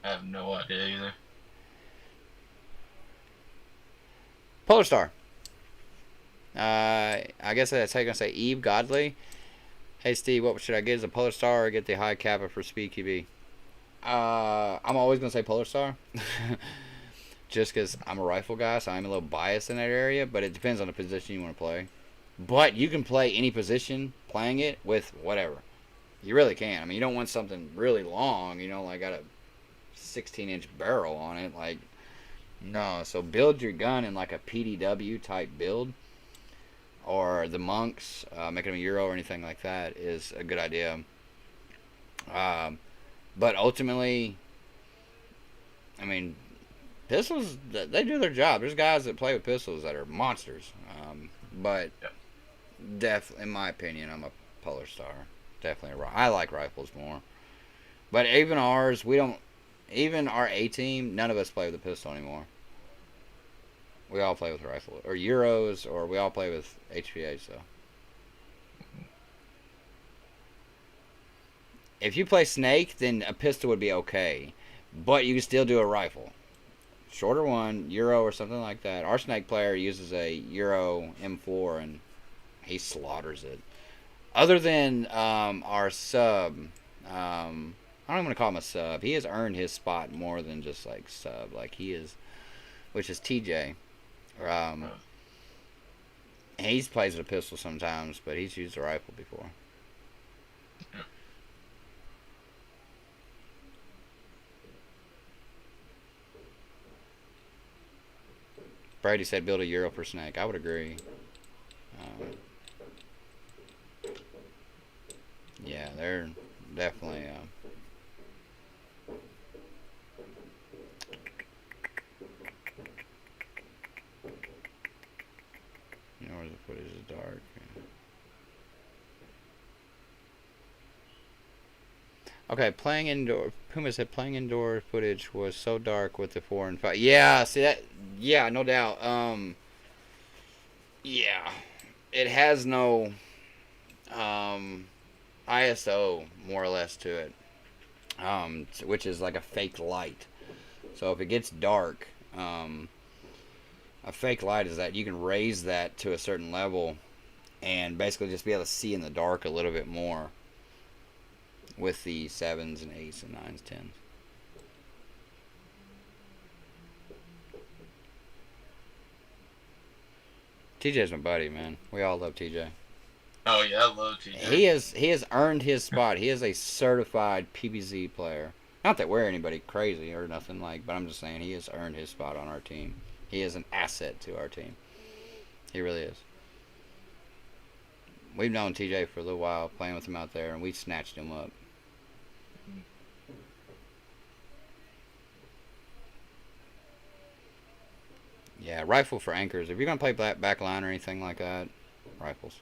I have no idea either. Polar Star. I guess that's how you're going to say Eve Godly. Hey, Steve, what should I get as a Polar Star or get the high kappa for Speed QB? I'm always going to say Polar Star. Just because I'm a rifle guy, so I'm a little biased in that area, but it depends on the position you want to play. But you can play any position playing it with whatever. You really can. I mean, you don't want something really long, you know, like got a 16-inch barrel on it. Like, no. So build your gun in like a PDW type build. Or the monks, making them a Euro or anything like that is a good idea. But ultimately, I mean, pistols, they do their job. There's guys that play with pistols that are monsters. But definitely, in my opinion, I'm a Polar Star. Definitely I like rifles more. But even ours, even our A team, none of us play with a pistol anymore. We all play with rifle or Euros, or we all play with HPA. So if you play Snake, then a pistol would be okay, but you can still do a rifle, shorter one, Euro or something like that. Our Snake player uses a Euro M4 and he slaughters it. Other than our sub, I don't even want to call him a sub. He has earned his spot more than just like sub, like he is, which is TJ. He plays with a pistol sometimes, but he's used a rifle before. Brady said build a Euro for Snake. I would agree. Yeah, they're definitely... Or the footage is dark. Okay, playing indoor. Puma said playing indoor footage was so dark with the 4 and 5. Yeah, see that? Yeah, no doubt. Yeah, it has no ISO more or less to it, which is like a fake light. So if it gets dark, a fake light is that you can raise that to a certain level and basically just be able to see in the dark a little bit more with the 7s and 8s and 9s, 10s. TJ's my buddy, man. We all love TJ. Oh yeah, I love TJ. He has earned his spot. He is a certified PBZ player. Not that we're anybody crazy or nothing like, but I'm just saying he has earned his spot on our team. He is an asset to our team. He really is. We've known TJ for a little while, playing with him out there, and we snatched him up. Yeah, rifle for anchors. If you're going to play back line or anything like that, rifles.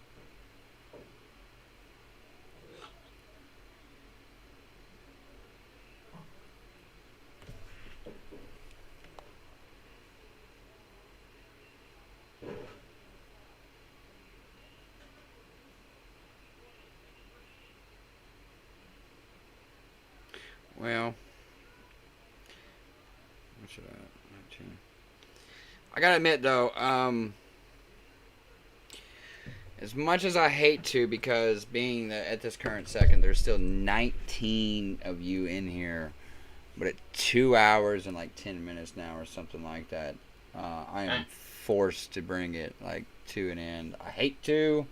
Well, what should I? 19. I gotta admit though, as much as I hate to, because being that at this current second, there's still 19 of you in here, but at 2 hours and like 10 minutes now or something like that, I am forced to bring it like to an end. I hate to.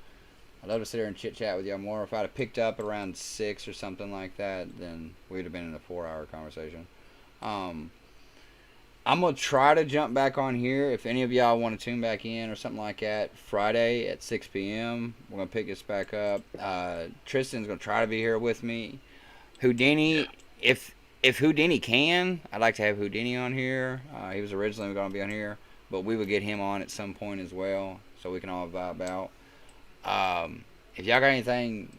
I'd love to sit here and chit chat with y'all more. If I'd have picked up around 6 or something like that, then we'd have been in a 4-hour conversation. I'm going to try to jump back on here. If any of y'all want to tune back in or something like that, Friday at 6 p.m., we're going to pick this back up. Tristan's going to try to be here with me. Houdini, if Houdini can, I'd like to have Houdini on here. He was originally going to be on here, but we would get him on at some point as well, so we can all vibe out. If y'all got anything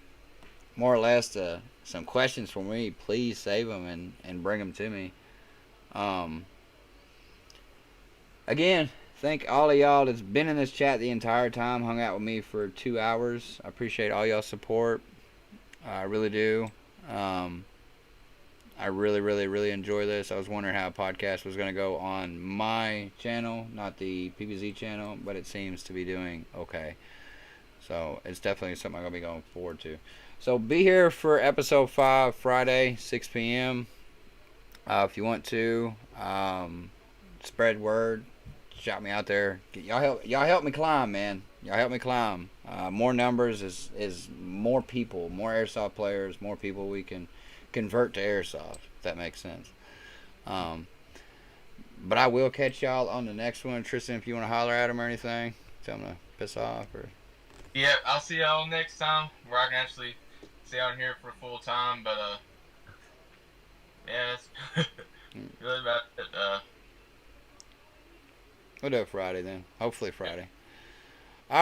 more or less some questions for me, please save them and bring them to me. Again, thank all of y'all that's been in this chat the entire time, hung out with me for 2 hours. I appreciate all y'all's support. I really do. I really, really, really enjoy this. I was wondering how a podcast was going to go on my channel, not the PBZ channel, but it seems to be doing okay. So it's definitely something I'm going to be going forward to. So be here for episode 5, Friday, 6 p.m. If you want to, spread word, shout me out there. Y'all help me climb, man. Y'all help me climb. More numbers is more people, more Airsoft players, more people we can convert to Airsoft, if that makes sense. But I will catch y'all on the next one. Tristan, if you want to holler at him or anything, tell him to piss off or... Yeah, I'll see y'all next time where I can actually stay out here for full time. But yeah, that's really about it. We'll do it Friday then. Hopefully Friday.